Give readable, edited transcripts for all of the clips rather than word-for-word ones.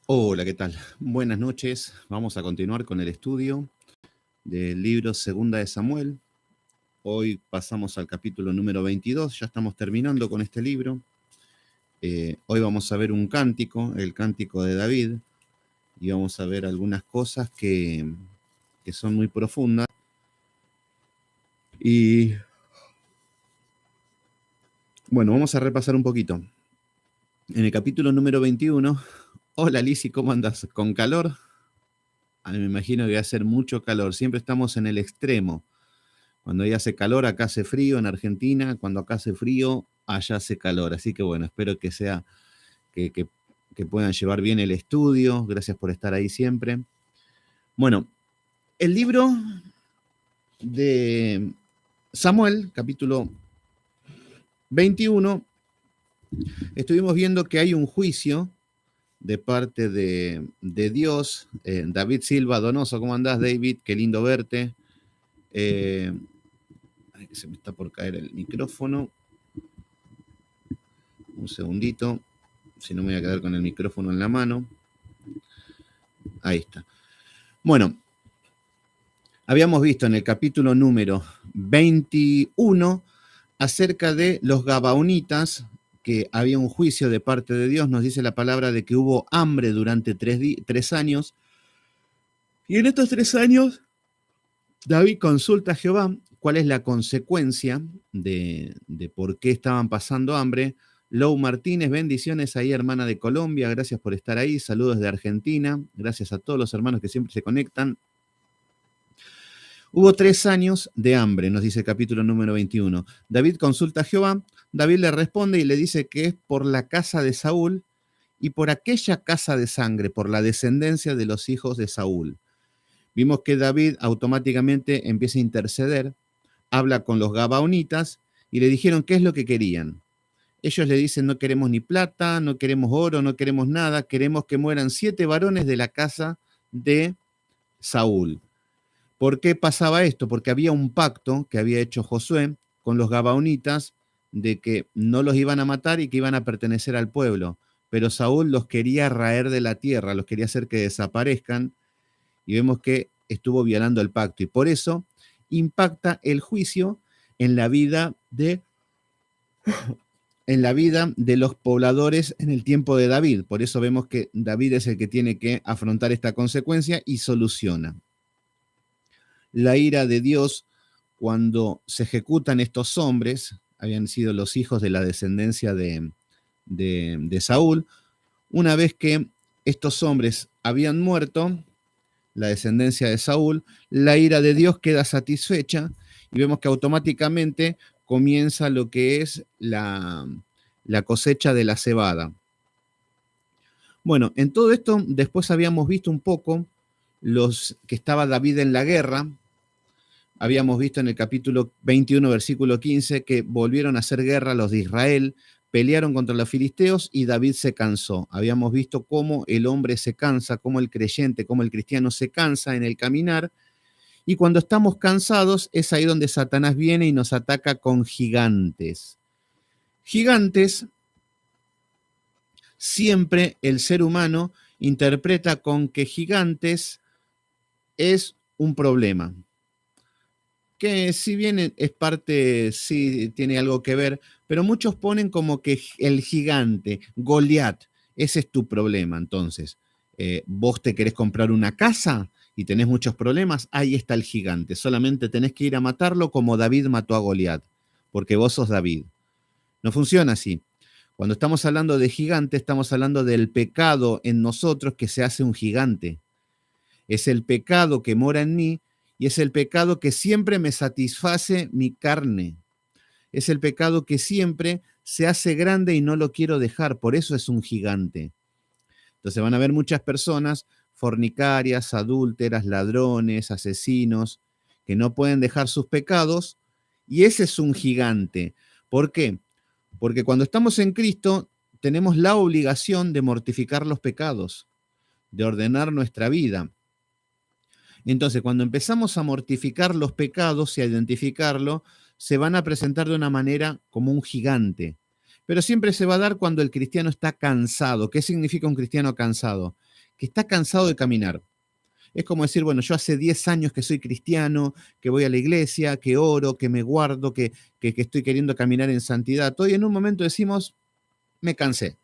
Hola, ¿qué tal? Buenas noches. Vamos a continuar con el estudio del libro Segunda de Samuel. Hoy pasamos al capítulo número 22. Ya estamos terminando con este libro. Hoy vamos a ver un cántico, el cántico de David, y vamos a ver algunas cosas que son muy profundas. Y bueno, vamos a repasar un poquito. En el capítulo número 21, hola Lizzy, ¿cómo andas? ¿Con calor? Me imagino que va a ser mucho calor. Siempre estamos en el extremo. Cuando ahí hace calor, acá hace frío en Argentina. Cuando acá hace frío, allá hace calor. Así que bueno, espero que sea que puedan llevar bien el estudio. Gracias por estar ahí siempre. Bueno, el libro de Samuel, capítulo 21, estuvimos viendo que hay un juicio de parte de Dios. David Silva Donoso, ¿cómo andás, David? Qué lindo verte. Ay, se me está por caer el micrófono. Un segundito, si no me voy a quedar con el micrófono en la mano. Ahí está. Bueno, habíamos visto en el capítulo número 21 acerca de los gabaonitas, que había un juicio de parte de Dios. Nos dice la palabra de que hubo hambre durante 3 años. Y en estos 3 años, David consulta a Jehová cuál es la consecuencia de por qué estaban pasando hambre. Lou Martínez, bendiciones ahí, hermana de Colombia, gracias por estar ahí, saludos de Argentina, gracias a todos los hermanos que siempre se conectan. Hubo 3 años de hambre, nos dice el capítulo número 21. David consulta a Jehová, David le responde y le dice que es por la casa de Saúl y por aquella casa de sangre, por la descendencia de los hijos de Saúl. Vimos que David automáticamente empieza a interceder, habla con los gabaonitas y le dijeron qué es lo que querían. Ellos le dicen, no queremos ni plata, no queremos oro, no queremos nada, queremos que mueran 7 varones de la casa de Saúl. ¿Por qué pasaba esto? Porque había un pacto que había hecho Josué con los gabaonitas de que no los iban a matar y que iban a pertenecer al pueblo. Pero Saúl los quería raer de la tierra, los quería hacer que desaparezcan, y vemos que estuvo violando el pacto. Y por eso impacta el juicio en la vida de los pobladores en el tiempo de David. Por eso vemos que David es el que tiene que afrontar esta consecuencia y soluciona. La ira de Dios cuando se ejecutan estos hombres, habían sido los hijos de la descendencia de Saúl. Una vez que estos hombres habían muerto, la descendencia de Saúl, la ira de Dios queda satisfecha y vemos que automáticamente comienza lo que es la cosecha de la cebada. Bueno, en todo esto después habíamos visto un poco los que estaba David en la guerra. Habíamos visto en el capítulo 21, versículo 15, que volvieron a hacer guerra los de Israel, pelearon contra los filisteos y David se cansó. Habíamos visto cómo el hombre se cansa, cómo el creyente, cómo el cristiano se cansa en el caminar. Y cuando estamos cansados es ahí donde Satanás viene y nos ataca con gigantes. Gigantes, siempre el ser humano interpreta con que gigantes es un problema. Que si bien es parte, sí tiene algo que ver, pero muchos ponen como que el gigante, Goliat, ese es tu problema. Entonces, vos te querés comprar una casa y tenés muchos problemas, ahí está el gigante. Solamente tenés que ir a matarlo como David mató a Goliat, porque vos sos David. No funciona así. Cuando estamos hablando de gigante, estamos hablando del pecado en nosotros que se hace un gigante. Es el pecado que mora en mí y es el pecado que siempre me satisface mi carne. Es el pecado que siempre se hace grande y no lo quiero dejar. Por eso es un gigante. Entonces van a haber muchas personas fornicarias, adúlteras, ladrones, asesinos, que no pueden dejar sus pecados y ese es un gigante. ¿Por qué? Porque cuando estamos en Cristo tenemos la obligación de mortificar los pecados, de ordenar nuestra vida. Entonces, cuando empezamos a mortificar los pecados y a identificarlo, se van a presentar de una manera como un gigante. Pero siempre se va a dar cuando el cristiano está cansado. ¿Qué significa un cristiano cansado? que está cansado de caminar. Es como decir, bueno, yo hace 10 años que soy cristiano, que voy a la iglesia, que oro, que me guardo, que estoy queriendo caminar en santidad. Todo, y en un momento decimos, me cansé.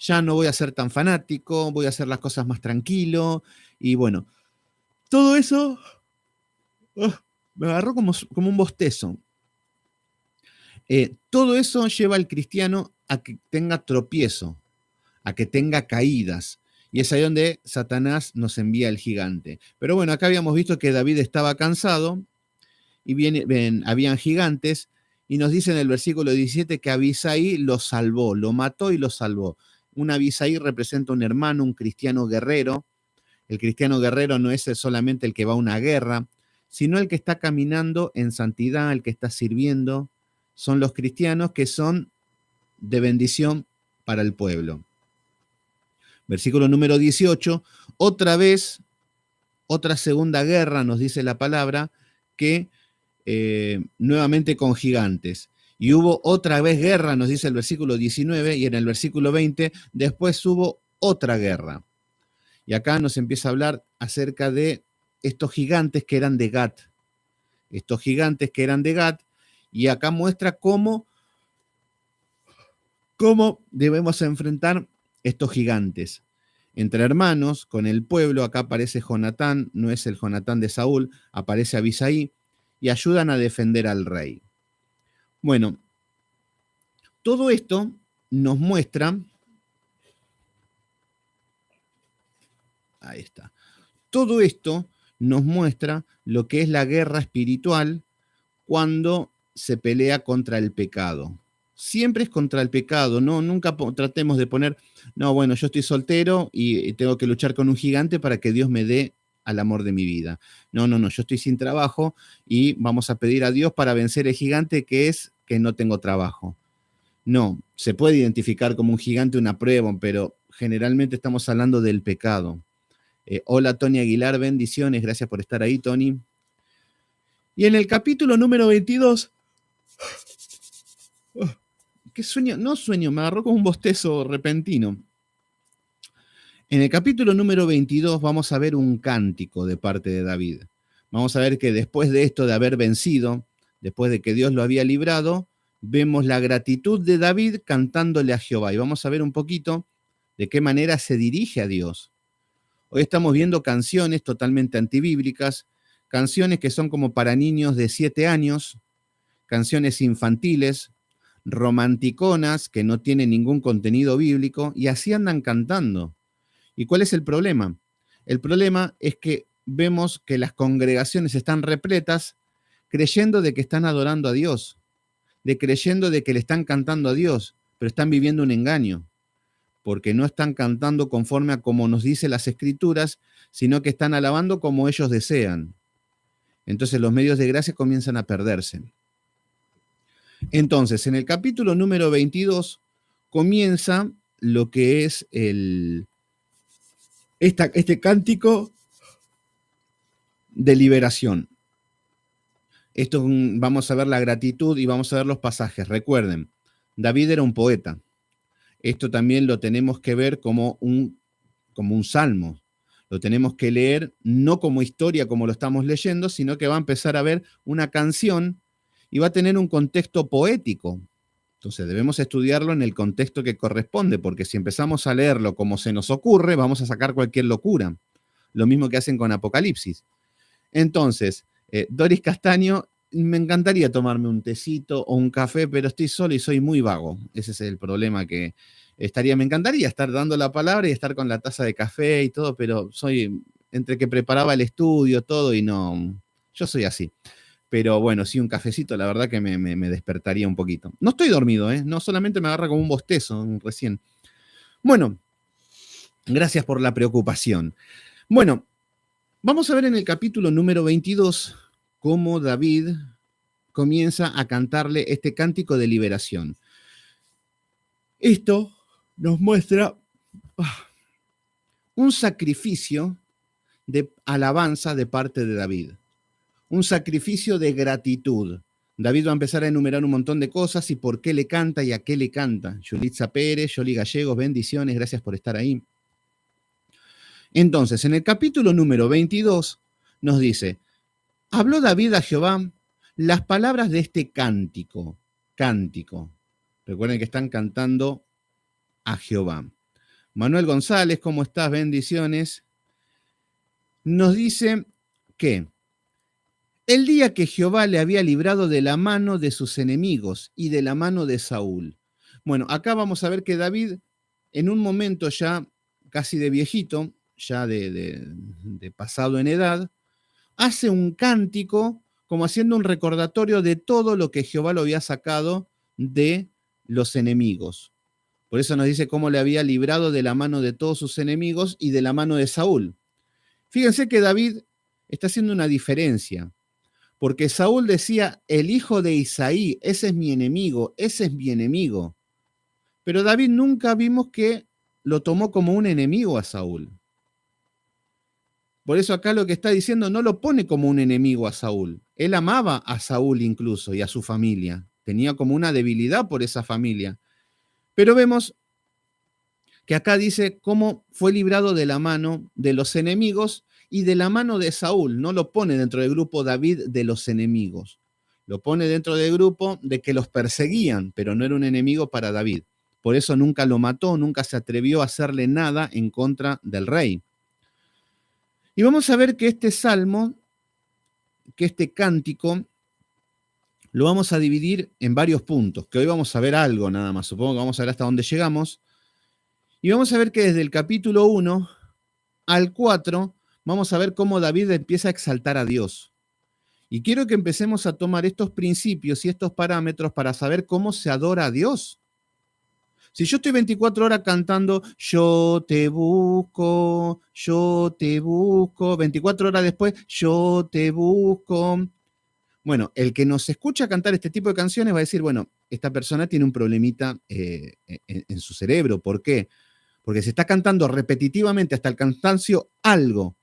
Ya no voy a ser tan fanático, voy a hacer las cosas más tranquilo. Y bueno, todo eso me agarró como un bostezo. Todo eso lleva al cristiano a que tenga tropiezo, a que tenga caídas. Y es ahí donde Satanás nos envía el gigante. Pero bueno, acá habíamos visto que David estaba cansado y habían gigantes, y nos dice en el versículo 17 que Abisai lo salvó, lo mató y lo salvó. Un Abisai representa un hermano, un cristiano guerrero. El cristiano guerrero no es solamente el que va a una guerra, sino el que está caminando en santidad, el que está sirviendo. Son los cristianos que son de bendición para el pueblo. Versículo número 18, otra vez, otra segunda guerra, nos dice la palabra, que nuevamente con gigantes. Y hubo otra vez guerra, nos dice el versículo 19, y en el versículo 20, después hubo otra guerra. Y acá nos empieza a hablar acerca de estos gigantes que eran de Gat. Estos gigantes que eran de Gat, y acá muestra cómo debemos enfrentar estos gigantes. Entre hermanos, con el pueblo, acá aparece Jonatán, no es el Jonatán de Saúl, aparece Abisai, y ayudan a defender al rey. Bueno, todo esto nos muestra, ahí está, todo esto nos muestra lo que es la guerra espiritual cuando se pelea contra el pecado. Siempre es contra el pecado, ¿no? Nunca tratemos de poner, no, bueno, yo estoy soltero y tengo que luchar con un gigante para que Dios me dé al amor de mi vida. No, yo estoy sin trabajo y vamos a pedir a Dios para vencer el gigante que es que no tengo trabajo. No, se puede identificar como un gigante una prueba, pero generalmente estamos hablando del pecado. Hola Tony Aguilar, bendiciones, gracias por estar ahí, Tony. Y en el capítulo número 22, ¿qué sueño? No sueño, me agarró como un bostezo repentino. En el capítulo número 22 vamos a ver un cántico de parte de David. Vamos a ver que después de esto de haber vencido, después de que Dios lo había librado, vemos la gratitud de David cantándole a Jehová. Y vamos a ver un poquito de qué manera se dirige a Dios. Hoy estamos viendo canciones totalmente antibíblicas, canciones que son como para niños de 7 años, canciones infantiles, romanticonas que no tienen ningún contenido bíblico, y así andan cantando. ¿Y cuál es el problema? El problema es que vemos que las congregaciones están repletas creyendo de que están adorando a Dios, creyendo de que le están cantando a Dios, pero están viviendo un engaño, porque no están cantando conforme a como nos dice las Escrituras, sino que están alabando como ellos desean. Entonces los medios de gracia comienzan a perderse. Entonces, en el capítulo número 22 comienza lo que es este cántico de liberación. Esto vamos a ver la gratitud y vamos a ver los pasajes. Recuerden, David era un poeta. Esto también lo tenemos que ver como un salmo. Lo tenemos que leer no como historia como lo estamos leyendo, sino que va a empezar a ver una canción y va a tener un contexto poético. Entonces debemos estudiarlo en el contexto que corresponde, porque si empezamos a leerlo como se nos ocurre, vamos a sacar cualquier locura. Lo mismo que hacen con Apocalipsis. Entonces, Doris Castaño, me encantaría tomarme un tecito o un café, pero estoy solo y soy muy vago. Ese es el problema que me encantaría estar dando la palabra y estar con la taza de café y todo, pero soy entre que preparaba el estudio, todo, y no, yo soy así. Pero bueno, sí, un cafecito, la verdad que me despertaría un poquito. No estoy dormido, ¿eh? No, solamente me agarra como un bostezo recién. Bueno, gracias por la preocupación. Bueno, vamos a ver en el capítulo número 22 cómo David comienza a cantarle este cántico de liberación. Esto nos muestra un sacrificio de alabanza de parte de David. Un sacrificio de gratitud. David va a empezar a enumerar un montón de cosas y por qué le canta y a qué le canta. Yulitza Pérez, Yoli Gallegos, bendiciones, gracias por estar ahí. Entonces, en el capítulo número 22 nos dice, habló David a Jehová las palabras de este cántico, cántico. Recuerden que están cantando a Jehová. Manuel González, ¿cómo estás? Bendiciones. Nos dice que el día que Jehová le había librado de la mano de sus enemigos y de la mano de Saúl. Bueno, acá vamos a ver que David, en un momento ya casi de viejito, ya de pasado en edad, hace un cántico como haciendo un recordatorio de todo lo que Jehová lo había sacado de los enemigos. Por eso nos dice cómo le había librado de la mano de todos sus enemigos y de la mano de Saúl. Fíjense que David está haciendo una diferencia, porque Saúl decía, el hijo de Isaí, ese es mi enemigo, ese es mi enemigo. Pero David nunca vimos que lo tomó como un enemigo a Saúl. Por eso acá lo que está diciendo no lo pone como un enemigo a Saúl. Él amaba a Saúl incluso y a su familia. Tenía como una debilidad por esa familia. Pero vemos que acá dice cómo fue librado de la mano de los enemigos y de la mano de Saúl. No lo pone dentro del grupo David de los enemigos. Lo pone dentro del grupo de que los perseguían, pero no era un enemigo para David. Por eso nunca lo mató, nunca se atrevió a hacerle nada en contra del rey. Y vamos a ver que este salmo, que este cántico, lo vamos a dividir en varios puntos, que hoy vamos a ver algo nada más. Supongo que vamos a ver hasta dónde llegamos. Y vamos a ver que desde el capítulo 1 al 4 vamos a ver cómo David empieza a exaltar a Dios. Y quiero que empecemos a tomar estos principios y estos parámetros para saber cómo se adora a Dios. Si yo estoy 24 horas cantando, yo te busco, 24 horas después, yo te busco. Bueno, el que nos escucha cantar este tipo de canciones va a decir, bueno, esta persona tiene un problemita en su cerebro. ¿Por qué? Porque se está cantando repetitivamente hasta el cansancio algo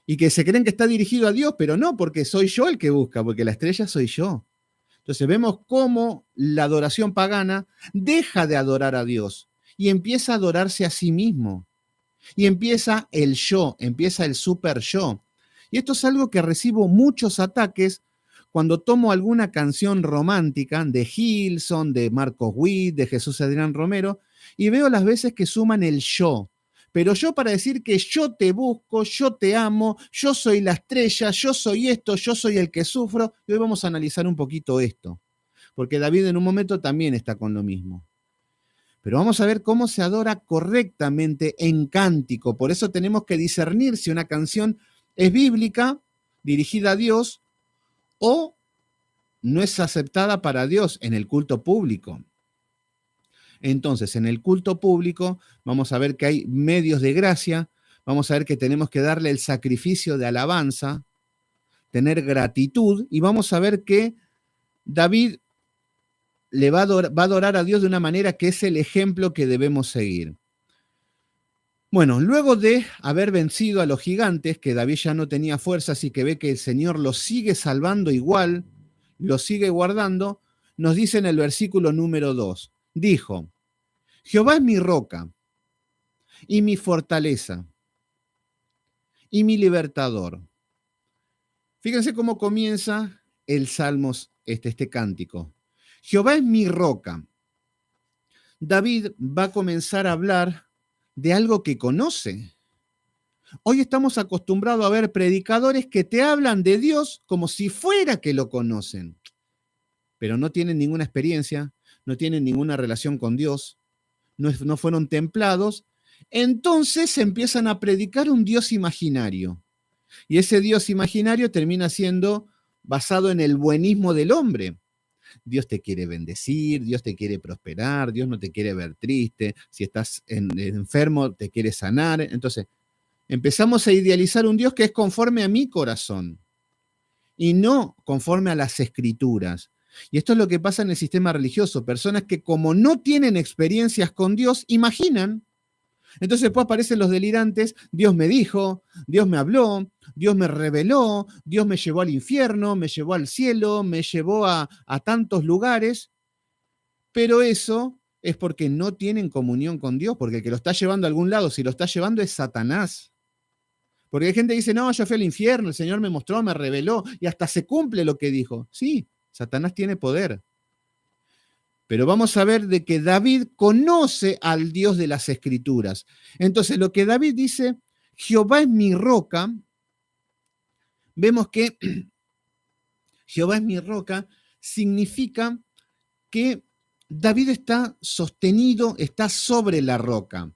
y que se creen que está dirigido a Dios, pero no, porque soy yo el que busca, porque la estrella soy yo. Entonces vemos cómo la adoración pagana deja de adorar a Dios y empieza a adorarse a sí mismo. Y empieza el yo, empieza el super yo. Y esto es algo que recibo muchos ataques cuando tomo alguna canción romántica de Gilson, de Marcos Witt, de Jesús Adrián Romero, y veo las veces que suman el yo. Pero yo para decir que yo te busco, yo te amo, yo soy la estrella, yo soy esto, yo soy el que sufro. Y hoy vamos a analizar un poquito esto, porque David en un momento también está con lo mismo. Pero vamos a ver cómo se adora correctamente en cántico. Por eso tenemos que discernir si una canción es bíblica, dirigida a Dios, o no es aceptada para Dios en el culto público. Entonces, en el culto público vamos a ver que hay medios de gracia, vamos a ver que tenemos que darle el sacrificio de alabanza, tener gratitud, y vamos a ver que David le va a adorar a Dios de una manera que es el ejemplo que debemos seguir. Bueno, luego de haber vencido a los gigantes, que David ya no tenía fuerzas y que ve que el Señor los sigue salvando igual, los sigue guardando, nos dice en el versículo número 2, dijo, Jehová es mi roca y mi fortaleza y mi libertador. Fíjense cómo comienza el Salmos, este cántico. Jehová es mi roca. David va a comenzar a hablar de algo que conoce. Hoy estamos acostumbrados a ver predicadores que te hablan de Dios como si fuera que lo conocen, pero no tienen ninguna experiencia, no tienen ninguna relación con Dios, no fueron templados. Entonces empiezan a predicar un Dios imaginario. Y ese Dios imaginario termina siendo basado en el buenismo del hombre. Dios te quiere bendecir, Dios te quiere prosperar, Dios no te quiere ver triste, si estás enfermo te quiere sanar. Entonces, empezamos a idealizar un Dios que es conforme a mi corazón y no conforme a las escrituras. Y esto es lo que pasa en el sistema religioso. Personas que como no tienen experiencias con Dios, imaginan. Entonces después aparecen los delirantes, Dios me dijo, Dios me habló, Dios me reveló, Dios me llevó al infierno, me llevó al cielo, me llevó a tantos lugares, pero eso es porque no tienen comunión con Dios, porque el que lo está llevando a algún lado, si lo está llevando es Satanás. Porque hay gente que dice, no, yo fui al infierno, el Señor me mostró, me reveló, y hasta se cumple lo que dijo. Sí, Satanás tiene poder. Pero vamos a ver de que David conoce al Dios de las Escrituras. Entonces, lo que David dice, Jehová es mi roca, vemos que Jehová es mi roca, significa que David está sostenido, está sobre la roca.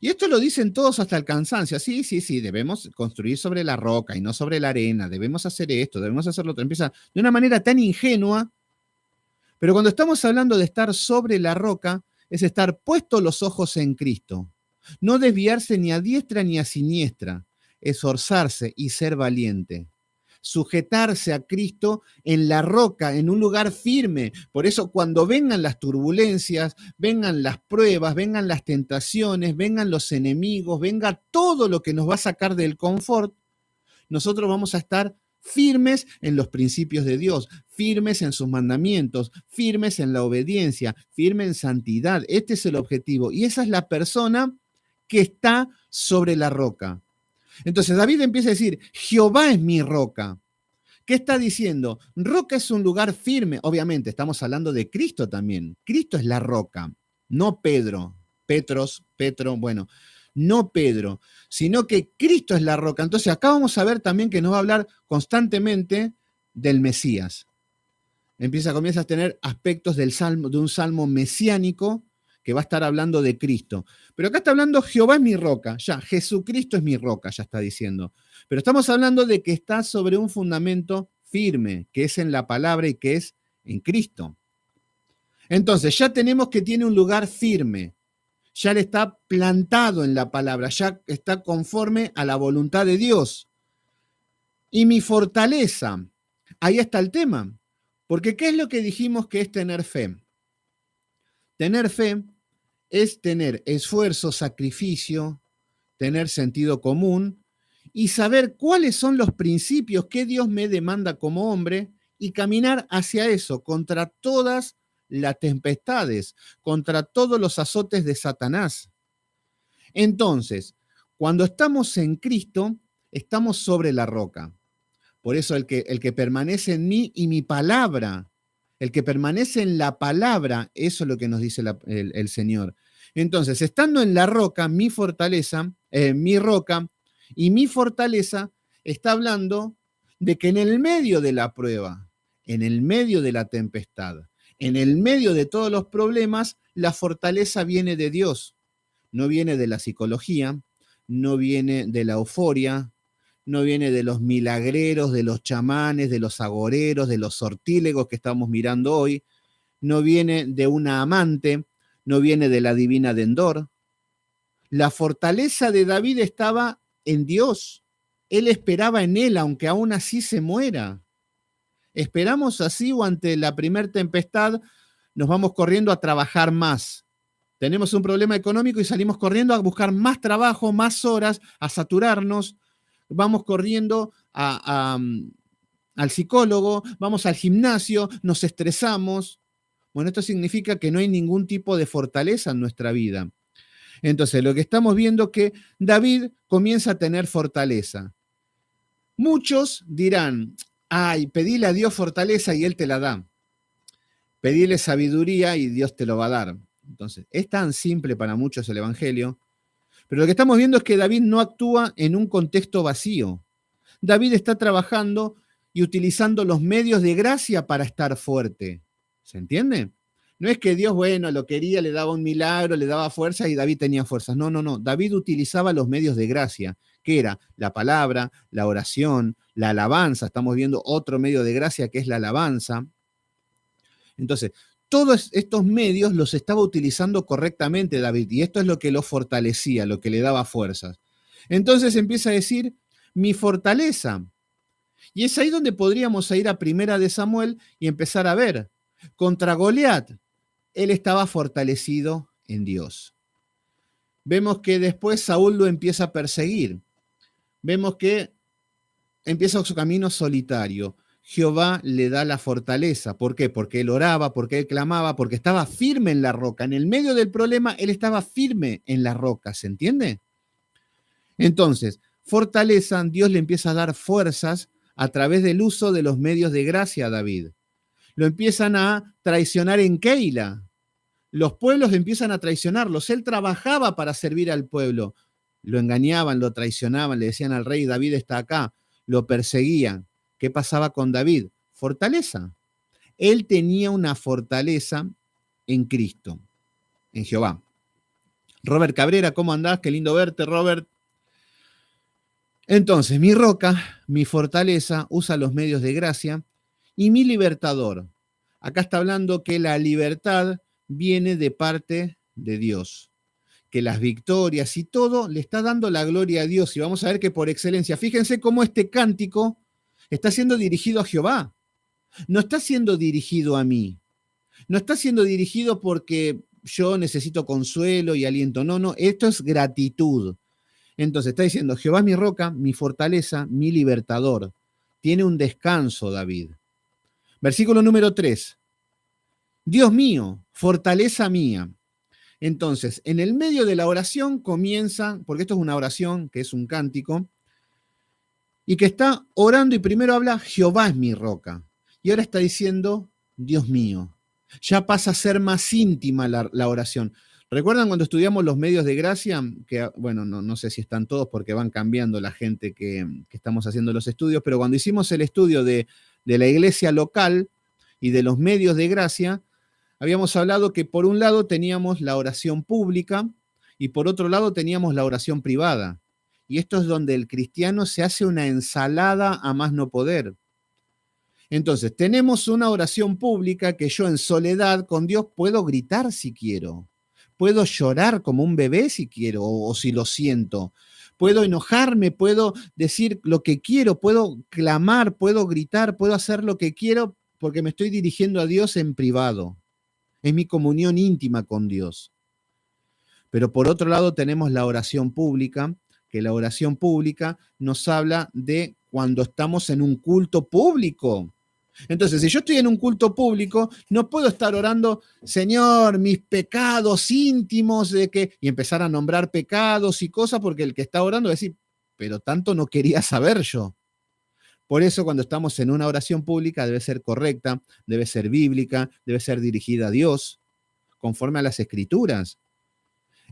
Y esto lo dicen todos hasta el cansancio. Sí, sí, sí, debemos construir sobre la roca y no sobre la arena. Debemos hacer esto, debemos hacer lo otro. Empieza de una manera tan ingenua. Pero cuando estamos hablando de estar sobre la roca, es estar puestos los ojos en Cristo. No desviarse ni a diestra ni a siniestra. Esforzarse y ser valiente. Sujetarse a Cristo en la roca, en un lugar firme. Por eso cuando vengan las turbulencias, vengan las pruebas, vengan las tentaciones, vengan los enemigos, venga todo lo que nos va a sacar del confort, nosotros vamos a estar firmes en los principios de Dios, firmes en sus mandamientos, firmes en la obediencia, firmes en santidad. Este es el objetivo. Y esa es la persona que está sobre la roca. Entonces David empieza a decir, Jehová es mi roca. ¿Qué está diciendo? Roca es un lugar firme. Obviamente, estamos hablando de Cristo también. Cristo es la roca, no Pedro. Petro, bueno, no Pedro, sino que Cristo es la roca. Entonces acá vamos a ver también que nos va a hablar constantemente del Mesías. Comienza a tener aspectos del salmo, de un salmo mesiánico que va a estar hablando de Cristo. Pero acá está hablando Jehová es mi roca, ya, Jesucristo es mi roca, ya está diciendo. Pero estamos hablando de que está sobre un fundamento firme, que es en la palabra y que es en Cristo. Entonces, ya tenemos que tiene un lugar firme, ya le está plantado en la palabra, ya está conforme a la voluntad de Dios. Y mi fortaleza, ahí está el tema. Porque ¿qué es lo que dijimos que es tener fe? Tener fe es tener esfuerzo, sacrificio, tener sentido común y saber cuáles son los principios que Dios me demanda como hombre y caminar hacia eso, contra todas las tempestades, contra todos los azotes de Satanás. Entonces, cuando estamos en Cristo, estamos sobre la roca. Por eso el que permanece en mí y mi palabra, el que permanece en la palabra, eso es lo que nos dice el Señor. Entonces, estando en la roca, mi fortaleza, mi roca y mi fortaleza, está hablando de que en el medio de la prueba, en el medio de la tempestad, en el medio de todos los problemas, la fortaleza viene de Dios. No viene de la psicología, no viene de la euforia, no viene de los milagreros, de los chamanes, de los agoreros, de los sortílegos que estamos mirando hoy, no viene de una amante, no viene de la divina de Endor. La fortaleza de David estaba en Dios. Él esperaba en él, aunque aún así se muera. Esperamos así o ante la primer tempestad nos vamos corriendo a trabajar más. Tenemos un problema económico y salimos corriendo a buscar más trabajo, más horas, a saturarnos. Vamos corriendo al psicólogo, vamos al gimnasio, nos estresamos. Bueno, esto significa que no hay ningún tipo de fortaleza en nuestra vida. Entonces, lo que estamos viendo es que David comienza a tener fortaleza. Muchos dirán, ay, pedile a Dios fortaleza y Él te la da. Pedile sabiduría y Dios te lo va a dar. Entonces, es tan simple para muchos el Evangelio, pero lo que estamos viendo es que David no actúa en un contexto vacío. David está trabajando y utilizando los medios de gracia para estar fuerte. ¿Se entiende? No es que Dios, bueno, lo quería, le daba un milagro, le daba fuerza y David tenía fuerzas. No, no, no. David utilizaba los medios de gracia, que era la palabra, la oración, la alabanza. Estamos viendo otro medio de gracia que es la alabanza. Entonces, todos estos medios los estaba utilizando correctamente David y esto es lo que lo fortalecía, lo que le daba fuerzas. Entonces empieza a decir, mi fortaleza. Y es ahí donde podríamos ir a Primera de Samuel y empezar a ver. Contra Goliat, él estaba fortalecido en Dios. Vemos que después Saúl lo empieza a perseguir. Vemos que empieza su camino solitario. Jehová le da la fortaleza. ¿Por qué? Porque él oraba, porque él clamaba, porque estaba firme en la roca. En el medio del problema, él estaba firme en la roca, ¿se entiende? Entonces, fortaleza, Dios le empieza a dar fuerzas a través del uso de los medios de gracia a David. Lo empiezan a traicionar en Keila. Los pueblos empiezan a traicionarlos. Él trabajaba para servir al pueblo. Lo engañaban, lo traicionaban, le decían al rey, David está acá. Lo perseguían. ¿Qué pasaba con David? Fortaleza. Él tenía una fortaleza en Cristo, en Jehová. Robert Cabrera, ¿cómo andás? Qué lindo verte, Robert. Entonces, mi roca, mi fortaleza, usa los medios de gracia y mi libertador. Acá está hablando que la libertad viene de parte de Dios, que las victorias y todo le está dando la gloria a Dios. Y vamos a ver que por excelencia, fíjense cómo este cántico está siendo dirigido a Jehová. No está siendo dirigido a mí. No está siendo dirigido porque yo necesito consuelo y aliento. No, no, esto es gratitud. Entonces está diciendo, Jehová es mi roca, mi fortaleza, mi libertador. Tiene un descanso, David. Versículo número 3. Dios mío, fortaleza mía. Entonces, en el medio de la oración comienza, porque esto es una oración, que es un cántico, y que está orando y primero habla, Jehová es mi roca. Y ahora está diciendo, Dios mío. Ya pasa a ser más íntima la oración. ¿Recuerdan cuando estudiamos los medios de gracia? Que, bueno, no sé si están todos porque van cambiando la gente que estamos haciendo los estudios, pero cuando hicimos el estudio de la iglesia local y de los medios de gracia, habíamos hablado que por un lado teníamos la oración pública y por otro lado teníamos la oración privada. Y esto es donde el cristiano se hace una ensalada a más no poder. Entonces, tenemos una oración pública que yo en soledad con Dios puedo gritar si quiero. Puedo llorar como un bebé si quiero o si lo siento. Puedo enojarme, puedo decir lo que quiero, puedo clamar, puedo gritar, puedo hacer lo que quiero porque me estoy dirigiendo a Dios en privado. Es mi comunión íntima con Dios. Pero por otro lado tenemos la oración pública, que la oración pública nos habla de cuando estamos en un culto público. Entonces, si yo estoy en un culto público, no puedo estar orando, Señor, mis pecados íntimos, y empezar a nombrar pecados y cosas, porque el que está orando va a decir, pero tanto no quería saber yo. Por eso, cuando estamos en una oración pública, debe ser correcta, debe ser bíblica, debe ser dirigida a Dios, conforme a las Escrituras.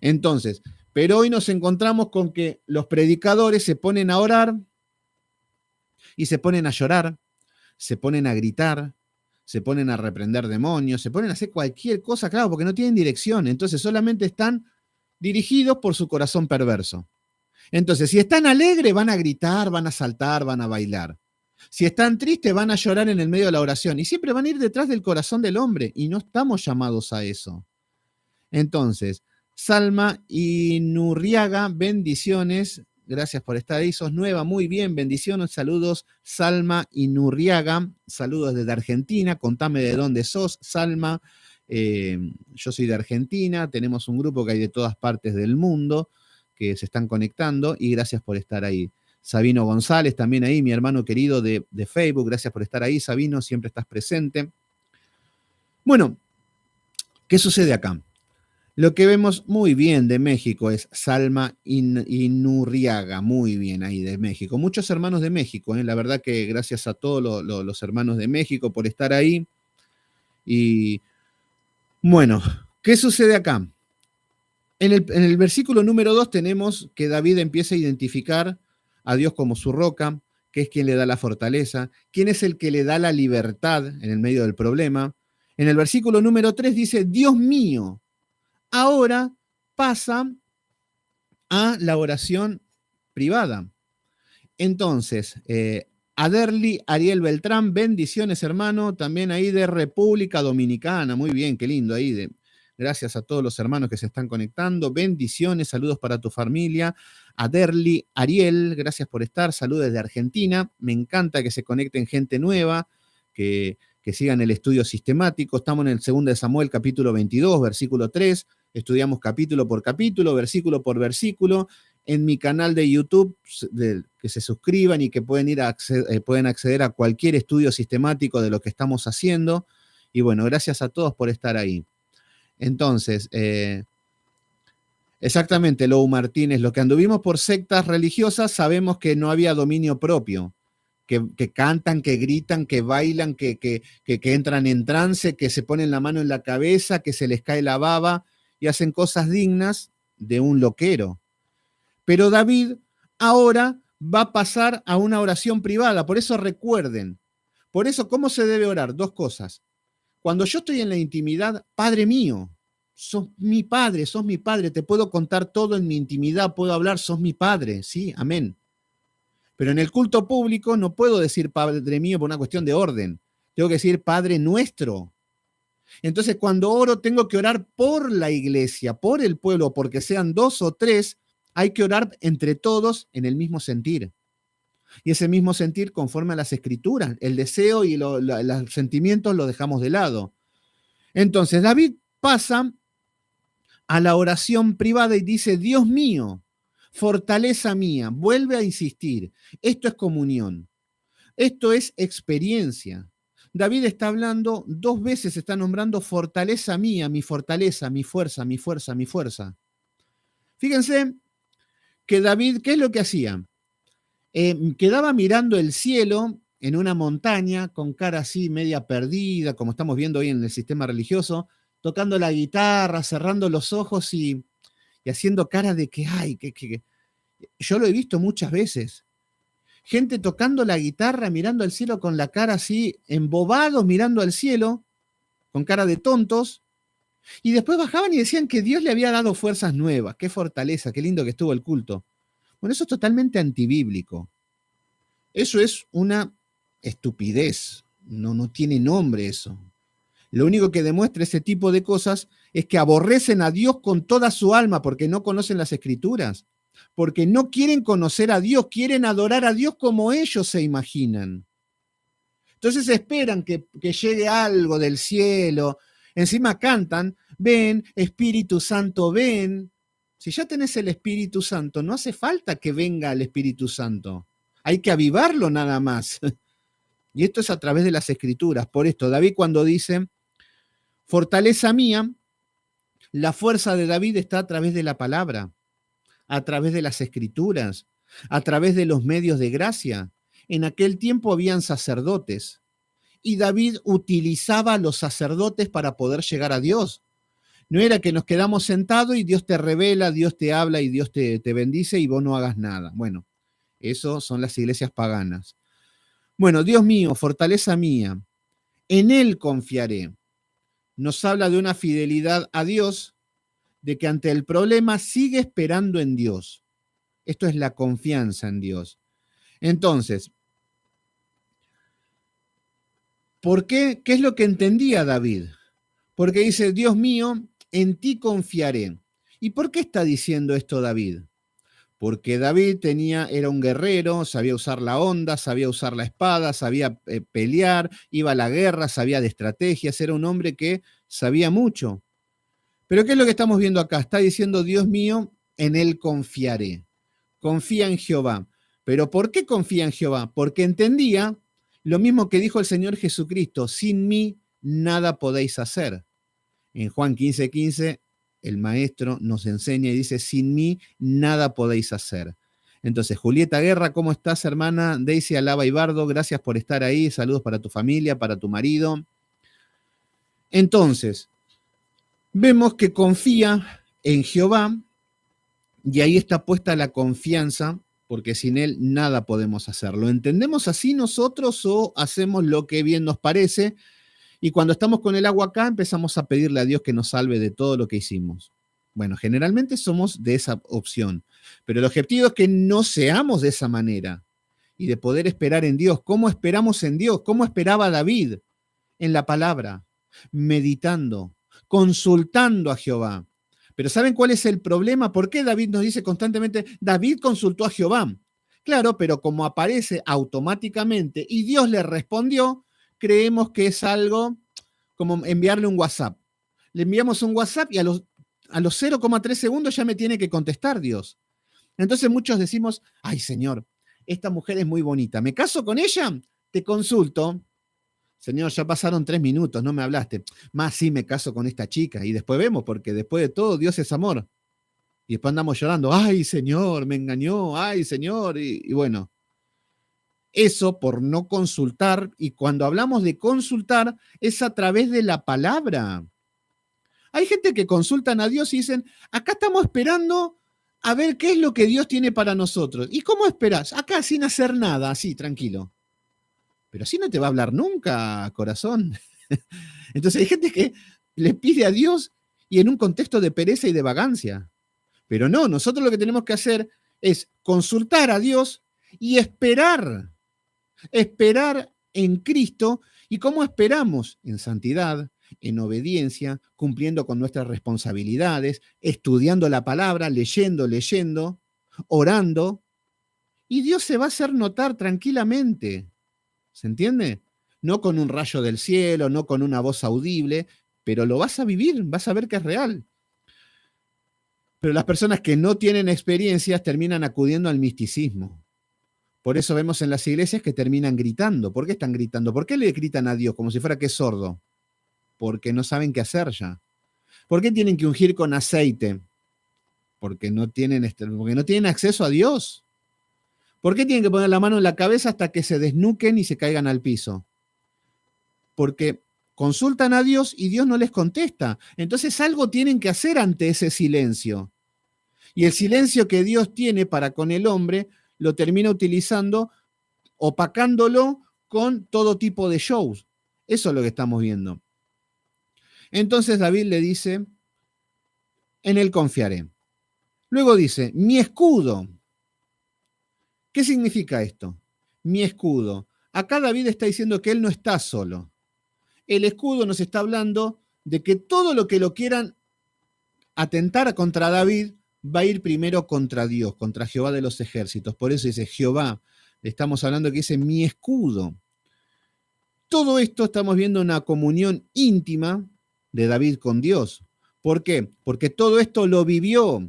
Entonces, pero hoy nos encontramos con que los predicadores se ponen a orar y se ponen a llorar, se ponen a gritar, se ponen a reprender demonios, se ponen a hacer cualquier cosa, claro, porque no tienen dirección. Entonces solamente están dirigidos por su corazón perverso. Entonces, si están alegres, van a gritar, van a saltar, van a bailar. Si están tristes, van a llorar en el medio de la oración. Y siempre van a ir detrás del corazón del hombre. Y no estamos llamados a eso. Entonces, Salma Inurriaga, bendiciones. Gracias por estar ahí. Sos nueva, muy bien. Bendiciones, saludos. Salma Inurriaga, saludos desde Argentina. Contame de dónde sos, Salma. Yo soy de Argentina. Tenemos un grupo que hay de todas partes del mundo que se están conectando y gracias por estar ahí. Sabino González, también ahí, mi hermano querido de Facebook. Gracias por estar ahí, Sabino. Siempre estás presente. Bueno, ¿qué sucede acá? Lo que vemos muy bien de México es Salma Inurriaga, muy bien ahí de México. Muchos hermanos de México, la verdad que gracias a todos los hermanos de México por estar ahí. Y bueno, ¿qué sucede acá? En el versículo número 2 tenemos que David empieza a identificar a Dios como su roca, que es quien le da la fortaleza, quién es el que le da la libertad en el medio del problema. En el versículo número 3 dice, Dios mío. Ahora pasa a la oración privada. Entonces, Aderly Ariel Beltrán, bendiciones hermano, también ahí de República Dominicana, muy bien, qué lindo ahí, gracias a todos los hermanos que se están conectando, bendiciones, saludos para tu familia. Aderly Ariel, gracias por estar, saludos desde Argentina, me encanta que se conecten gente nueva, que sigan el estudio sistemático, estamos en el 2 de Samuel capítulo 22, versículo 3, estudiamos capítulo por capítulo, versículo por versículo. En mi canal de YouTube, que se suscriban y que pueden acceder a cualquier estudio sistemático de lo que estamos haciendo. Y bueno, gracias a todos por estar ahí. Entonces, Exactamente, Lou Martínez. Los que anduvimos por sectas religiosas sabemos que no había dominio propio, que cantan, que gritan, que bailan, que entran en trance, que se ponen la mano en la cabeza, que se les cae la baba y hacen cosas dignas de un loquero. Pero David ahora va a pasar a una oración privada. Por eso recuerden. Por eso, ¿cómo se debe orar? Dos cosas. Cuando yo estoy en la intimidad, Padre mío, sos mi Padre, te puedo contar todo en mi intimidad, puedo hablar, sos mi Padre, sí, amén. Pero en el culto público no puedo decir Padre mío por una cuestión de orden. Tengo que decir Padre nuestro. Entonces, cuando oro, tengo que orar por la iglesia, por el pueblo, porque sean dos o tres, hay que orar entre todos en el mismo sentir. Y ese mismo sentir conforme a las escrituras. El deseo y los sentimientos los dejamos de lado. Entonces, David pasa a la oración privada y dice, Dios mío, fortaleza mía, vuelve a insistir. Esto es comunión. Esto es experiencia. David está hablando, dos veces está nombrando fortaleza mía, mi fortaleza, mi fuerza, mi fuerza, mi fuerza. Fíjense que David, ¿qué es lo que hacía? Quedaba mirando el cielo en una montaña con cara así media perdida, como estamos viendo hoy en el sistema religioso, tocando la guitarra, cerrando los ojos y haciendo cara de que, ay, que yo lo he visto muchas veces. Gente tocando la guitarra, mirando al cielo con la cara así, embobados mirando al cielo, con cara de tontos, y después bajaban y decían que Dios le había dado fuerzas nuevas, qué fortaleza, qué lindo que estuvo el culto. Bueno, eso es totalmente antibíblico. Eso es una estupidez, no tiene nombre eso. Lo único que demuestra ese tipo de cosas es que aborrecen a Dios con toda su alma porque no conocen las escrituras, porque no quieren conocer a Dios, quieren adorar a Dios como ellos se imaginan. Entonces esperan que llegue algo del cielo, encima cantan, ven, Espíritu Santo, ven. Si ya tenés el Espíritu Santo, no hace falta que venga el Espíritu Santo. Hay que avivarlo nada más. Y esto es a través de las escrituras. Por esto, David cuando dice, fortaleza mía, la fuerza de David está a través de la palabra, a través de las escrituras, a través de los medios de gracia. En aquel tiempo habían sacerdotes y David utilizaba a los sacerdotes para poder llegar a Dios. No era que nos quedamos sentados y Dios te revela, Dios te habla y Dios te bendice y vos no hagas nada. Bueno, eso son las iglesias paganas. Bueno, Dios mío, fortaleza mía, en Él confiaré. Nos habla de una fidelidad a Dios, de que ante el problema sigue esperando en Dios. Esto es la confianza en Dios. Entonces, ¿por qué? ¿Qué es lo que entendía David? Porque dice, Dios mío, en ti confiaré. ¿Y por qué está diciendo esto David? Porque David era un guerrero, sabía usar la honda, sabía usar la espada, sabía pelear, iba a la guerra, sabía de estrategias, era un hombre que sabía mucho. Pero ¿qué es lo que estamos viendo acá? Está diciendo, Dios mío, en Él confiaré. Confía en Jehová. ¿Pero por qué confía en Jehová? Porque entendía lo mismo que dijo el Señor Jesucristo, sin mí nada podéis hacer. En Juan 15:15, el maestro nos enseña y dice, sin mí nada podéis hacer. Entonces, Julieta Guerra, ¿cómo estás, hermana? Daisy Alaba Ibardo, gracias por estar ahí. Saludos para tu familia, para tu marido. Entonces, vemos que confía en Jehová y ahí está puesta la confianza, porque sin Él nada podemos hacer. ¿Lo entendemos así nosotros o hacemos lo que bien nos parece? Y cuando estamos con el agua acá, empezamos a pedirle a Dios que nos salve de todo lo que hicimos. Bueno, generalmente somos de esa opción, pero el objetivo es que no seamos de esa manera y de poder esperar en Dios. ¿Cómo esperamos en Dios? ¿Cómo esperaba David? En la palabra, meditando, consultando a Jehová. Pero ¿saben cuál es el problema? ¿Por qué David nos dice constantemente, David consultó a Jehová? Claro, pero como aparece automáticamente y Dios le respondió, creemos que es algo como enviarle un WhatsApp. Le enviamos un WhatsApp y a los 0,3 segundos ya me tiene que contestar Dios. Entonces muchos decimos, ay Señor, esta mujer es muy bonita, ¿me caso con ella? Te consulto. Señor, ya pasaron 3 minutos, no me hablaste. Más sí me caso con esta chica y después vemos, porque después de todo Dios es amor. Y después andamos llorando, ay Señor, me engañó, ay Señor, y bueno, eso por no consultar, y cuando hablamos de consultar es a través de la palabra. Hay gente que consultan a Dios y dicen, acá estamos esperando a ver qué es lo que Dios tiene para nosotros. ¿Y cómo esperás? Acá sin hacer nada, así, tranquilo. Pero así no te va a hablar nunca, corazón. Entonces hay gente que le pide a Dios y en un contexto de pereza y de vagancia. Pero no, nosotros lo que tenemos que hacer es consultar a Dios y esperar en Cristo. ¿Y cómo esperamos? En santidad, en obediencia, cumpliendo con nuestras responsabilidades, estudiando la palabra, leyendo, orando, y Dios se va a hacer notar tranquilamente. ¿Se entiende? No con un rayo del cielo, no con una voz audible, pero lo vas a vivir, vas a ver que es real. Pero las personas que no tienen experiencias terminan acudiendo al misticismo. Por eso vemos en las iglesias que terminan gritando. ¿Por qué están gritando? ¿Por qué le gritan a Dios como si fuera que es sordo? Porque no saben qué hacer ya. ¿Por qué tienen que ungir con aceite? Porque no tienen acceso a Dios. ¿Por qué tienen que poner la mano en la cabeza hasta que se desnuquen y se caigan al piso? Porque consultan a Dios y Dios no les contesta. Entonces algo tienen que hacer ante ese silencio. Y el silencio que Dios tiene para con el hombre lo termina utilizando, opacándolo con todo tipo de shows. Eso es lo que estamos viendo. Entonces David le dice, en él confiaré. Luego dice, mi escudo. ¿Qué significa esto? Mi escudo. Acá David está diciendo que él no está solo. El escudo nos está hablando de que todo lo que lo quieran atentar contra David va a ir primero contra Dios, contra Jehová de los ejércitos. Por eso dice Jehová. Le estamos hablando que dice mi escudo. Todo esto estamos viendo una comunión íntima de David con Dios. ¿Por qué? Porque todo esto lo vivió.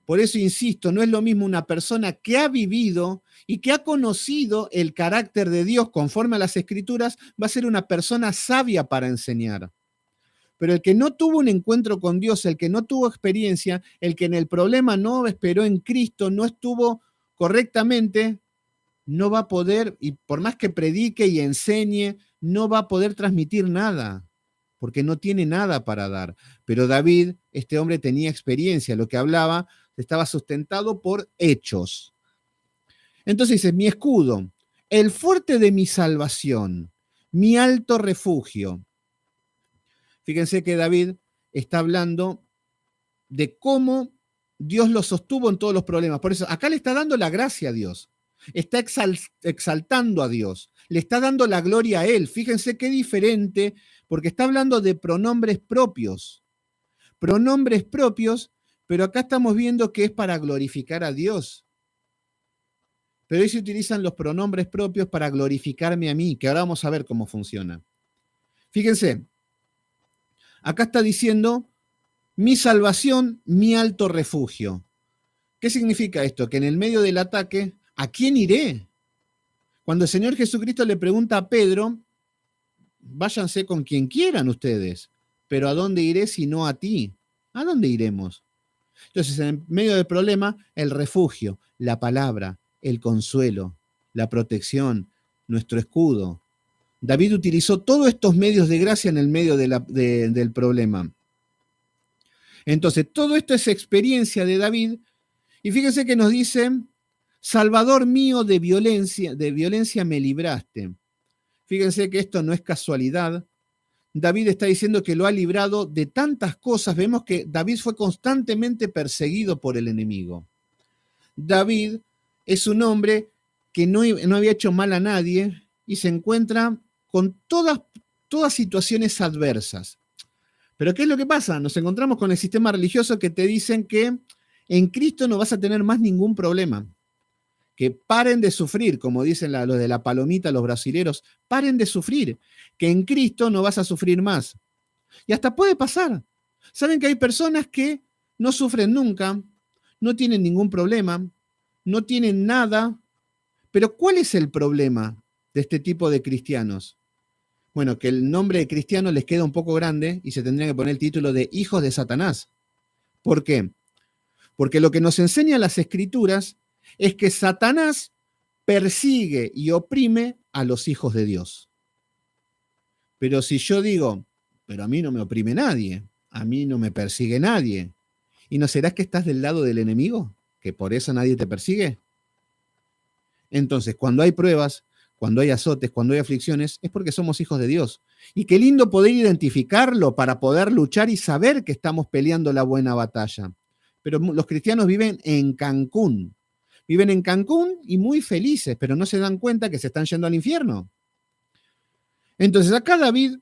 Por eso insisto, no es lo mismo una persona que ha vivido y que ha conocido el carácter de Dios conforme a las Escrituras, va a ser una persona sabia para enseñar. Pero el que no tuvo un encuentro con Dios, el que no tuvo experiencia, el que en el problema no esperó en Cristo, no estuvo correctamente, no va a poder, y por más que predique y enseñe, no va a poder transmitir nada, porque no tiene nada para dar. Pero David, este hombre tenía experiencia, lo que hablaba estaba sustentado por hechos. Entonces dice, mi escudo, el fuerte de mi salvación, mi alto refugio. Fíjense que David está hablando de cómo Dios lo sostuvo en todos los problemas. Por eso, acá le está dando la gracia a Dios. Está exaltando a Dios. Le está dando la gloria a Él. Fíjense qué diferente, porque está hablando de pronombres propios. Pronombres propios, pero acá estamos viendo que es para glorificar a Dios. Pero hoy se utilizan los pronombres propios para glorificarme a mí, que ahora vamos a ver cómo funciona. Fíjense, acá está diciendo mi salvación, mi alto refugio. ¿Qué significa esto? Que en el medio del ataque, ¿a quién iré? Cuando el Señor Jesucristo le pregunta a Pedro, váyanse con quien quieran ustedes, pero ¿a dónde iré si no a ti? ¿A dónde iremos? Entonces, en medio del problema, el refugio, la palabra, el consuelo, la protección, nuestro escudo. David utilizó todos estos medios de gracia en el medio del problema. Entonces, todo esto es experiencia de David. Y fíjense que nos dice, Salvador mío de violencia me libraste. Fíjense que esto no es casualidad. David está diciendo que lo ha librado de tantas cosas. Vemos que David fue constantemente perseguido por el enemigo. David es un hombre que no había hecho mal a nadie y se encuentra con todas situaciones adversas. Pero ¿qué es lo que pasa? Nos encontramos con el sistema religioso que te dicen que en Cristo no vas a tener más ningún problema. Que paren de sufrir, como dicen los de la palomita, los brasileros, paren de sufrir, que en Cristo no vas a sufrir más. Y hasta puede pasar. Saben que hay personas que no sufren nunca, no tienen ningún problema, no tienen nada, pero ¿cuál es el problema de este tipo de cristianos? Bueno, que el nombre de cristiano les queda un poco grande y se tendría que poner el título de hijos de Satanás. ¿Por qué? Porque lo que nos enseñan las Escrituras es que Satanás persigue y oprime a los hijos de Dios. Pero si yo digo, pero a mí no me oprime nadie, a mí no me persigue nadie, ¿y no serás que estás del lado del enemigo? ¿Que por eso nadie te persigue? Entonces, cuando hay pruebas, cuando hay azotes, cuando hay aflicciones, es porque somos hijos de Dios. Y qué lindo poder identificarlo para poder luchar y saber que estamos peleando la buena batalla. Pero los cristianos viven en Cancún. Viven en Cancún y muy felices, pero no se dan cuenta que se están yendo al infierno. Entonces, acá David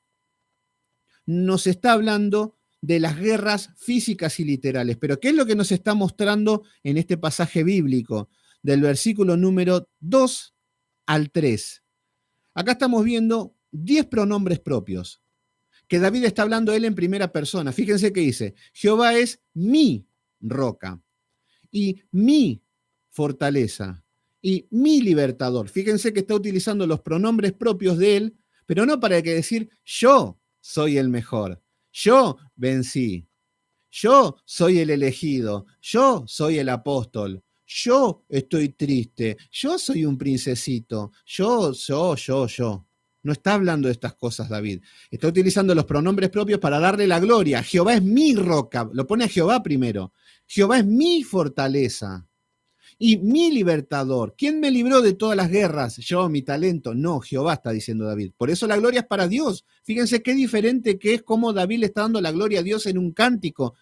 nos está hablando de las guerras físicas y literales. Pero ¿qué es lo que nos está mostrando en este pasaje bíblico? Del versículo número 2 al 3. Acá estamos viendo 10 pronombres propios, que David está hablando él en primera persona. Fíjense que dice, Jehová es mi roca y mi fortaleza y mi libertador. Fíjense que está utilizando los pronombres propios de él, pero no para decir yo soy el mejor, yo vencí, yo soy el elegido, yo soy el apóstol, yo estoy triste, yo soy un princesito, yo. No está hablando de estas cosas, David. Está utilizando los pronombres propios para darle la gloria. Jehová es mi roca. Lo pone a Jehová primero. Jehová es mi fortaleza y mi libertador. ¿Quién me libró de todas las guerras? Yo, mi talento. No, Jehová, está diciendo David. Por eso la gloria es para Dios. Fíjense qué diferente que es cómo David le está dando la gloria a Dios en un cántico.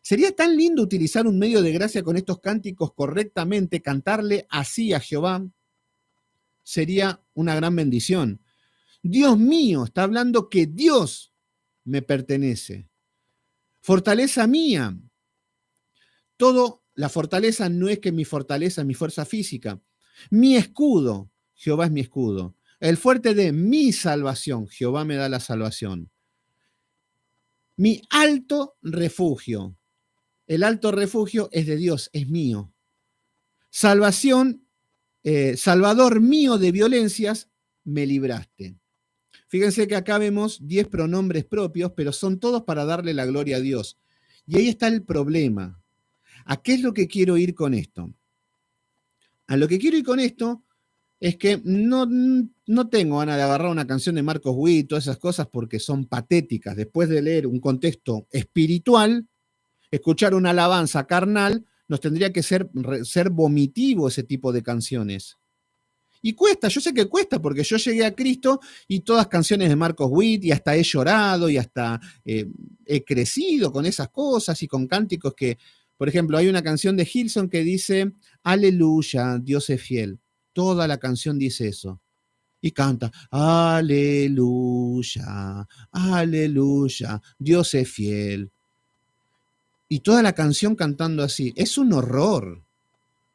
Sería tan lindo utilizar un medio de gracia con estos cánticos correctamente, cantarle así a Jehová. Sería una gran bendición. Dios mío, está hablando que Dios me pertenece. Fortaleza mía. La fortaleza no es que mi fortaleza es mi fuerza física. Mi escudo, Jehová es mi escudo. El fuerte de mi salvación, Jehová me da la salvación. Mi alto refugio. El alto refugio es de Dios, es mío. Salvación, Salvador mío de violencias, me libraste. Fíjense que acá vemos 10 pronombres propios, pero son todos para darle la gloria a Dios. Y ahí está el problema. ¿A qué es lo que quiero ir con esto? A lo que quiero ir con esto es que no tengo ganas de agarrar una canción de Marcos Witt, todas esas cosas, porque son patéticas. Después de leer un contexto espiritual, escuchar una alabanza carnal, nos tendría que ser vomitivo ese tipo de canciones. Y cuesta, yo sé que cuesta, porque yo llegué a Cristo y todas canciones de Marcos Witt, y hasta he llorado, y hasta he crecido con esas cosas, y con cánticos que, por ejemplo, hay una canción de Hillsong que dice, aleluya, Dios es fiel. Toda la canción dice eso. Y canta, aleluya, aleluya, Dios es fiel. Y toda la canción cantando así. Es un horror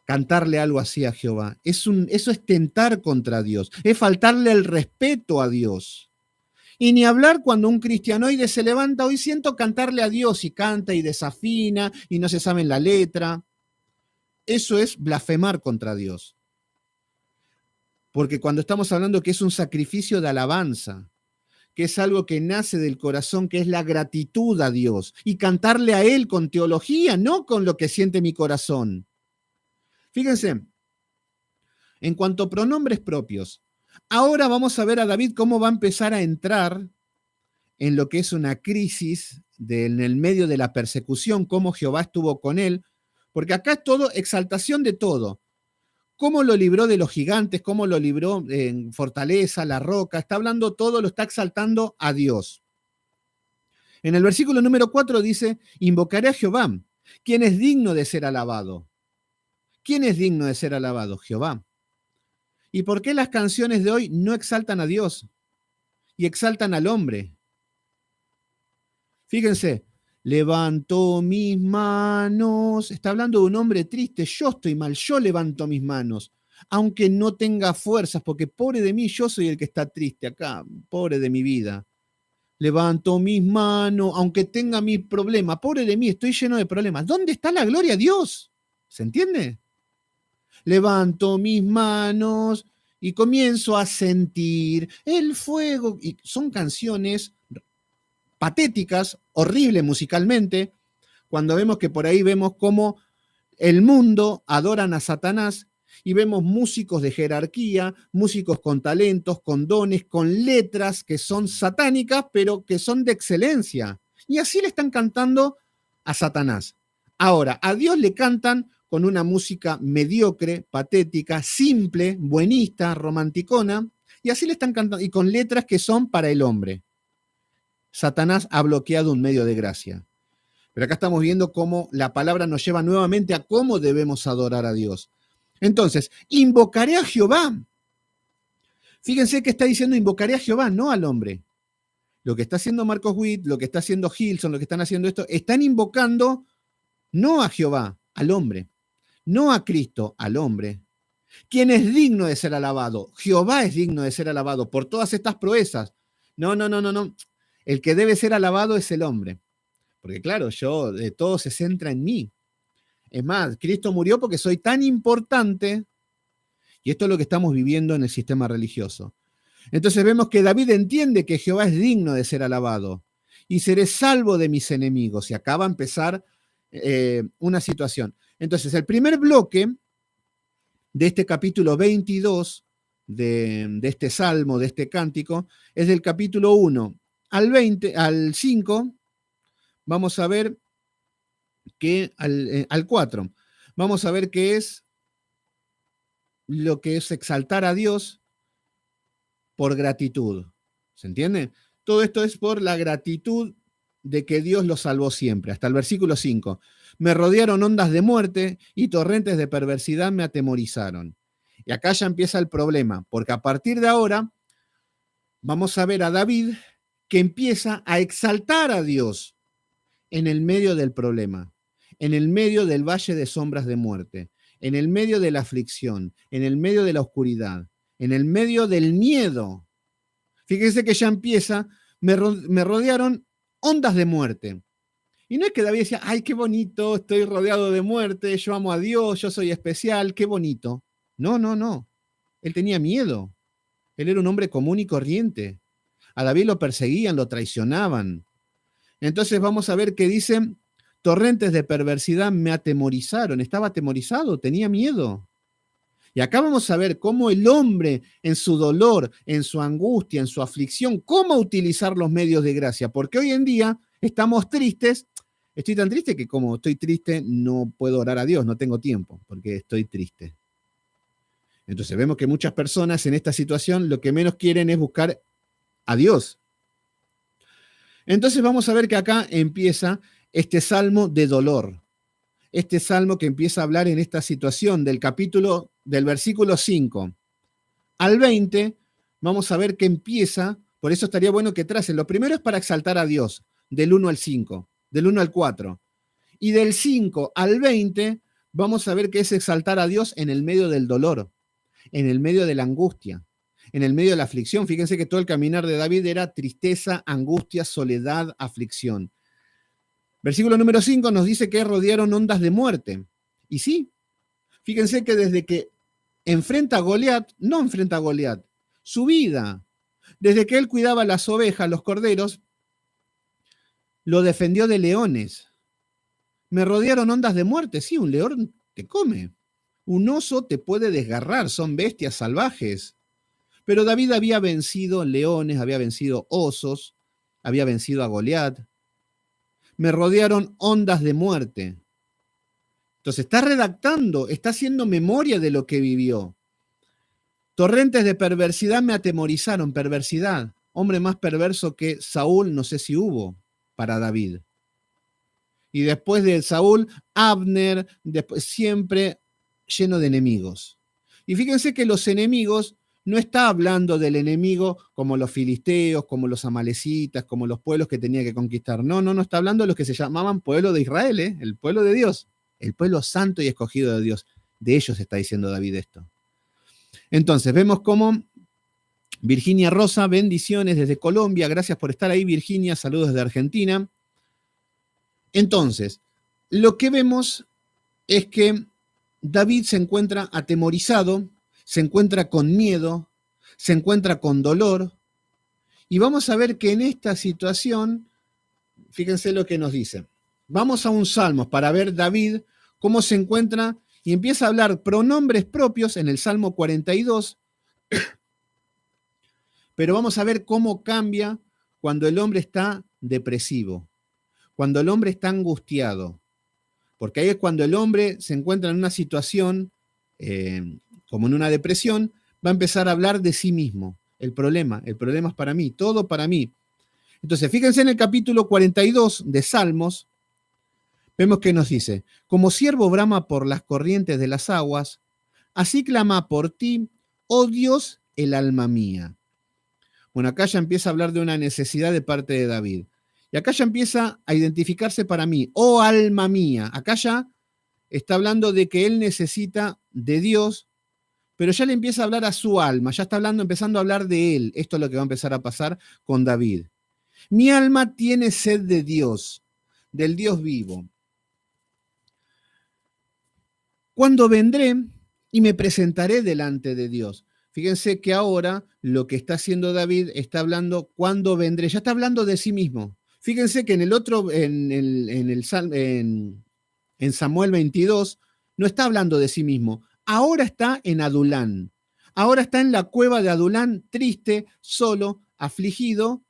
cantarle algo así a Jehová. Eso es tentar contra Dios. Es faltarle el respeto a Dios. Y ni hablar cuando un cristianoide se levanta, hoy siento cantarle a Dios, y canta y desafina y no se sabe la letra. Eso es blasfemar contra Dios. Porque cuando estamos hablando que es un sacrificio de alabanza, que es algo que nace del corazón, que es la gratitud a Dios, y cantarle a Él con teología, no con lo que siente mi corazón. Fíjense, en cuanto a pronombres propios, ahora vamos a ver a David cómo va a empezar a entrar en lo que es una crisis en el medio de la persecución, cómo Jehová estuvo con él, porque acá es todo exaltación de todo. Cómo lo libró de los gigantes, cómo lo libró en fortaleza, la roca, está hablando todo, lo está exaltando a Dios. En el versículo número 4 dice, invocaré a Jehová, quien es digno de ser alabado. ¿Quién es digno de ser alabado? Jehová. ¿Y por qué las canciones de hoy no exaltan a Dios y exaltan al hombre? Fíjense, levanto mis manos. Está hablando de un hombre triste. Yo estoy mal, yo levanto mis manos, aunque no tenga fuerzas, porque pobre de mí, yo soy el que está triste acá, pobre de mi vida. Levanto mis manos, aunque tenga mi problema, pobre de mí, estoy lleno de problemas. ¿Dónde está la gloria a Dios? ¿Se entiende? Levanto mis manos y comienzo a sentir el fuego. Y son canciones patéticas, horribles musicalmente, cuando vemos que por ahí vemos cómo el mundo adoran a Satanás y vemos músicos de jerarquía, músicos con talentos, con dones, con letras que son satánicas, pero que son de excelencia. Y así le están cantando a Satanás. Ahora, a Dios le cantan con una música mediocre, patética, simple, buenista, romanticona, y así le están cantando, y con letras que son para el hombre. Satanás ha bloqueado un medio de gracia. Pero acá estamos viendo cómo la palabra nos lleva nuevamente a cómo debemos adorar a Dios. Entonces, invocaré a Jehová. Fíjense que está diciendo invocaré a Jehová, no al hombre. Lo que está haciendo Marcos Witt, lo que está haciendo Hilson, lo que están haciendo esto, están invocando no a Jehová, al hombre. No a Cristo, al hombre. ¿Quién es digno de ser alabado? Jehová es digno de ser alabado por todas estas proezas. No. El que debe ser alabado es el hombre. Porque claro, todo se centra en mí. Es más, Cristo murió porque soy tan importante, y esto es lo que estamos viviendo en el sistema religioso. Entonces vemos que David entiende que Jehová es digno de ser alabado, y seré salvo de mis enemigos, y acaba a empezar una situación. Entonces, el primer bloque de este capítulo 22, de este salmo, de este cántico, es del capítulo 1 al 5, vamos a ver que al 4, vamos a ver qué es lo que es exaltar a Dios por gratitud. ¿Se entiende? Todo esto es por la gratitud de que Dios lo salvó siempre. Hasta el versículo 5. Me rodearon ondas de muerte y torrentes de perversidad me atemorizaron. Y acá ya empieza el problema, porque a partir de ahora vamos a ver a David que empieza a exaltar a Dios en el medio del problema, en el medio del valle de sombras de muerte, en el medio de la aflicción, en el medio de la oscuridad, en el medio del miedo. Fíjense que ya empieza, me rodearon ondas de muerte. Y no es que David decía, ay, qué bonito, estoy rodeado de muerte, yo amo a Dios, yo soy especial, qué bonito. No. Él tenía miedo. Él era un hombre común y corriente. A David lo perseguían, lo traicionaban. Entonces vamos a ver que dicen, torrentes de perversidad me atemorizaron. Estaba atemorizado, tenía miedo. Y acá vamos a ver cómo el hombre en su dolor, en su angustia, en su aflicción, cómo utilizar los medios de gracia. Porque hoy en día estamos tristes. Estoy tan triste que como estoy triste no puedo orar a Dios, no tengo tiempo, porque estoy triste. Entonces vemos que muchas personas en esta situación lo que menos quieren es buscar a Dios. Entonces vamos a ver que acá empieza este salmo de dolor. Este salmo que empieza a hablar en esta situación del versículo 5 al 20, vamos a ver que empieza, por eso estaría bueno que tracen. Lo primero es para exaltar a Dios, del 1 al 5, del 1 al 4. Y del 5 al 20, vamos a ver que es exaltar a Dios en el medio del dolor, en el medio de la angustia, en el medio de la aflicción. Fíjense que todo el caminar de David era tristeza, angustia, soledad, aflicción. Versículo número 5 nos dice que rodearon ondas de muerte. Y sí, fíjense que desde que enfrenta a Goliat, no enfrenta a Goliat, su vida, desde que él cuidaba las ovejas, los corderos, lo defendió de leones. Me rodearon ondas de muerte. Sí, un león te come. Un oso te puede desgarrar, son bestias salvajes. Pero David había vencido leones, había vencido osos, había vencido a Goliat. Me rodearon ondas de muerte. Entonces está redactando, está haciendo memoria de lo que vivió. Torrentes de perversidad me atemorizaron, perversidad. Hombre más perverso que Saúl, no sé si hubo para David. Y después de Saúl, Abner, después, siempre lleno de enemigos. Y fíjense que los enemigos, no está hablando del enemigo como los filisteos, como los amalecitas, como los pueblos que tenía que conquistar. No está hablando de los que se llamaban pueblo de Israel, el pueblo de Dios, el pueblo santo y escogido de Dios. De ellos está diciendo David esto. Entonces, vemos cómo Virginia Rosa, bendiciones desde Colombia. Gracias por estar ahí, Virginia. Saludos desde Argentina. Entonces, lo que vemos es que David se encuentra atemorizado, se encuentra con miedo, se encuentra con dolor. Y vamos a ver que en esta situación, fíjense lo que nos dice. Vamos a un Salmos para ver David cómo se encuentra, y empieza a hablar pronombres propios en el Salmo 42, pero vamos a ver cómo cambia cuando el hombre está depresivo, cuando el hombre está angustiado, porque ahí es cuando el hombre se encuentra en una situación como en una depresión, va a empezar a hablar de sí mismo. El problema es para mí, todo para mí. Entonces, fíjense en el capítulo 42 de Salmos, vemos que nos dice, como siervo brama por las corrientes de las aguas, así clama por ti, oh Dios, el alma mía. Bueno, acá ya empieza a hablar de una necesidad de parte de David. Y acá ya empieza a identificarse para mí, oh alma mía. Acá ya está hablando de que él necesita de Dios, pero ya le empieza a hablar a su alma, ya está hablando, empezando a hablar de él. Esto es lo que va a empezar a pasar con David. Mi alma tiene sed de Dios, del Dios vivo. ¿Cuándo vendré y me presentaré delante de Dios? Fíjense que ahora lo que está haciendo David está hablando cuándo vendré, ya está hablando de sí mismo. Fíjense que en el otro, en Samuel 22, no está hablando de sí mismo. Ahora está en Adulán. Ahora está en la cueva de Adulán, triste, solo, afligido,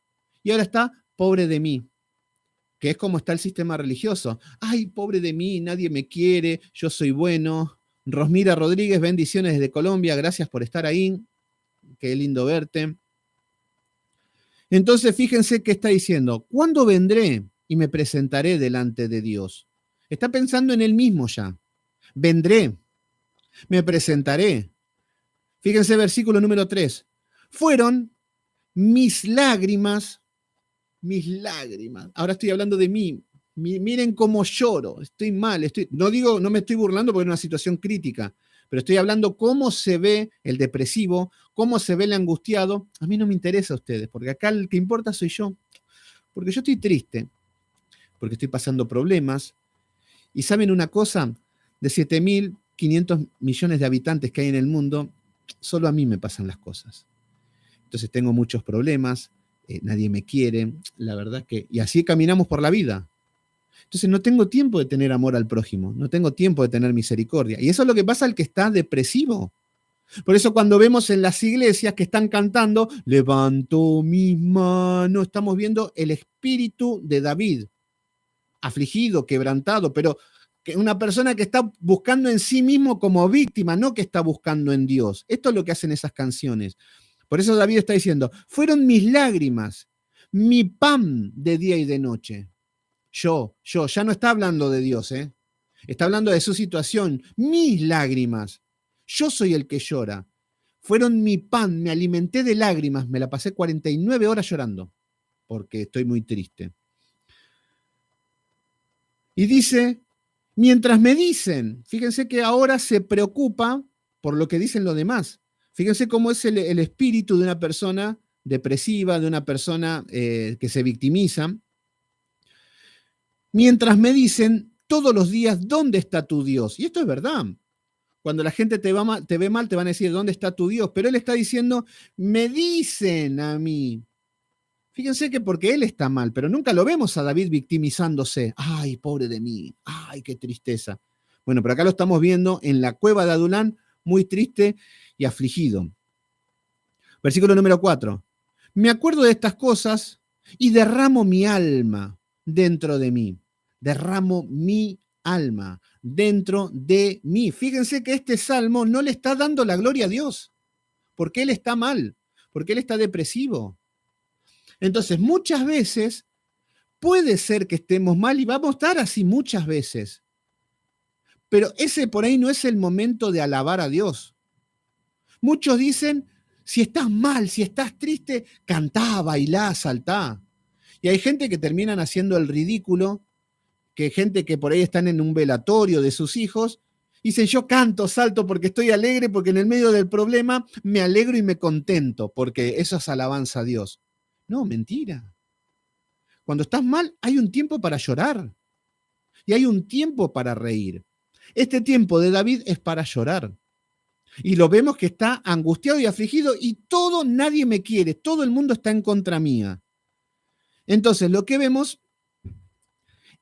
y ahora está pobre de mí, que es como está el sistema religioso. Ay, pobre de mí, nadie me quiere, yo soy bueno. Rosmira Rodríguez, bendiciones desde Colombia, gracias por estar ahí, qué lindo verte. Entonces, fíjense qué está diciendo, ¿cuándo vendré y me presentaré delante de Dios? Está pensando en él mismo ya. Vendré, me presentaré. Fíjense versículo número 3. Fueron mis lágrimas. Ahora estoy hablando de mí. Miren cómo lloro, estoy mal, no me estoy burlando porque es una situación crítica, pero estoy hablando cómo se ve el depresivo, cómo se ve el angustiado. A mí no me interesa a ustedes, porque acá el que importa soy yo, porque yo estoy triste, porque estoy pasando problemas. Y ¿saben una cosa? De 7.500 millones de habitantes que hay en el mundo, solo a mí me pasan las cosas. Entonces tengo muchos problemas, nadie me quiere, la verdad es que... Y así caminamos por la vida. Entonces no tengo tiempo de tener amor al prójimo, no tengo tiempo de tener misericordia. Y eso es lo que pasa al que está depresivo. Por eso cuando vemos en las iglesias que están cantando, levanto mis manos, estamos viendo el espíritu de David, afligido, quebrantado, pero que una persona que está buscando en sí mismo como víctima, no que está buscando en Dios. Esto es lo que hacen esas canciones. Por eso David está diciendo, fueron mis lágrimas, mi pan de día y de noche. Ya no está hablando de Dios, ¿eh? Está hablando de su situación, mis lágrimas. Yo soy el que llora. Fueron mi pan, me alimenté de lágrimas, me la pasé 49 horas llorando, porque estoy muy triste. Y dice, mientras me dicen, fíjense que ahora se preocupa por lo que dicen los demás. Fíjense cómo es el espíritu de una persona depresiva, de una persona que se victimiza. Mientras me dicen todos los días, ¿dónde está tu Dios? Y esto es verdad. Cuando la gente te ve mal, te van a decir, ¿dónde está tu Dios? Pero él está diciendo, me dicen a mí. Fíjense que porque él está mal, pero nunca lo vemos a David victimizándose. Ay, pobre de mí. Ay, qué tristeza. Bueno, pero acá lo estamos viendo en la cueva de Adulán, muy triste y afligido. Versículo número 4. Me acuerdo de estas cosas y derramo mi alma dentro de mí. Derramo mi alma dentro de mí. Fíjense que este salmo no le está dando la gloria a Dios, porque él está mal, porque él está depresivo. Entonces, muchas veces puede ser que estemos mal y vamos a estar así muchas veces. Pero ese por ahí no es el momento de alabar a Dios. Muchos dicen, si estás mal, si estás triste, cantá, bailá, saltá. Y hay gente que terminan haciendo el ridículo, que gente que por ahí están en un velatorio de sus hijos, dicen, yo canto, salto porque estoy alegre, porque en el medio del problema me alegro y me contento, porque eso es alabanza a Dios. No, mentira. Cuando estás mal, hay un tiempo para llorar y hay un tiempo para reír. Este tiempo de David es para llorar. Y lo vemos que está angustiado y afligido y nadie me quiere, todo el mundo está en contra mía. Entonces, lo que vemos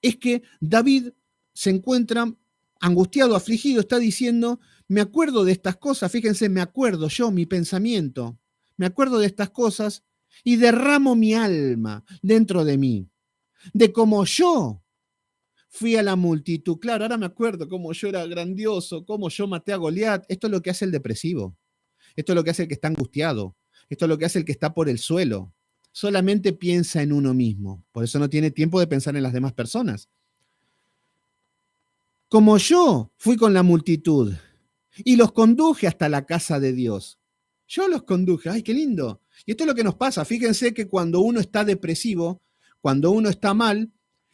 es que David se encuentra angustiado, afligido, está diciendo, me acuerdo de estas cosas, fíjense, me acuerdo yo, mi pensamiento, me acuerdo de estas cosas y derramo mi alma dentro de mí, de cómo yo fui a la multitud. Claro, ahora me acuerdo cómo yo era grandioso, cómo yo maté a Goliat. Esto es lo que hace el depresivo. Esto es lo que hace el que está angustiado. Esto es lo que hace el que está por el suelo. Solamente piensa en uno mismo. Por eso no tiene tiempo de pensar en las demás personas. Como yo fui con la multitud y los conduje hasta la casa de Dios. Yo los conduje. ¡Ay, qué lindo! Y esto es lo que nos pasa. Fíjense que cuando uno está depresivo, cuando uno está mal,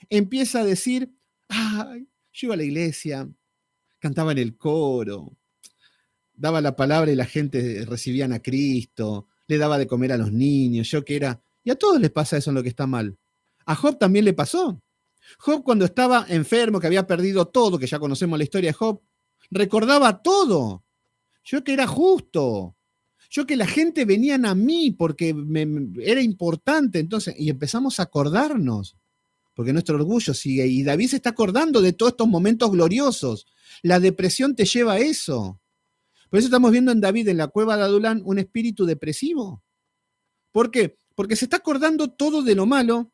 empieza a decir, ay, yo iba a la iglesia, cantaba en el coro, daba la palabra y la gente recibían a Cristo, le daba de comer a los niños, yo que era... Y a todos les pasa eso en lo que está mal. A Job también le pasó. Job cuando estaba enfermo, que había perdido todo, que ya conocemos la historia de Job, recordaba todo. Yo que era justo. Yo que la gente venían a mí porque era importante. Entonces, y empezamos a acordarnos, porque nuestro orgullo sigue. Y David se está acordando de todos estos momentos gloriosos. La depresión te lleva a eso. Por eso estamos viendo en David, en la cueva de Adulán, un espíritu depresivo. ¿Por qué? Porque se está acordando todo de lo malo,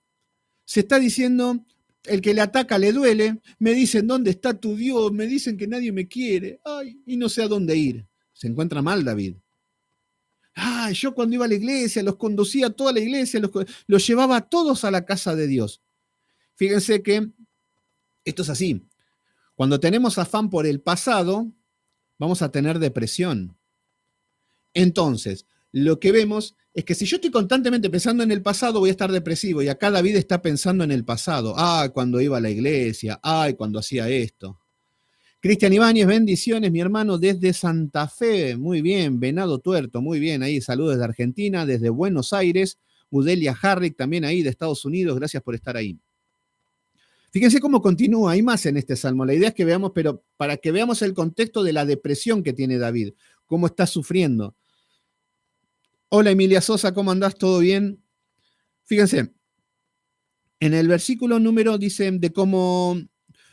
se está diciendo, el que le ataca le duele, me dicen, ¿dónde está tu Dios? Me dicen que nadie me quiere, ay, y no sé a dónde ir. Se encuentra mal David. Ah, yo cuando iba a la iglesia, los conducía a toda la iglesia, los llevaba a todos a la casa de Dios. Fíjense que esto es así. Cuando tenemos afán por el pasado, vamos a tener depresión. Entonces, lo que vemos es que si yo estoy constantemente pensando en el pasado, voy a estar depresivo. Y acá David está pensando en el pasado. Ah, cuando iba a la iglesia. Ay, cuando hacía esto. Cristian Ibáñez, bendiciones, mi hermano, desde Santa Fe. Muy bien, Venado Tuerto, muy bien. Ahí, saludos desde Argentina, desde Buenos Aires. Udelia Harrick, también ahí de Estados Unidos. Gracias por estar ahí. Fíjense cómo continúa, hay más en este salmo. La idea es que veamos, pero para que veamos el contexto de la depresión que tiene David, cómo está sufriendo. Hola Emilia Sosa, ¿cómo andás? ¿Todo bien? Fíjense, en el versículo número dice de cómo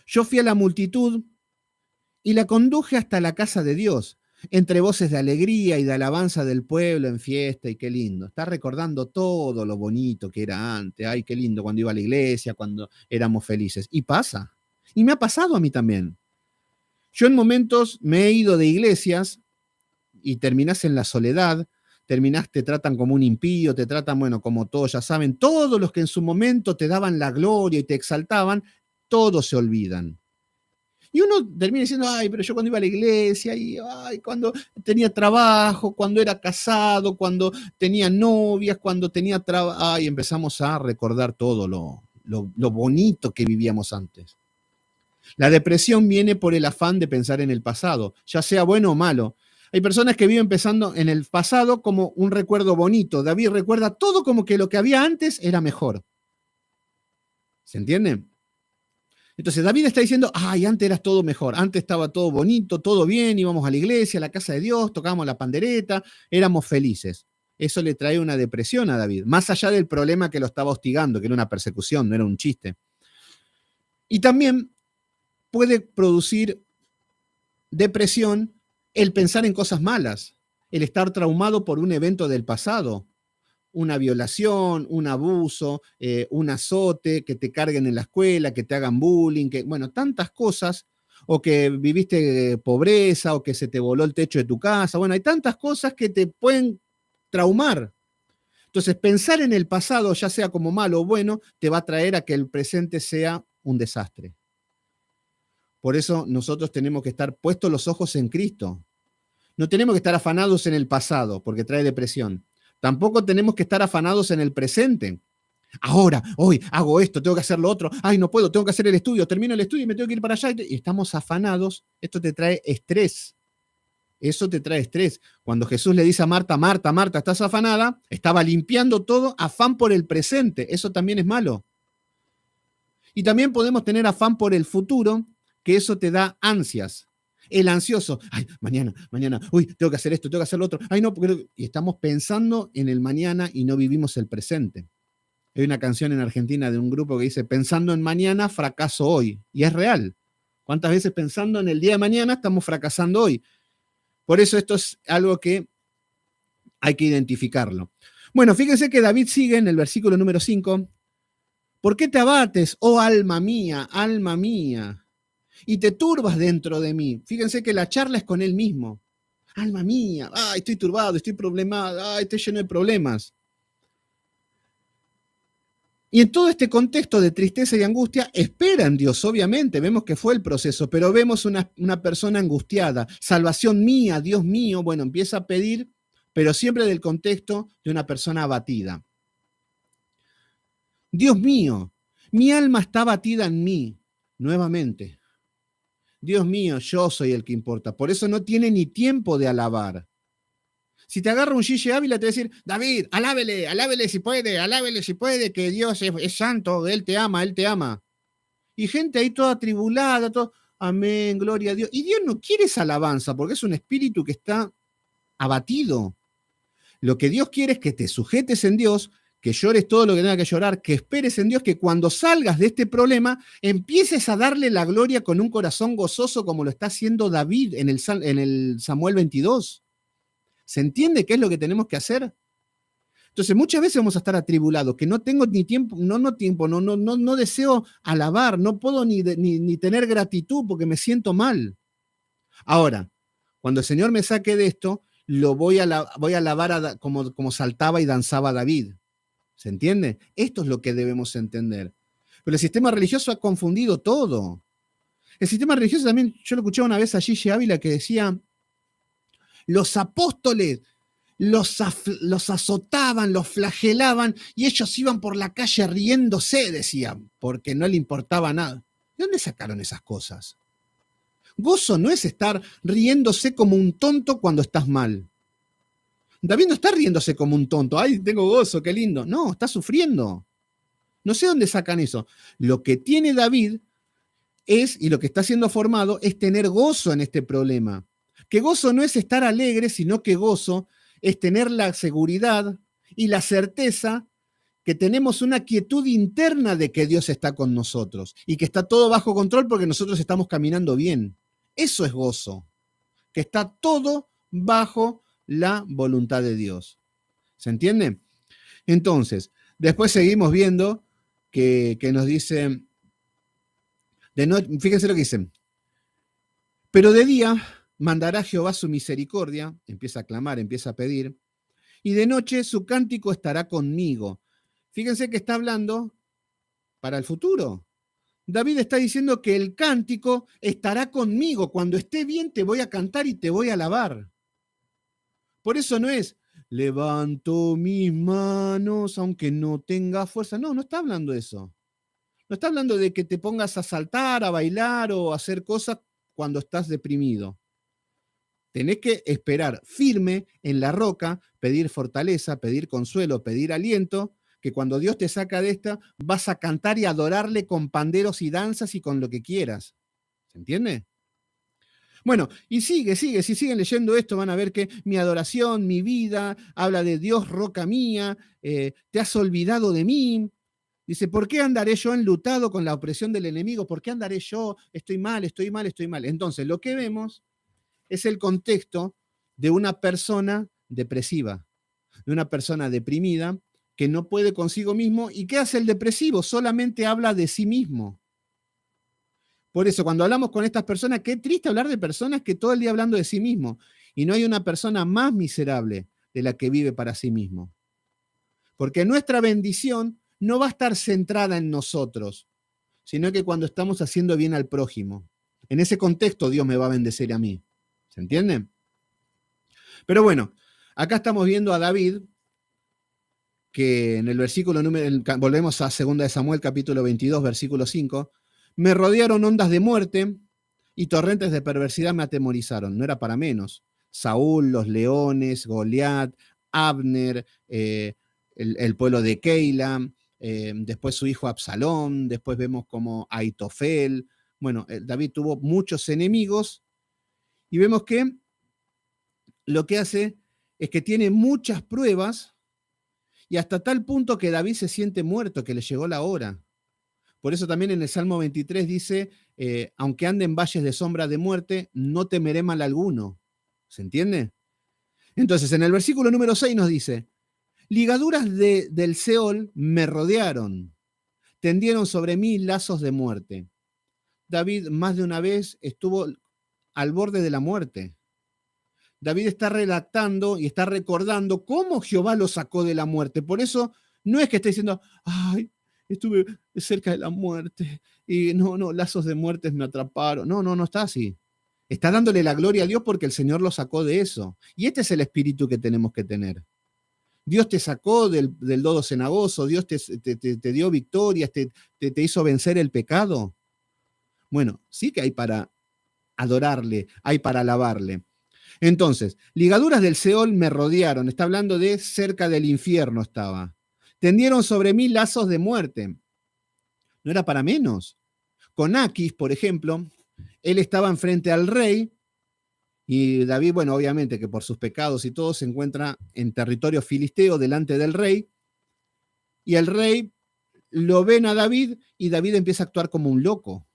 yo fui a la multitud y la conduje hasta la casa de Dios, entre voces de alegría y de alabanza del pueblo en fiesta, y qué lindo. Está recordando todo lo bonito que era antes. Ay, qué lindo cuando iba a la iglesia, cuando éramos felices. Y pasa. Y me ha pasado a mí también. Yo en momentos me he ido de iglesias y terminás en la soledad, terminás, te tratan como un impío, te tratan, bueno, como todos ya saben, todos los que en su momento te daban la gloria y te exaltaban, todos se olvidan. Y uno termina diciendo, ay, pero yo cuando iba a la iglesia, y ay, cuando tenía trabajo, cuando era casado, cuando tenía novias, cuando tenía trabajo, ay, empezamos a recordar todo lo bonito que vivíamos antes. La depresión viene por el afán de pensar en el pasado, ya sea bueno o malo. Hay personas que viven pensando en el pasado como un recuerdo bonito. David recuerda todo como que lo que había antes era mejor. ¿Se entiende? Entonces David está diciendo, ay, antes era todo mejor, antes estaba todo bonito, todo bien, íbamos a la iglesia, a la casa de Dios, tocábamos la pandereta, éramos felices. Eso le trae una depresión a David, más allá del problema que lo estaba hostigando, que era una persecución, no era un chiste. Y también puede producir depresión el pensar en cosas malas, el estar traumado por un evento del pasado, una violación, un abuso, un azote, que te carguen en la escuela, que te hagan bullying, que, bueno, tantas cosas, o que viviste pobreza, o que se te voló el techo de tu casa, bueno, hay tantas cosas que te pueden traumar. Entonces, pensar en el pasado, ya sea como malo o bueno, te va a traer a que el presente sea un desastre. Por eso nosotros tenemos que estar puestos los ojos en Cristo. No tenemos que estar afanados en el pasado, porque trae depresión. Tampoco tenemos que estar afanados en el presente. Ahora, hoy, hago esto, tengo que hacer lo otro. Ay, no puedo, tengo que hacer el estudio. Termino el estudio y me tengo que ir para allá. Y estamos afanados. Esto te trae estrés. Eso te trae estrés. Cuando Jesús le dice a Marta, Marta, Marta, estás afanada, estaba limpiando todo, afán por el presente. Eso también es malo. Y también podemos tener afán por el futuro, que eso te da ansias. El ansioso, ay, mañana, uy, tengo que hacer esto, tengo que hacer lo otro, ay, no, porque... Y estamos pensando en el mañana y no vivimos el presente. Hay una canción en Argentina de un grupo que dice, pensando en mañana, fracaso hoy. Y es real. ¿Cuántas veces pensando en el día de mañana estamos fracasando hoy? Por eso esto es algo que hay que identificarlo. Bueno, fíjense que David sigue en el versículo número 5. ¿Por qué te abates, oh alma mía, y te turbas dentro de mí? Fíjense que la charla es con él mismo. Alma mía, ay, estoy turbado, estoy problemado, ay, estoy lleno de problemas. Y en todo este contexto de tristeza y angustia, espera en Dios, obviamente, vemos que fue el proceso, pero vemos una persona angustiada. Salvación mía, Dios mío, bueno, empieza a pedir, pero siempre del contexto de una persona abatida. Dios mío, mi alma está abatida en mí, nuevamente. Dios mío, yo soy el que importa. Por eso no tiene ni tiempo de alabar. Si te agarra un Gigi Ávila, te va a decir, David, alábele si puede, que Dios es santo, Él te ama, Él te ama. Y gente ahí toda atribulada, todo, amén, gloria a Dios. Y Dios no quiere esa alabanza, porque es un espíritu que está abatido. Lo que Dios quiere es que te sujetes en Dios, que llores todo lo que tenga que llorar, que esperes en Dios, que cuando salgas de este problema, empieces a darle la gloria con un corazón gozoso como lo está haciendo David en el Samuel 22. ¿Se entiende qué es lo que tenemos que hacer? Entonces, muchas veces vamos a estar atribulados, que no tengo ni tiempo, no deseo alabar, no puedo ni tener gratitud porque me siento mal. Ahora, cuando el Señor me saque de esto, lo voy a alabar como saltaba y danzaba David. ¿Se entiende? Esto es lo que debemos entender. Pero el sistema religioso ha confundido todo. El sistema religioso también, yo lo escuché una vez a Gigi Ávila que decía, los apóstoles los azotaban, los flagelaban y ellos iban por la calle riéndose, decían, porque no le importaba nada. ¿De dónde sacaron esas cosas? Gozo no es estar riéndose como un tonto cuando estás mal. David no está riéndose como un tonto. Ay, tengo gozo, qué lindo. No, está sufriendo. No sé dónde sacan eso. Lo que tiene David es, y lo que está siendo formado, es tener gozo en este problema. Que gozo no es estar alegre, sino que gozo es tener la seguridad y la certeza que tenemos una quietud interna de que Dios está con nosotros y que está todo bajo control porque nosotros estamos caminando bien. Eso es gozo, que está todo bajo la voluntad de Dios. ¿Se entiende? Entonces, después seguimos viendo que nos dice, fíjense lo que dicen, pero de día mandará Jehová su misericordia, empieza a clamar, empieza a pedir, y de noche su cántico estará conmigo. Fíjense que está hablando para el futuro. David está diciendo que el cántico estará conmigo. Cuando esté bien te voy a cantar y te voy a alabar. Por eso no es, levanto mis manos aunque no tenga fuerza. No, no está hablando de eso. No está hablando de que te pongas a saltar, a bailar o a hacer cosas cuando estás deprimido. Tenés que esperar firme en la roca, pedir fortaleza, pedir consuelo, pedir aliento, que cuando Dios te saca de esta, vas a cantar y adorarle con panderos y danzas y con lo que quieras. ¿Se entiende? Bueno, y si siguen leyendo esto, van a ver que mi adoración, mi vida, habla de Dios, roca mía, te has olvidado de mí. Dice, ¿por qué andaré yo enlutado con la opresión del enemigo? ¿Por qué andaré yo? Estoy mal, estoy mal, estoy mal. Entonces, lo que vemos es el contexto de una persona depresiva, de una persona deprimida que no puede consigo mismo. ¿Y qué hace el depresivo? Solamente habla de sí mismo. Por eso, cuando hablamos con estas personas, qué triste hablar de personas que todo el día hablando de sí mismo. Y no hay una persona más miserable de la que vive para sí mismo. Porque nuestra bendición no va a estar centrada en nosotros, sino que cuando estamos haciendo bien al prójimo. En ese contexto Dios me va a bendecir a mí. ¿Se entiende? Pero bueno, acá estamos viendo a David, que en el versículo volvemos a 2 de Samuel capítulo 22, versículo 5, me rodearon ondas de muerte y torrentes de perversidad me atemorizaron. No era para menos. Saúl, los leones, Goliat, Abner, el pueblo de Keila, después su hijo Absalón, después vemos como Aitofel. Bueno, David tuvo muchos enemigos y vemos que lo que hace es que tiene muchas pruebas y hasta tal punto que David se siente muerto, que le llegó la hora. Por eso también en el Salmo 23 dice, aunque ande en valles de sombra de muerte, no temeré mal alguno. ¿Se entiende? Entonces, en el versículo número 6 nos dice, ligaduras del Seol me rodearon, tendieron sobre mí lazos de muerte. David más de una vez estuvo al borde de la muerte. David está redactando y está recordando cómo Jehová lo sacó de la muerte. Por eso no es que esté diciendo, ay, estuve cerca de la muerte y no, lazos de muerte me atraparon. No está así. Está dándole la gloria a Dios porque el Señor lo sacó de eso. Y este es el espíritu que tenemos que tener. Dios te sacó del lodo cenagoso, Dios te dio victorias, te hizo vencer el pecado. Bueno, sí que hay para adorarle, hay para alabarle. Entonces, ligaduras del Seol me rodearon, está hablando de cerca del infierno estaba. Tendieron sobre mí lazos de muerte. No era para menos. Con Aquis, por ejemplo, él estaba enfrente al rey y David, bueno, obviamente que por sus pecados y todo se encuentra en territorio filisteo delante del rey y el rey lo ven a David y David empieza a actuar como un loco.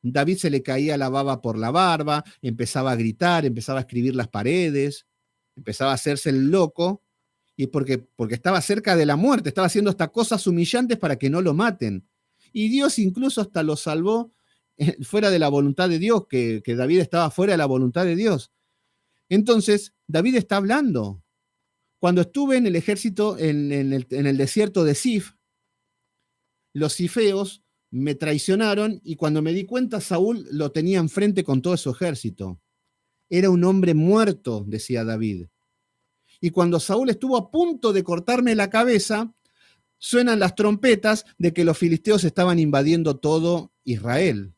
David se le caía la baba por la barba, empezaba a gritar, empezaba a escribir las paredes, empezaba a hacerse el loco, y porque estaba cerca de la muerte, estaba haciendo hasta cosas humillantes para que no lo maten. Y Dios incluso hasta lo salvó fuera de la voluntad de Dios, que David estaba fuera de la voluntad de Dios. Entonces, David está hablando. Cuando estuve en el ejército, en el desierto de Sif, los sifeos me traicionaron y cuando me di cuenta, Saúl lo tenía enfrente con todo su ejército. Era un hombre muerto, decía David. Y cuando Saúl estuvo a punto de cortarme la cabeza, suenan las trompetas de que los filisteos estaban invadiendo todo Israel.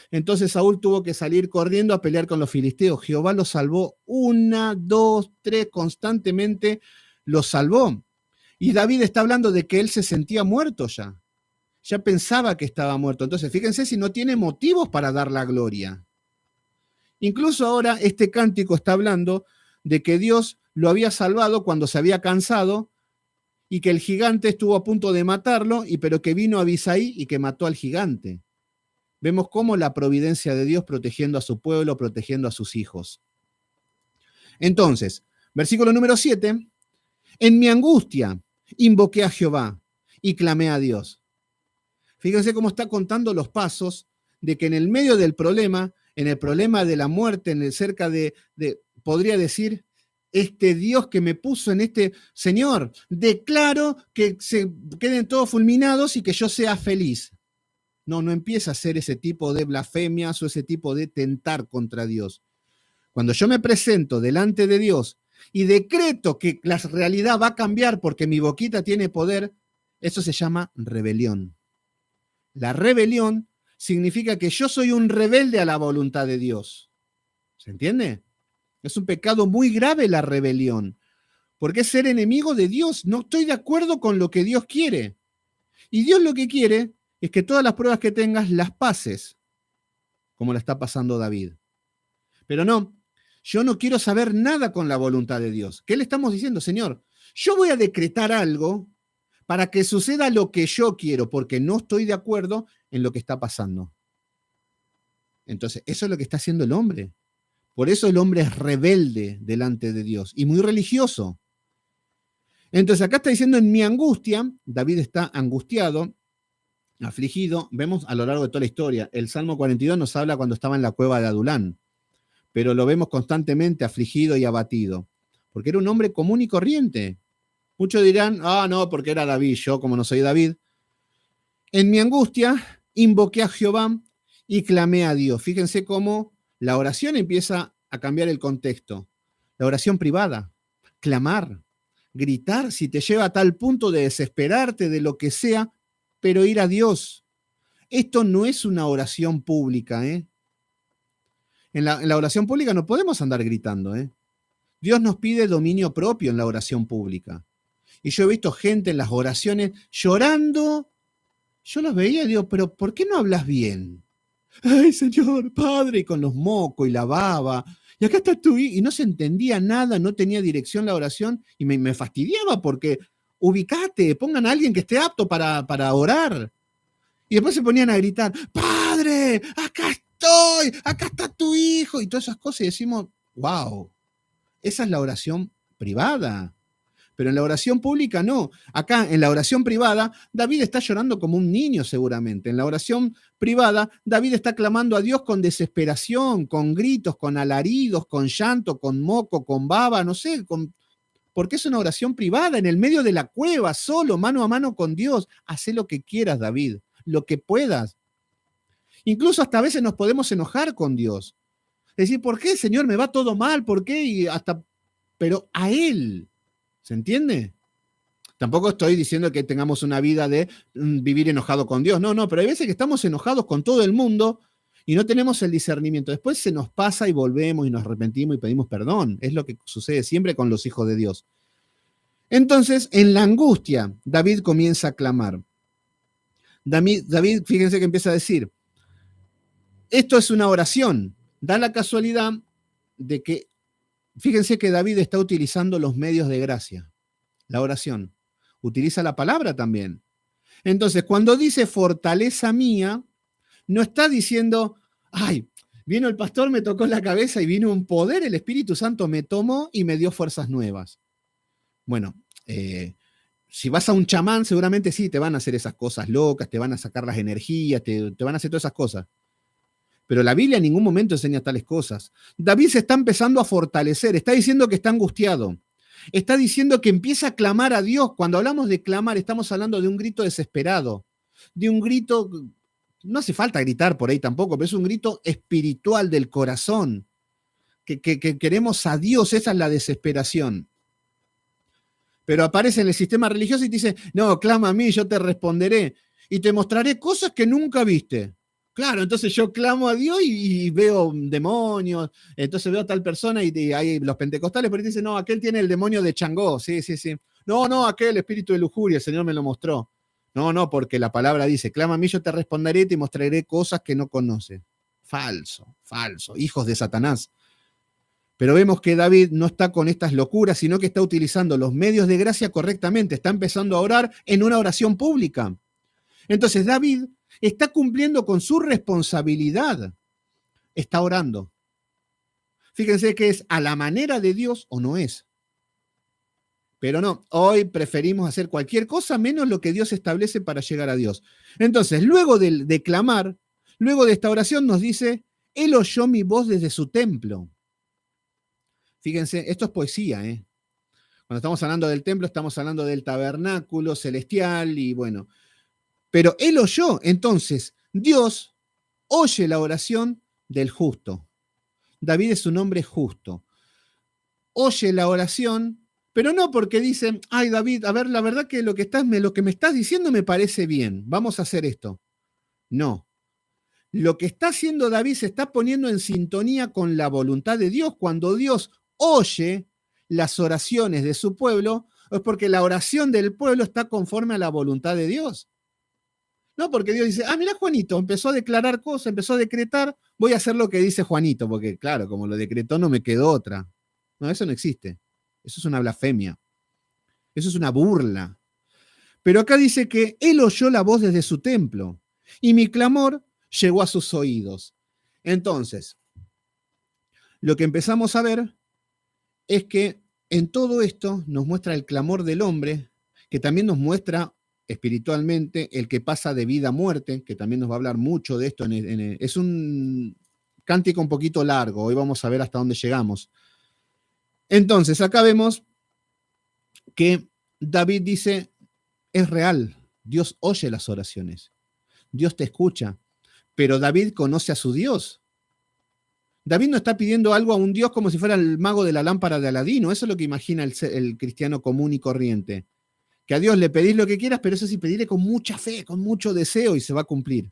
Entonces Saúl tuvo que salir corriendo a pelear con los filisteos. Jehová lo salvó 1, 2, 3, constantemente lo salvó. Y David está hablando de que él se sentía muerto ya. Ya pensaba que estaba muerto. Entonces, fíjense si no tiene motivos para dar la gloria. Incluso ahora este cántico está hablando de que Dios lo había salvado cuando se había cansado y que el gigante estuvo a punto de matarlo, pero que vino Abisai y que mató al gigante. Vemos cómo la providencia de Dios protegiendo a su pueblo, protegiendo a sus hijos. Entonces, versículo número 7, en mi angustia invoqué a Jehová y clamé a Dios. Fíjense cómo está contando los pasos de que en el medio del problema, en el problema de la muerte, en el cerca de podría decir, este Dios que me puso en este, Señor, declaro que se queden todos fulminados y que yo sea feliz. No empieza a hacer ese tipo de blasfemias o ese tipo de tentar contra Dios. Cuando yo me presento delante de Dios y decreto que la realidad va a cambiar porque mi boquita tiene poder, eso se llama rebelión. La rebelión significa que yo soy un rebelde a la voluntad de Dios. ¿Se entiende? Es un pecado muy grave la rebelión, porque es ser enemigo de Dios. No estoy de acuerdo con lo que Dios quiere. Y Dios lo que quiere es que todas las pruebas que tengas las pases, como la está pasando David. Pero no, yo no quiero saber nada con la voluntad de Dios. ¿Qué le estamos diciendo, Señor? Yo voy a decretar algo para que suceda lo que yo quiero, porque no estoy de acuerdo en lo que está pasando. Entonces, eso es lo que está haciendo el hombre. Por eso el hombre es rebelde delante de Dios y muy religioso. Entonces, acá está diciendo en mi angustia, David está angustiado, afligido. Vemos a lo largo de toda la historia. El Salmo 42 nos habla cuando estaba en la cueva de Adulán, pero lo vemos constantemente afligido y abatido, porque era un hombre común y corriente. Muchos dirán, no, porque era David, yo como no soy David. En mi angustia invoqué a Jehová y clamé a Dios. Fíjense cómo la oración empieza a cambiar el contexto. La oración privada, clamar, gritar, si te lleva a tal punto de desesperarte de lo que sea, pero ir a Dios. Esto no es una oración pública, ¿eh? En la oración pública no podemos andar gritando, ¿eh? Dios nos pide dominio propio en la oración pública. Y yo he visto gente en las oraciones llorando. Yo los veía y digo, pero ¿por qué no hablas bien? Ay, Señor, Padre, y con los mocos y la baba. Y acá está tu hijo. Y no se entendía nada, no tenía dirección la oración. Y me fastidiaba porque ubicate, pongan a alguien que esté apto para orar. Y después se ponían a gritar, Padre, Padre, acá estoy, acá está tu hijo, y todas esas cosas, y decimos, wow, esa es la oración privada. Pero en la oración pública no. Acá, en la oración privada, David está llorando como un niño seguramente. En la oración privada, David está clamando a Dios con desesperación, con gritos, con alaridos, con llanto, con moco, con baba, no sé, porque es una oración privada, en el medio de la cueva, solo, mano a mano con Dios. Hacé lo que quieras, David, lo que puedas. Incluso hasta a veces nos podemos enojar con Dios. Decir, ¿por qué, Señor, me va todo mal? ¿Por qué? Y hasta, pero a Él, ¿se entiende? Tampoco estoy diciendo que tengamos una vida de vivir enojado con Dios. No, no, pero hay veces que estamos enojados con todo el mundo y no tenemos el discernimiento. Después se nos pasa y volvemos y nos arrepentimos y pedimos perdón. Es lo que sucede siempre con los hijos de Dios. Entonces, en la angustia, David comienza a clamar. David, fíjense que empieza a decir, esto es una oración. Da la casualidad de que, fíjense que David está utilizando los medios de gracia, la oración. Utiliza la palabra también. Entonces, cuando dice fortaleza mía, no está diciendo, ay, vino el pastor, me tocó la cabeza y vino un poder, el Espíritu Santo me tomó y me dio fuerzas nuevas. Bueno, si vas a un chamán, seguramente sí, te van a hacer esas cosas locas, te van a sacar las energías, te van a hacer todas esas cosas. Pero la Biblia en ningún momento enseña tales cosas. David se está empezando a fortalecer, está diciendo que está angustiado. Está diciendo que empieza a clamar a Dios. Cuando hablamos de clamar, estamos hablando de un grito desesperado, de un grito, no hace falta gritar por ahí tampoco, pero es un grito espiritual del corazón, que queremos a Dios, esa es la desesperación. Pero aparece en el sistema religioso y te dice, no, clama a mí, yo te responderé y te mostraré cosas que nunca viste. Claro, entonces yo clamo a Dios y veo demonios, entonces veo a tal persona y hay los pentecostales por ahí dicen, no, aquel tiene el demonio de Changó, sí, sí, sí. No, no, aquel espíritu de lujuria, el Señor me lo mostró. No, no, porque la palabra dice, clama a mí, yo te responderé y te mostraré cosas que no conoces. Falso, falso, hijos de Satanás. Pero vemos que David no está con estas locuras, sino que está utilizando los medios de gracia correctamente, está empezando a orar en una oración pública. Entonces David está cumpliendo con su responsabilidad, está orando. Fíjense que es a la manera de Dios o no es. Pero no, hoy preferimos hacer cualquier cosa menos lo que Dios establece para llegar a Dios. Entonces, luego de clamar, luego de esta oración nos dice, Él oyó mi voz desde su templo. Fíjense, esto es poesía, ¿eh? Cuando estamos hablando del templo, estamos hablando del tabernáculo celestial y bueno. Pero Él oyó, entonces, Dios oye la oración del justo. David es un hombre justo. Oye la oración, pero no porque dicen, ay David, a ver, la verdad que lo que me estás diciendo me parece bien, vamos a hacer esto. No. Lo que está haciendo David se está poniendo en sintonía con la voluntad de Dios. Cuando Dios oye las oraciones de su pueblo, es porque la oración del pueblo está conforme a la voluntad de Dios. No, porque Dios dice, mira Juanito, empezó a declarar cosas, empezó a decretar, voy a hacer lo que dice Juanito, porque claro, como lo decretó no me quedó otra. No, eso no existe. Eso es una blasfemia. Eso es una burla. Pero acá dice que Él oyó la voz desde su templo y mi clamor llegó a sus oídos. Entonces, lo que empezamos a ver es que en todo esto nos muestra el clamor del hombre, que también nos muestra espiritualmente el que pasa de vida a muerte, que también nos va a hablar mucho de esto. Es un cántico un poquito largo, hoy vamos a ver hasta dónde llegamos. Entonces, acá vemos que David dice, es real, Dios oye las oraciones, Dios te escucha, pero David conoce a su Dios. David no está pidiendo algo a un Dios como si fuera el mago de la lámpara de Aladino, eso es lo que imagina el cristiano común y corriente. Que a Dios le pedís lo que quieras, pero eso sí, pedirle con mucha fe, con mucho deseo y se va a cumplir.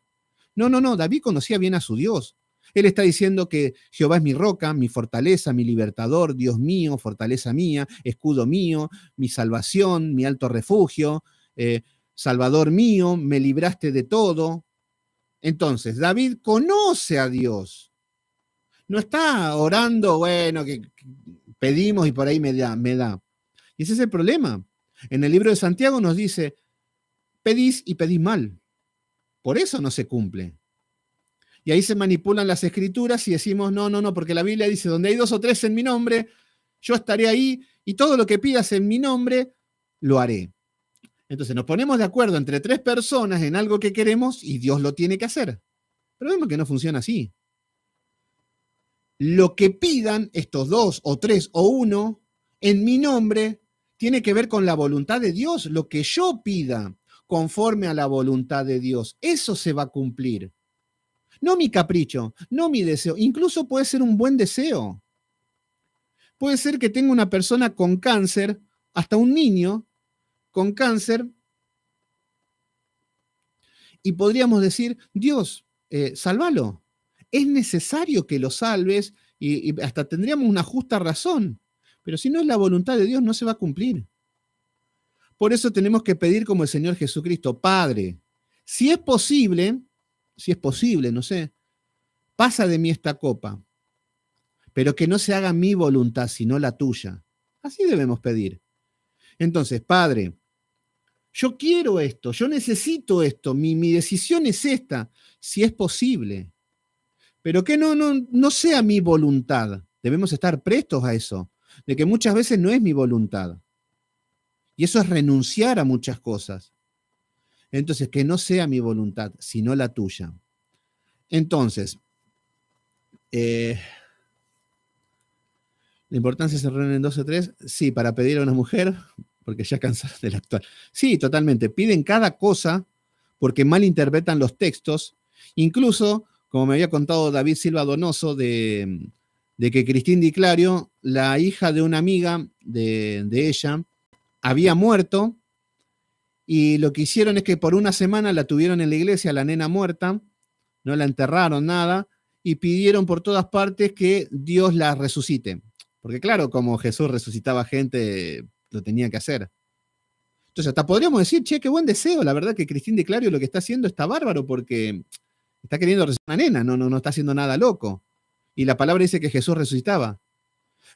No, no, no, David conocía bien a su Dios. Él está diciendo que Jehová es mi roca, mi fortaleza, mi libertador, Dios mío, fortaleza mía, escudo mío, mi salvación, mi alto refugio, Salvador mío, me libraste de todo. Entonces, David conoce a Dios. No está orando, bueno, que pedimos y por ahí me da. Y ese es el problema. En el libro de Santiago nos dice, pedís y pedís mal. Por eso no se cumple. Y ahí se manipulan las escrituras y decimos, no, no, no, porque la Biblia dice, donde hay 2 o 3 en mi nombre, yo estaré ahí y todo lo que pidas en mi nombre, lo haré. Entonces nos ponemos de acuerdo entre 3 personas en algo que queremos y Dios lo tiene que hacer. Pero vemos que no funciona así. Lo que pidan estos 2 o 3 o 1 en mi nombre tiene que ver con la voluntad de Dios. Lo que yo pida conforme a la voluntad de Dios, eso se va a cumplir. No mi capricho, no mi deseo. Incluso puede ser un buen deseo. Puede ser que tenga una persona con cáncer, hasta un niño con cáncer, y podríamos decir, Dios, sálvalo. Es necesario que lo salves y hasta tendríamos una justa razón. Pero si no es la voluntad de Dios, no se va a cumplir. Por eso tenemos que pedir como el Señor Jesucristo, Padre, si es posible, no sé, pasa de mí esta copa, pero que no se haga mi voluntad, sino la tuya. Así debemos pedir. Entonces, Padre, yo quiero esto, yo necesito esto, mi decisión es esta, si es posible. Pero que no sea mi voluntad. Debemos estar prestos a eso, de que muchas veces no es mi voluntad. Y eso es renunciar a muchas cosas. Entonces, que no sea mi voluntad, sino la tuya. Entonces, la importancia se reúne en 2 o 3, sí, para pedir a una mujer, porque ya cansaron del actual. Sí, totalmente. Piden cada cosa porque malinterpretan los textos. Incluso, como me había contado David Silva Donoso, de que Cristín Di Clario, la hija de una amiga de ella, había muerto y lo que hicieron es que por una semana la tuvieron en la iglesia, la nena muerta, no la enterraron, nada, y pidieron por todas partes que Dios la resucite. Porque claro, como Jesús resucitaba gente, lo tenía que hacer. Entonces, hasta podríamos decir, che, qué buen deseo. La verdad que Cristín de Clario lo que está haciendo está bárbaro porque está queriendo resucitar a una nena, no está haciendo nada loco. Y la palabra dice que Jesús resucitaba.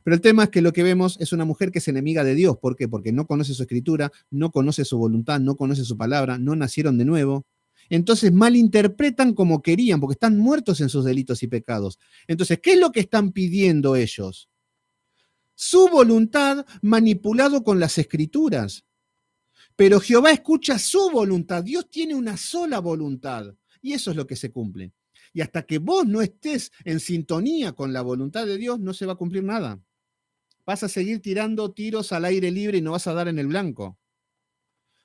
Pero el tema es que lo que vemos es una mujer que es enemiga de Dios. ¿Por qué? Porque no conoce su escritura, no conoce su voluntad, no conoce su palabra, no nacieron de nuevo. Entonces malinterpretan como querían, porque están muertos en sus delitos y pecados. Entonces, ¿qué es lo que están pidiendo ellos? Su voluntad manipulado con las escrituras. Pero Jehová escucha su voluntad. Dios tiene una sola voluntad. Y eso es lo que se cumple. Y hasta que vos no estés en sintonía con la voluntad de Dios, no se va a cumplir nada. Vas a seguir tirando tiros al aire libre y no vas a dar en el blanco.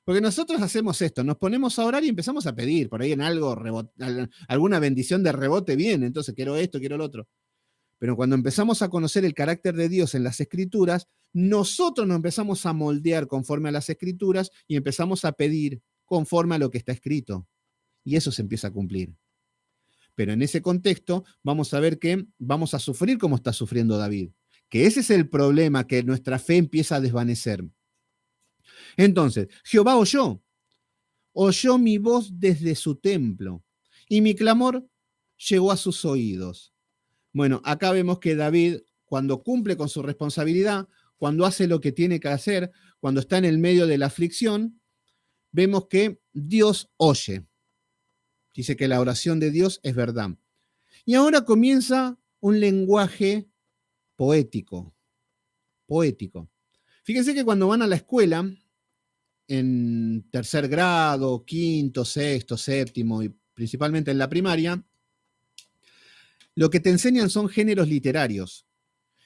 Porque nosotros hacemos esto, nos ponemos a orar y empezamos a pedir, por ahí en algo, alguna bendición de rebote viene, entonces quiero esto, quiero lo otro. Pero cuando empezamos a conocer el carácter de Dios en las Escrituras, nosotros nos empezamos a moldear conforme a las Escrituras y empezamos a pedir conforme a lo que está escrito. Y eso se empieza a cumplir. Pero en ese contexto vamos a ver que vamos a sufrir como está sufriendo David. Que ese es el problema, que nuestra fe empieza a desvanecer. Entonces, Jehová oyó mi voz desde su templo, y mi clamor llegó a sus oídos. Bueno, acá vemos que David, cuando cumple con su responsabilidad, cuando hace lo que tiene que hacer, cuando está en el medio de la aflicción, vemos que Dios oye. Dice que la oración de Dios es verdad. Y ahora comienza un lenguaje poético. Poético. Fíjense que cuando van a la escuela, en tercer grado, quinto, sexto, séptimo y principalmente en la primaria, lo que te enseñan son géneros literarios.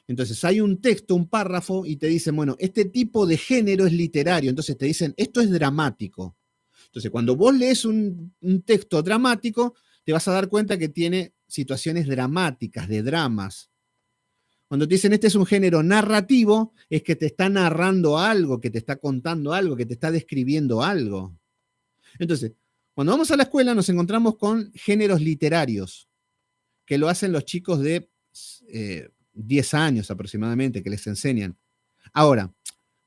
Entonces hay un texto, un párrafo, y te dicen, bueno, este tipo de género es literario. Entonces te dicen, esto es dramático. Entonces cuando vos lees un texto dramático, te vas a dar cuenta que tiene situaciones dramáticas, de dramas. Cuando te dicen, este es un género narrativo, es que te está narrando algo, que te está contando algo, que te está describiendo algo. Entonces, cuando vamos a la escuela nos encontramos con géneros literarios, que lo hacen los chicos de 10 años aproximadamente, que les enseñan. Ahora,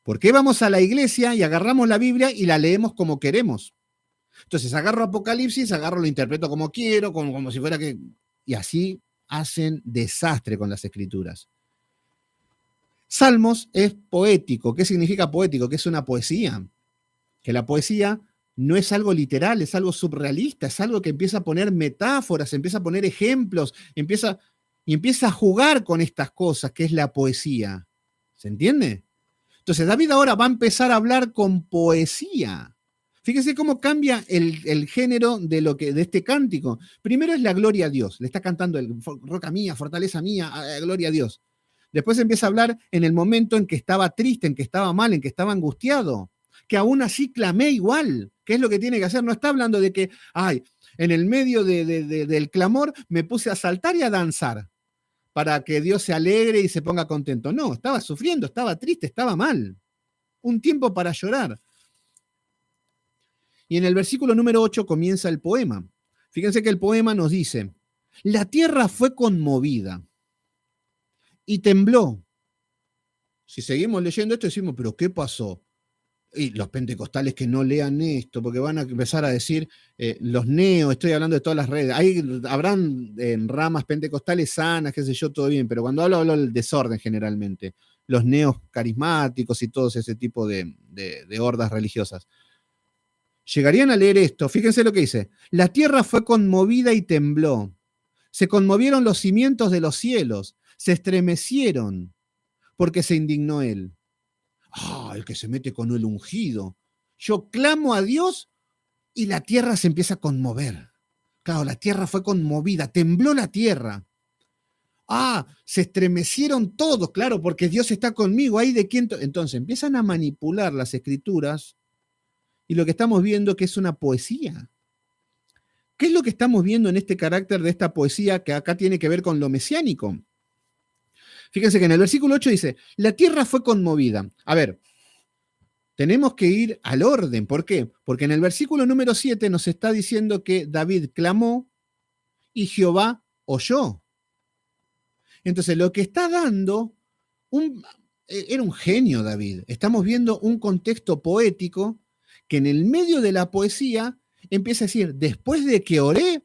¿por qué vamos a la iglesia y agarramos la Biblia y la leemos como queremos? Entonces, agarro Apocalipsis, lo interpreto como quiero, como si fuera que... Y así hacen desastre con las escrituras. Salmos es poético. ¿Qué significa poético? Que es una poesía. Que la poesía no es algo literal, es algo surrealista, es algo que empieza a poner metáforas, empieza a poner ejemplos, empieza a jugar con estas cosas, que es la poesía. ¿Se entiende? Entonces David ahora va a empezar a hablar con poesía. Fíjese cómo cambia el género de este cántico. Primero es la gloria a Dios. Le está cantando roca mía, fortaleza mía, gloria a Dios. Después empieza a hablar en el momento en que estaba triste, en que estaba mal, en que estaba angustiado. Que aún así clamé igual. ¿Qué es lo que tiene que hacer? No está hablando de que, ay, en el medio del clamor me puse a saltar y a danzar para que Dios se alegre y se ponga contento. No, estaba sufriendo, estaba triste, estaba mal. Un tiempo para llorar. Y en el versículo número 8 comienza el poema. Fíjense que el poema nos dice, la tierra fue conmovida y tembló. Si seguimos leyendo esto decimos, pero ¿qué pasó? Y los pentecostales que no lean esto, porque van a empezar a decir, los neos, estoy hablando de todas las redes, habrán ramas pentecostales sanas, qué sé yo, todo bien, pero cuando hablo del desorden generalmente, los neos carismáticos y todo ese tipo de hordas religiosas. Llegarían a leer esto, fíjense lo que dice, la tierra fue conmovida y tembló, se conmovieron los cimientos de los cielos, se estremecieron, porque se indignó él. El que se mete con el ungido. Yo clamo a Dios y la tierra se empieza a conmover. Claro, la tierra fue conmovida, tembló la tierra. Se estremecieron todos, claro, porque Dios está conmigo. ¿Ahí de quién? Entonces empiezan a manipular las escrituras y lo que estamos viendo que es una poesía. ¿Qué es lo que estamos viendo en este carácter de esta poesía que acá tiene que ver con lo mesiánico? Fíjense que en el versículo 8 dice, la tierra fue conmovida. A ver, tenemos que ir al orden. ¿Por qué? Porque en el versículo número 7 nos está diciendo que David clamó y Jehová oyó. Entonces, lo que está dando, era un genio David. Estamos viendo un contexto poético que en el medio de la poesía empieza a decir, después de que oré,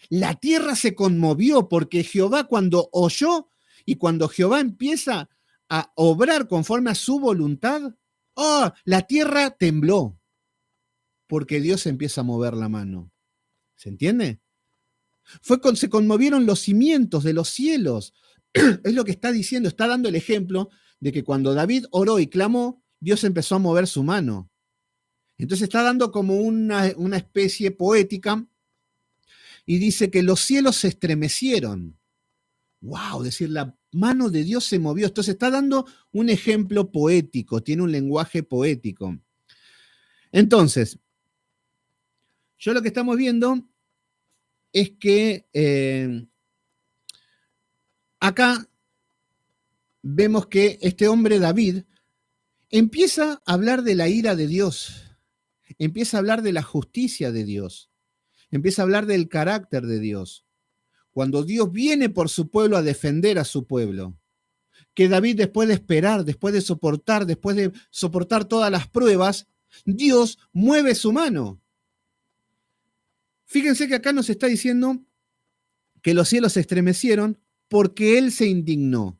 la tierra se conmovió porque Jehová cuando oyó y cuando Jehová empieza a obrar conforme a su voluntad, la tierra tembló porque Dios empieza a mover la mano. ¿Se entiende? Se conmovieron los cimientos de los cielos. Es lo que está diciendo, está dando el ejemplo de que cuando David oró y clamó, Dios empezó a mover su mano. Entonces está dando como una especie poética y dice que los cielos se estremecieron. ¡Wow! Es decir, la mano de Dios se movió. Entonces está dando un ejemplo poético, tiene un lenguaje poético. Entonces, yo lo que estamos viendo es que acá vemos que este hombre David empieza a hablar de la ira de Dios, empieza a hablar de la justicia de Dios, empieza a hablar del carácter de Dios. Cuando Dios viene por su pueblo a defender a su pueblo, que David después de esperar, después de soportar todas las pruebas, Dios mueve su mano. Fíjense que acá nos está diciendo que los cielos se estremecieron porque Él se indignó.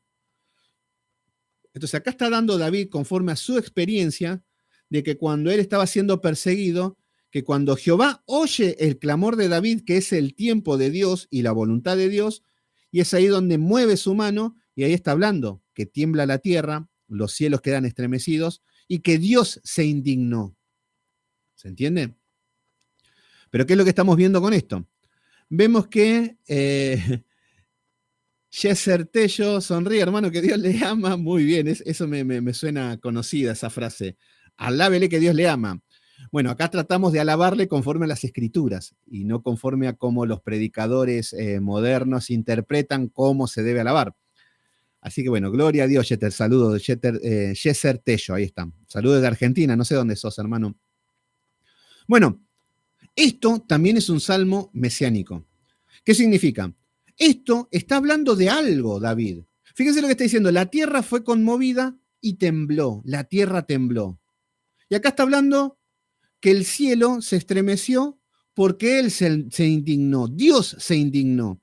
Entonces acá está dando David, conforme a su experiencia, de que cuando él estaba siendo perseguido, que cuando Jehová oye el clamor de David, que es el tiempo de Dios y la voluntad de Dios, y es ahí donde mueve su mano, y ahí está hablando, que tiembla la tierra, los cielos quedan estremecidos, y que Dios se indignó. ¿Se entiende? Pero ¿qué es lo que estamos viendo con esto? Vemos que Yeser Tello sonríe, hermano, que Dios le ama. Muy bien, eso me suena conocida esa frase. Alábele que Dios le ama. Bueno, acá tratamos de alabarle conforme a las escrituras y no conforme a cómo los predicadores modernos interpretan cómo se debe alabar. Así que bueno, gloria a Dios, Yeter. Saludo de Yeser Tello, ahí está. Saludos de Argentina, no sé dónde sos, hermano. Bueno, esto también es un salmo mesiánico. ¿Qué significa? Esto está hablando de algo, David. Fíjense lo que está diciendo, la tierra fue conmovida y tembló, la tierra tembló. Y acá está hablando que el cielo se estremeció porque Él se indignó, Dios se indignó.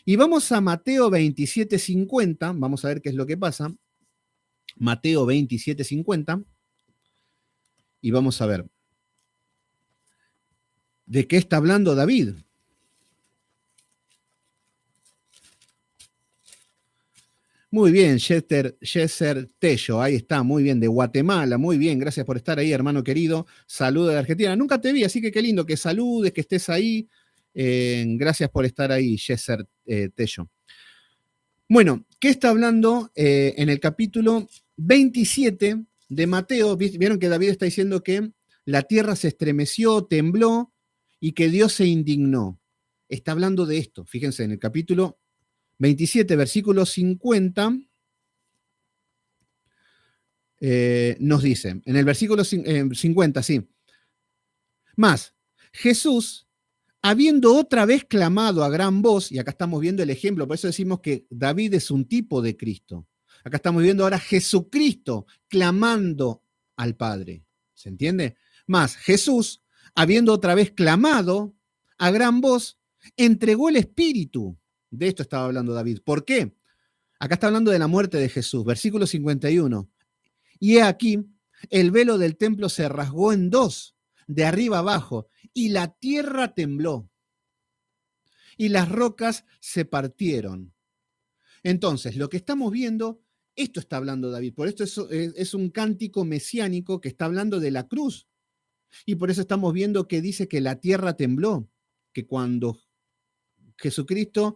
Y vamos a Mateo 27:50, vamos a ver qué es lo que pasa. Mateo 27:50, y vamos a ver. ¿De qué está hablando David? Muy bien, Yeser Tello, ahí está, muy bien, de Guatemala, muy bien, gracias por estar ahí, hermano querido. Saludos de Argentina. Nunca te vi, así que qué lindo que saludes, que estés ahí. Gracias por estar ahí, Yeser Tello. Bueno, ¿qué está hablando en el capítulo 27 de Mateo? Vieron que David está diciendo que la tierra se estremeció, tembló y que Dios se indignó. Está hablando de esto. Fíjense, en el capítulo 27, versículo 50, nos dice, en el versículo 50, sí. Más, Jesús, habiendo otra vez clamado a gran voz, y acá estamos viendo el ejemplo, por eso decimos que David es un tipo de Cristo. Acá estamos viendo ahora Jesucristo clamando al Padre. ¿Se entiende? Más, Jesús, habiendo otra vez clamado a gran voz, entregó el Espíritu. De esto estaba hablando David. ¿Por qué? Acá está hablando de la muerte de Jesús, versículo 51. Y he aquí, el velo del templo se rasgó en dos, de arriba abajo, y la tierra tembló, y las rocas se partieron. Entonces, lo que estamos viendo, esto está hablando David, por esto es un cántico mesiánico que está hablando de la cruz, y por eso estamos viendo que dice que la tierra tembló, que cuando Jesucristo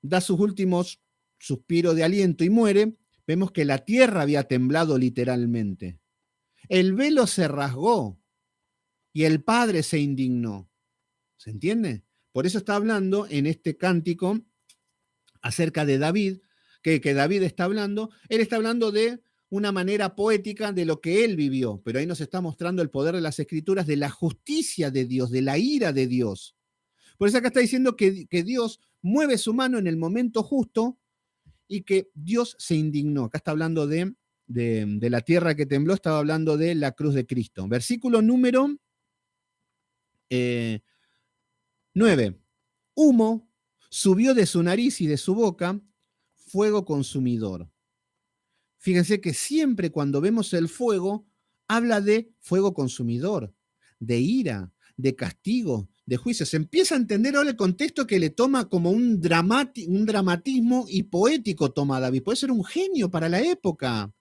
da sus últimos suspiros de aliento y muere, vemos que la tierra había temblado literalmente. El velo se rasgó y el Padre se indignó. ¿Se entiende? Por eso está hablando en este cántico acerca de David, que David está hablando. Él está hablando de una manera poética de lo que él vivió, pero ahí nos está mostrando el poder de las Escrituras, de la justicia de Dios, de la ira de Dios. Por eso acá está diciendo que Dios mueve su mano en el momento justo y que Dios se indignó. Acá está hablando de la tierra que tembló, estaba hablando de la cruz de Cristo. Versículo número 9. Humo subió de su nariz y de su boca fuego consumidor. Fíjense que siempre cuando vemos el fuego, habla de fuego consumidor, de ira, de castigo, de juicio. Se empieza a entender ahora el contexto que le toma como un dramatismo y poético toma David. Puede ser un genio para la época.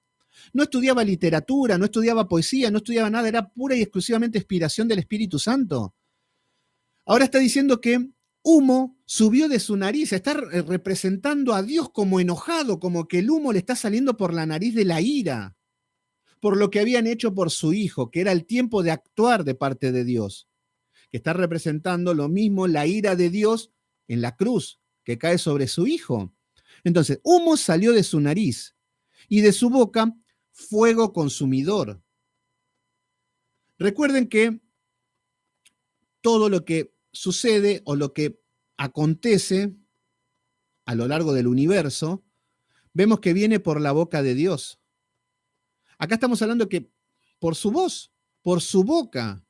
No estudiaba literatura, no estudiaba poesía, no estudiaba nada, era pura y exclusivamente inspiración del Espíritu Santo. Ahora está diciendo que humo subió de su nariz, está representando a Dios como enojado, como que el humo le está saliendo por la nariz de la ira, por lo que habían hecho por su hijo, que era el tiempo de actuar de parte de Dios, que está representando lo mismo la ira de Dios en la cruz, que cae sobre su hijo. Entonces, humo salió de su nariz y de su boca fuego consumidor. Recuerden que todo lo que sucede o lo que acontece a lo largo del universo, vemos que viene por la boca de Dios. Acá estamos hablando que por su voz, por su boca,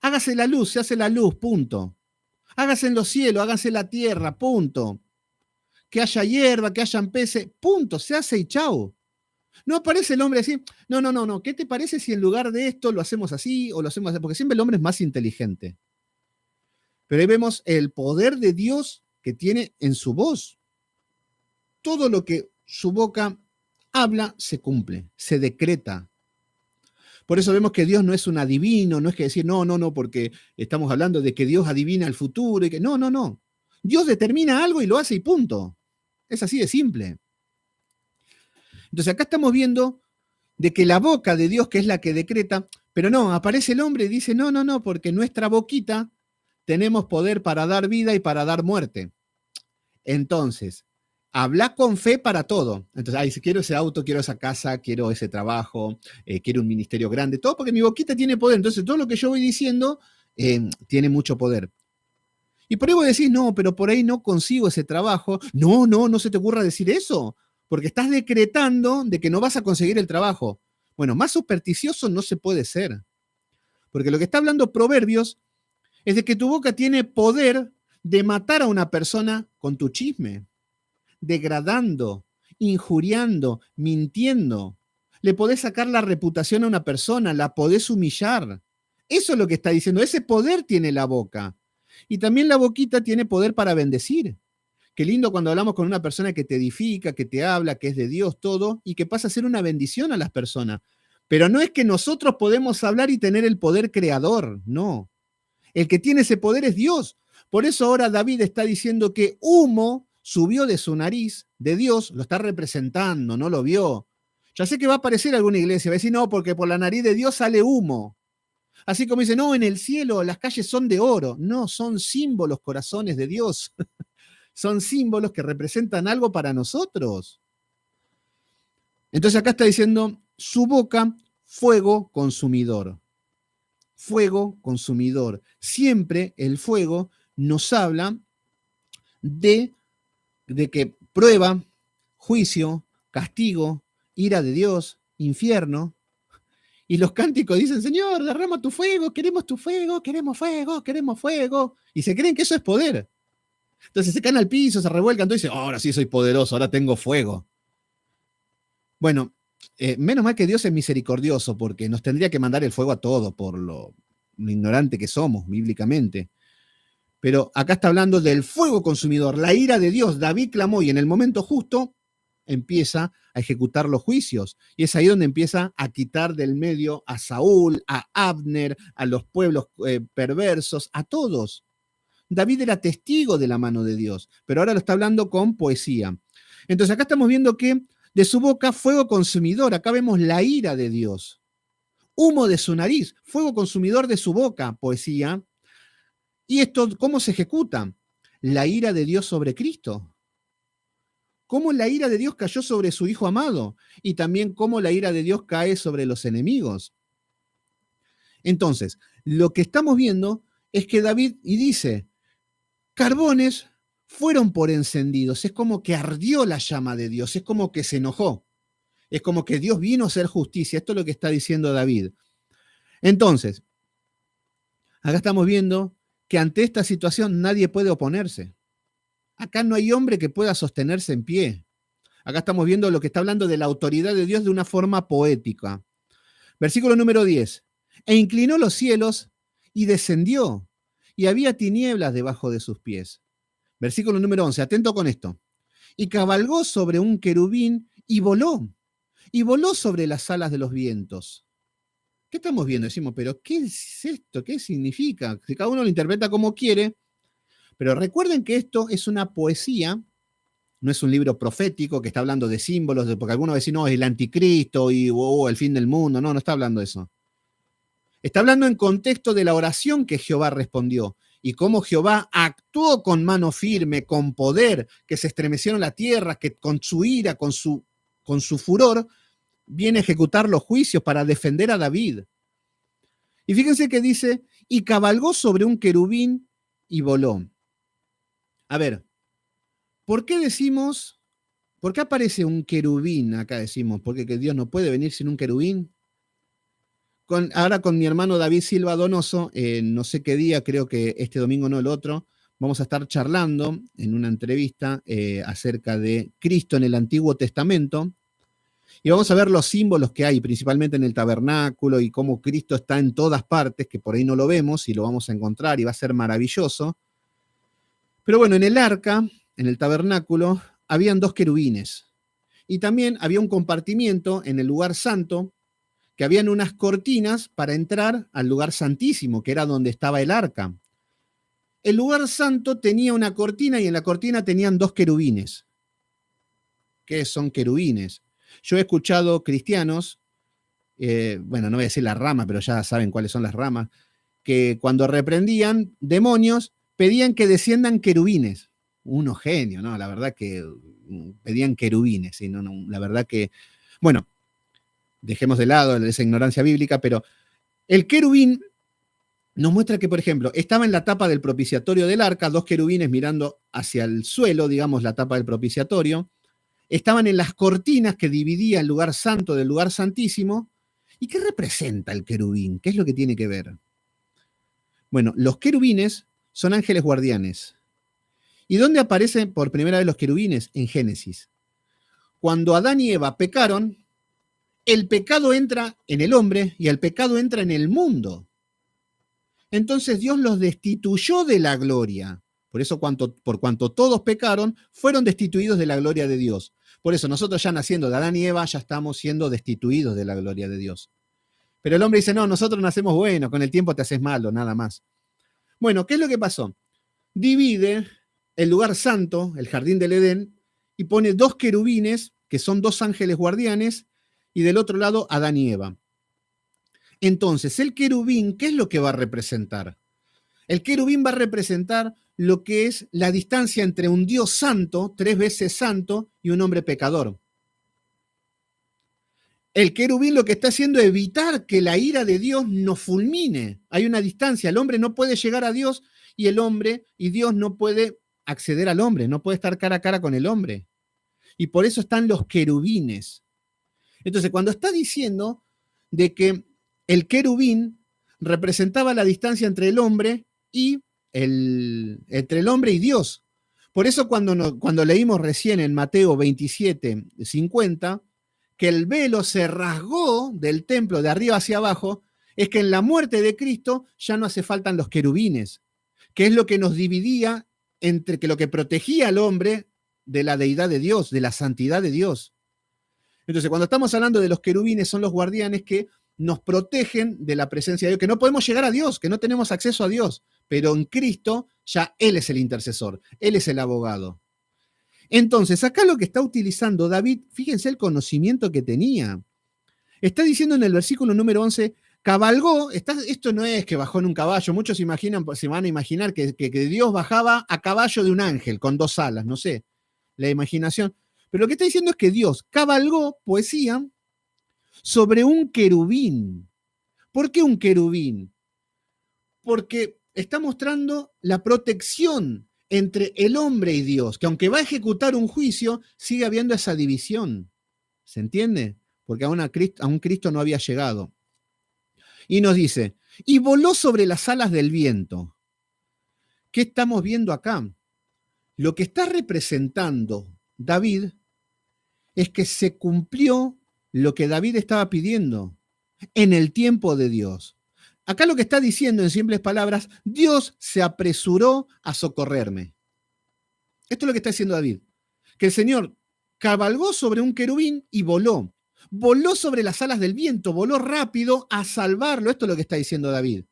hágase la luz, se hace la luz, punto. Hágase en los cielos, hágase la tierra, punto. Que haya hierba, que hayan peces, punto, se hace y chau. No aparece el hombre así, no, ¿qué te parece si en lugar de esto lo hacemos así o lo hacemos así? Porque siempre el hombre es más inteligente. Pero ahí vemos el poder de Dios que tiene en su voz. Todo lo que su boca habla se cumple, se decreta. Por eso vemos que Dios no es un adivino, no es que decir, no, porque estamos hablando de que Dios adivina el futuro. Y que, no. Dios determina algo y lo hace y punto. Es así de simple. Entonces acá estamos viendo de que la boca de Dios, que es la que decreta, pero no, aparece el hombre y dice, no, porque nuestra boquita tenemos poder para dar vida y para dar muerte. Entonces, habla con fe para todo. Entonces, si quiero ese auto, quiero esa casa, quiero ese trabajo, quiero un ministerio grande, todo porque mi boquita tiene poder. Entonces, todo lo que yo voy diciendo tiene mucho poder. Y por ahí vos decís, no, pero por ahí no consigo ese trabajo. No se te ocurra decir eso, porque estás decretando de que no vas a conseguir el trabajo. Bueno, más supersticioso no se puede ser. Porque lo que está hablando Proverbios es de que tu boca tiene poder de matar a una persona con tu chisme, degradando, injuriando, mintiendo. Le podés sacar la reputación a una persona, la podés humillar. Eso es lo que está diciendo. Ese poder tiene la boca. Y también la boquita tiene poder para bendecir. Qué lindo cuando hablamos con una persona que te edifica, que te habla, que es de Dios, todo, y que pasa a ser una bendición a las personas. Pero no es que nosotros podemos hablar y tener el poder creador, no. El que tiene ese poder es Dios. Por eso ahora David está diciendo que humo subió de su nariz, de Dios, lo está representando, no lo vio. Ya sé que va a aparecer alguna iglesia, va a decir, no, porque por la nariz de Dios sale humo. Así como dice, no, en el cielo las calles son de oro. No, son símbolos, corazones de Dios. Son símbolos que representan algo para nosotros. Entonces acá está diciendo, su boca, fuego consumidor. Fuego consumidor. Siempre el fuego nos habla de que prueba, juicio, castigo, ira de Dios, infierno. Y los cánticos dicen, Señor, derrama tu fuego, queremos fuego, queremos fuego. Y se creen que eso es poder. Entonces se caen al piso, se revuelcan, entonces dicen, ahora sí soy poderoso, ahora tengo fuego. Bueno, menos mal que Dios es misericordioso, porque nos tendría que mandar el fuego a todos por lo ignorante que somos bíblicamente. Pero acá está hablando del fuego consumidor, la ira de Dios. David clamó y en el momento justo empieza a ejecutar los juicios. Y es ahí donde empieza a quitar del medio a Saúl, a Abner, a los pueblos perversos, a todos. David era testigo de la mano de Dios, pero ahora lo está hablando con poesía. Entonces acá estamos viendo que de su boca fuego consumidor, acá vemos la ira de Dios. Humo de su nariz, fuego consumidor de su boca, poesía. ¿Y esto cómo se ejecuta? La ira de Dios sobre Cristo. Cómo la ira de Dios cayó sobre su Hijo amado y también cómo la ira de Dios cae sobre los enemigos. Entonces, lo que estamos viendo es que David, y dice, carbones fueron por encendidos. Es como que ardió la llama de Dios, es como que se enojó. Es como que Dios vino a hacer justicia. Esto es lo que está diciendo David. Entonces, acá estamos viendo que ante esta situación nadie puede oponerse. Acá no hay hombre que pueda sostenerse en pie. Acá estamos viendo lo que está hablando de la autoridad de Dios de una forma poética. Versículo número 10. E inclinó los cielos y descendió, y había tinieblas debajo de sus pies. Versículo número 11. Atento con esto. Y cabalgó sobre un querubín y voló sobre las alas de los vientos. ¿Qué estamos viendo? Decimos, pero ¿qué es esto? ¿Qué significa? Si cada uno lo interpreta como quiere, pero recuerden que esto es una poesía, no es un libro profético que está hablando de símbolos, porque algunos dicen, no, es el anticristo y el fin del mundo. No, no está hablando de eso. Está hablando en contexto de la oración que Jehová respondió y cómo Jehová actuó con mano firme, con poder, que se estremecieron la tierra, que con su ira, con su furor, viene a ejecutar los juicios para defender a David. Y fíjense que dice, y cabalgó sobre un querubín y voló. A ver, ¿por qué decimos, por qué aparece un querubín acá decimos? Porque que Dios no puede venir sin un querubín. Ahora con mi hermano David Silva Donoso, no sé qué día, creo que este domingo no el otro, vamos a estar charlando en una entrevista acerca de Cristo en el Antiguo Testamento. Y vamos a ver los símbolos que hay, principalmente en el tabernáculo y cómo Cristo está en todas partes, que por ahí no lo vemos y lo vamos a encontrar y va a ser maravilloso. Pero bueno, en el arca, en el tabernáculo, habían dos querubines. Y también había un compartimiento en el lugar santo, que habían unas cortinas para entrar al lugar santísimo, que era donde estaba el arca. El lugar santo tenía una cortina y en la cortina tenían dos querubines. ¿Qué son querubines? Yo he escuchado cristianos, bueno, no voy a decir las ramas, pero ya saben cuáles son las ramas, que cuando reprendían demonios, pedían que desciendan querubines. Unos genios, ¿no? La verdad que pedían querubines, ¿sí? La verdad que, bueno, dejemos de lado esa ignorancia bíblica, pero el querubín nos muestra que, por ejemplo, estaba en la tapa del propiciatorio del arca, dos querubines mirando hacia el suelo, digamos, la tapa del propiciatorio, estaban en las cortinas que dividían el lugar santo del lugar santísimo. ¿Y qué representa el querubín? ¿Qué es lo que tiene que ver? Bueno, los querubines son ángeles guardianes. ¿Y dónde aparecen por primera vez los querubines? En Génesis. Cuando Adán y Eva pecaron, el pecado entra en el hombre y el pecado entra en el mundo. entonces Dios los destituyó de la gloria. Por eso, por cuanto todos pecaron, fueron destituidos de la gloria de Dios. Por eso nosotros ya naciendo de Adán y Eva ya estamos siendo destituidos de la gloria de Dios. Pero el hombre dice, no, nosotros nacemos buenos, con el tiempo te haces malo, nada más. Bueno, ¿qué es lo que pasó? Divide el lugar santo, el jardín del Edén, y pone dos querubines, que son dos ángeles guardianes, y del otro lado Adán y Eva. Entonces, el querubín, ¿qué es lo que va a representar? El querubín va a representar lo que es la distancia entre un Dios santo, 3 veces santo, y un hombre pecador. El querubín lo que está haciendo es evitar que la ira de Dios nos fulmine. Hay una distancia, el hombre no puede llegar a Dios y el hombre y Dios no puede acceder al hombre, no puede estar cara a cara con el hombre. Y por eso están los querubines. Entonces, cuando está diciendo de que el querubín representaba la distancia entre el hombre y entre el hombre y Dios. Por eso cuando leímos recién en Mateo 27, 50, que el velo se rasgó del templo de arriba hacia abajo, es que en la muerte de Cristo ya no hace falta los querubines, que es lo que nos dividía entre que lo que protegía al hombre de la deidad de Dios, de la santidad de Dios. Entonces, cuando estamos hablando de los querubines, son los guardianes que nos protegen de la presencia de Dios, que no podemos llegar a Dios, que no tenemos acceso a Dios, pero en Cristo ya Él es el intercesor, Él es el abogado. Entonces, acá lo que está utilizando David, fíjense el conocimiento que tenía. Está diciendo en el versículo número 11, cabalgó, esto no es que bajó en un caballo, muchos se van a imaginar que Dios bajaba a caballo de un ángel con 2 alas, no sé, la imaginación. Pero lo que está diciendo es que Dios cabalgó, poesía, sobre un querubín. ¿Por qué un querubín? Porque está mostrando la protección entre el hombre y Dios, que aunque va a ejecutar un juicio, sigue habiendo esa división. ¿Se entiende? Porque aún Cristo no había llegado. Y nos dice, y voló sobre las alas del viento. ¿Qué estamos viendo acá? Lo que está representando David es que se cumplió lo que David estaba pidiendo en el tiempo de Dios. Acá lo que está diciendo en simples palabras, Dios se apresuró a socorrerme. Esto es lo que está diciendo David. Que el Señor cabalgó sobre un querubín y voló. Voló sobre las alas del viento, voló rápido a salvarlo. Esto es lo que está diciendo David.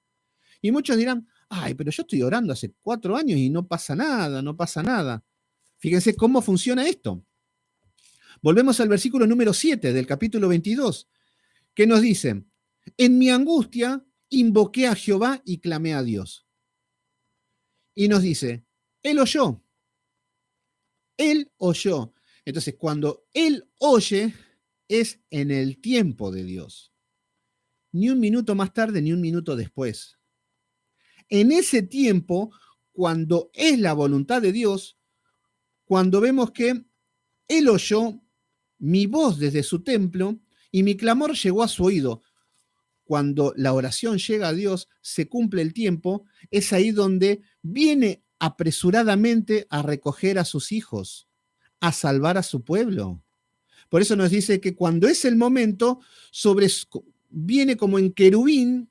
Y muchos dirán, ay, pero yo estoy orando hace 4 años y no pasa nada, no pasa nada. Fíjense cómo funciona esto. Volvemos al versículo número 7 del capítulo 22, que nos dice, en mi angustia invoqué a Jehová y clamé a Dios. Y nos dice, Él oyó. Él oyó. Entonces, cuando Él oye, es en el tiempo de Dios. Ni un minuto más tarde, ni un minuto después. En ese tiempo, cuando es la voluntad de Dios, cuando vemos que Él oyó mi voz desde su templo y mi clamor llegó a su oído. Cuando la oración llega a Dios, se cumple el tiempo, es ahí donde viene apresuradamente a recoger a sus hijos, a salvar a su pueblo. Por eso nos dice que cuando es el momento, viene como en querubín,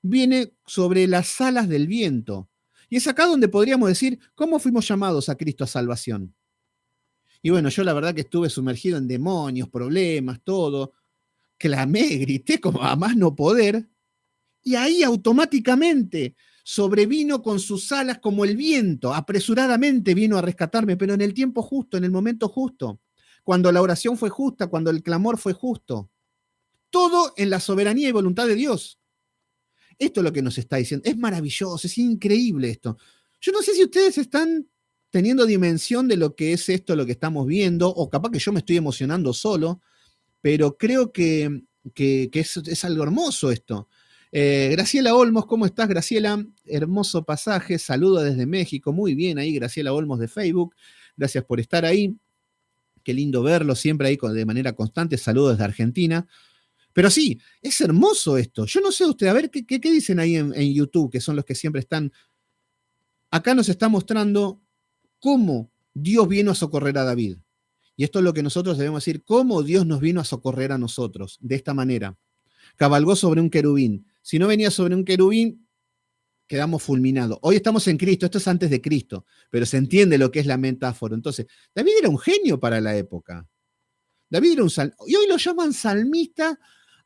viene sobre las alas del viento. Y es acá donde podríamos decir, ¿cómo fuimos llamados a Cristo a salvación? Y bueno, yo la verdad que estuve sumergido en demonios, problemas, todo. Clamé, grité como a más no poder. Y ahí automáticamente sobrevino con sus alas como el viento. Apresuradamente vino a rescatarme, pero en el tiempo justo, en el momento justo. Cuando la oración fue justa, cuando el clamor fue justo. Todo en la soberanía y voluntad de Dios. Esto es lo que nos está diciendo. Es maravilloso, es increíble esto. Yo no sé si ustedes están teniendo dimensión de lo que es esto, lo que estamos viendo, o capaz que yo me estoy emocionando solo, pero creo que es algo hermoso esto. Graciela Olmos, ¿cómo estás, Graciela? Hermoso pasaje, saludo desde México, muy bien ahí, Graciela Olmos de Facebook, gracias por estar ahí, qué lindo verlo siempre ahí de manera constante, saludos desde Argentina. Pero sí, es hermoso esto. Yo no sé usted, a ver, ¿qué dicen ahí en YouTube, que son los que siempre están? Acá nos está mostrando cómo Dios vino a socorrer a David. Y esto es lo que nosotros debemos decir, cómo Dios nos vino a socorrer a nosotros, de esta manera. Cabalgó sobre un querubín. Si no venía sobre un querubín, quedamos fulminados. Hoy estamos en Cristo, esto es antes de Cristo, pero se entiende lo que es la metáfora. Entonces, David era un genio para la época. David era un y hoy lo llaman salmista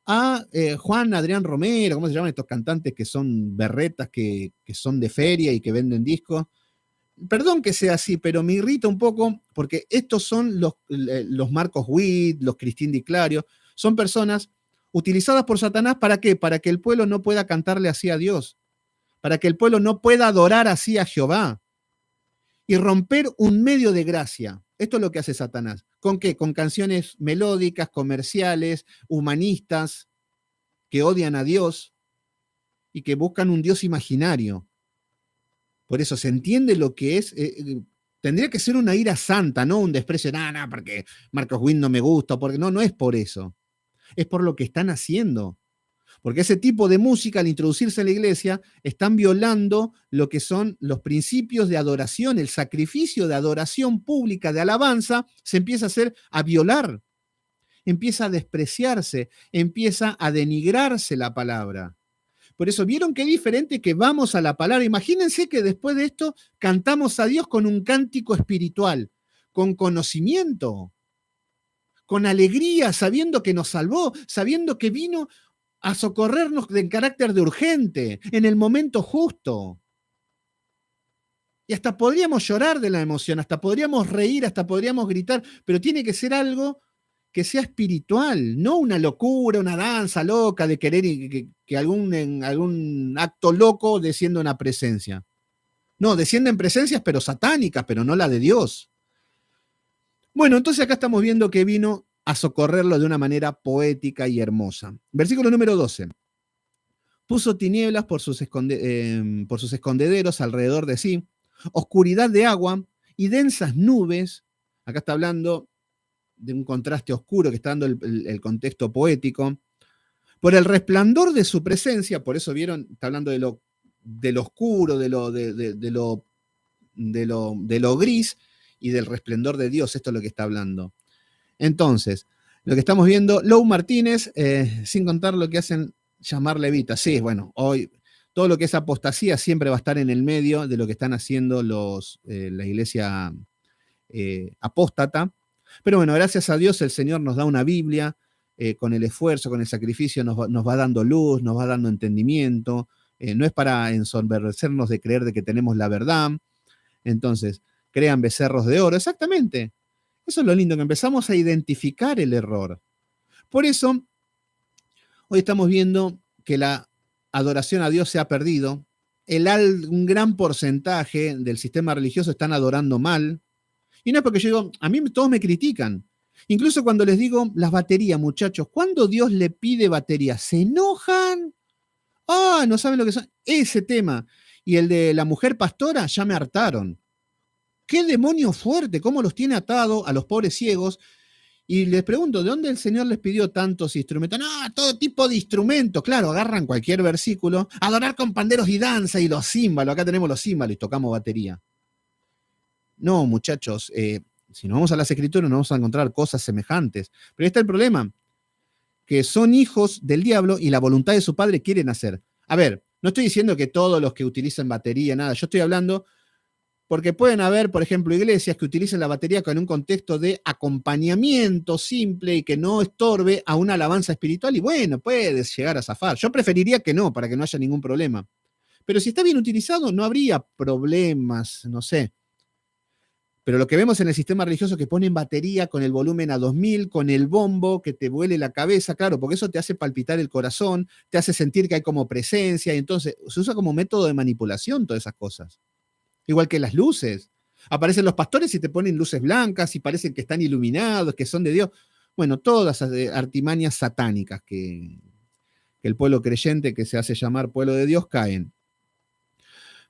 a Juan Adrián Romero, ¿cómo se llaman estos cantantes que son berretas, que son de feria y que venden discos? Perdón que sea así, pero me irrita un poco porque estos son los Marcos Witt, los Cristín Di Clario, son personas utilizadas por Satanás. ¿Para qué? Para que el pueblo no pueda cantarle así a Dios, para que el pueblo no pueda adorar así a Jehová y romper un medio de gracia. Esto es lo que hace Satanás. ¿Con qué? Con canciones melódicas, comerciales, humanistas, que odian a Dios y que buscan un Dios imaginario. Por eso se entiende lo que es. Tendría que ser una ira santa, no un desprecio. No, porque Marcos Witt no me gusta. Porque no es por eso. Es por lo que están haciendo. Porque ese tipo de música, al introducirse en la iglesia, están violando lo que son los principios de adoración, el sacrificio de adoración pública, de alabanza, se empieza a hacer, a violar, empieza a despreciarse, empieza a denigrarse la palabra. Por eso, ¿vieron qué diferente que vamos a la palabra? Imagínense que después de esto cantamos a Dios con un cántico espiritual, con conocimiento, con alegría, sabiendo que nos salvó, sabiendo que vino a socorrernos en carácter de urgente, en el momento justo. Y hasta podríamos llorar de la emoción, hasta podríamos reír, hasta podríamos gritar, pero tiene que ser algo que sea espiritual, no una locura, una danza loca de querer que algún acto loco descienda una presencia. No, descienden presencias, pero satánicas, pero no la de Dios. Bueno, entonces acá estamos viendo que vino a socorrerlo de una manera poética y hermosa. Versículo número 12. Puso tinieblas por sus escondederos alrededor de sí, oscuridad de agua y densas nubes. Acá está hablando de un contraste oscuro que está dando el contexto poético. Por el resplandor de su presencia, por eso vieron, está hablando de lo oscuro, de lo gris y del resplandor de Dios. Esto es lo que está hablando. Entonces, lo que estamos viendo, Lou Martínez, sin contar lo que hacen llamar levitas. Sí, bueno, hoy todo lo que es apostasía siempre va a estar en el medio de lo que están haciendo la iglesia apóstata. Pero bueno, gracias a Dios el Señor nos da una Biblia, con el esfuerzo, con el sacrificio, nos va dando luz, nos va dando entendimiento. No es para ensoberbecernos de creer de que tenemos la verdad. Entonces, crean becerros de oro. Exactamente. Eso es lo lindo, que empezamos a identificar el error. Por eso, hoy estamos viendo que la adoración a Dios se ha perdido. Un gran porcentaje del sistema religioso están adorando mal. Y no es porque yo digo, a mí todos me critican. Incluso cuando les digo las baterías, muchachos, ¿cuándo Dios le pide batería? ¿Se enojan? Ah, no saben lo que son. Ese tema. Y el de la mujer pastora, ya me hartaron. ¡Qué demonio fuerte! ¿Cómo los tiene atado a los pobres ciegos? Y les pregunto, ¿de dónde el Señor les pidió tantos instrumentos? No, todo tipo de instrumentos. Claro, agarran cualquier versículo. Adorar con panderos y danza y los címbalos. Acá tenemos los címbalos y tocamos batería. No, muchachos, si nos vamos a las Escrituras no vamos a encontrar cosas semejantes. Pero ahí está el problema, que son hijos del diablo y la voluntad de su padre quieren hacer. A ver, no estoy diciendo que todos los que utilizan batería, nada. Yo estoy hablando porque pueden haber, por ejemplo, iglesias que utilicen la batería con un contexto de acompañamiento simple y que no estorbe a una alabanza espiritual. Y bueno, puedes llegar a zafar. Yo preferiría que no, para que no haya ningún problema. Pero si está bien utilizado, no habría problemas, no sé. Pero lo que vemos en el sistema religioso, que ponen batería con el volumen a 2000, con el bombo, que te vuele la cabeza, claro, porque eso te hace palpitar el corazón, te hace sentir que hay como presencia, y entonces se usa como método de manipulación todas esas cosas. Igual que las luces. Aparecen los pastores y te ponen luces blancas y parecen que están iluminados, que son de Dios. Bueno, todas esas artimañas satánicas que el pueblo creyente, que se hace llamar pueblo de Dios, caen.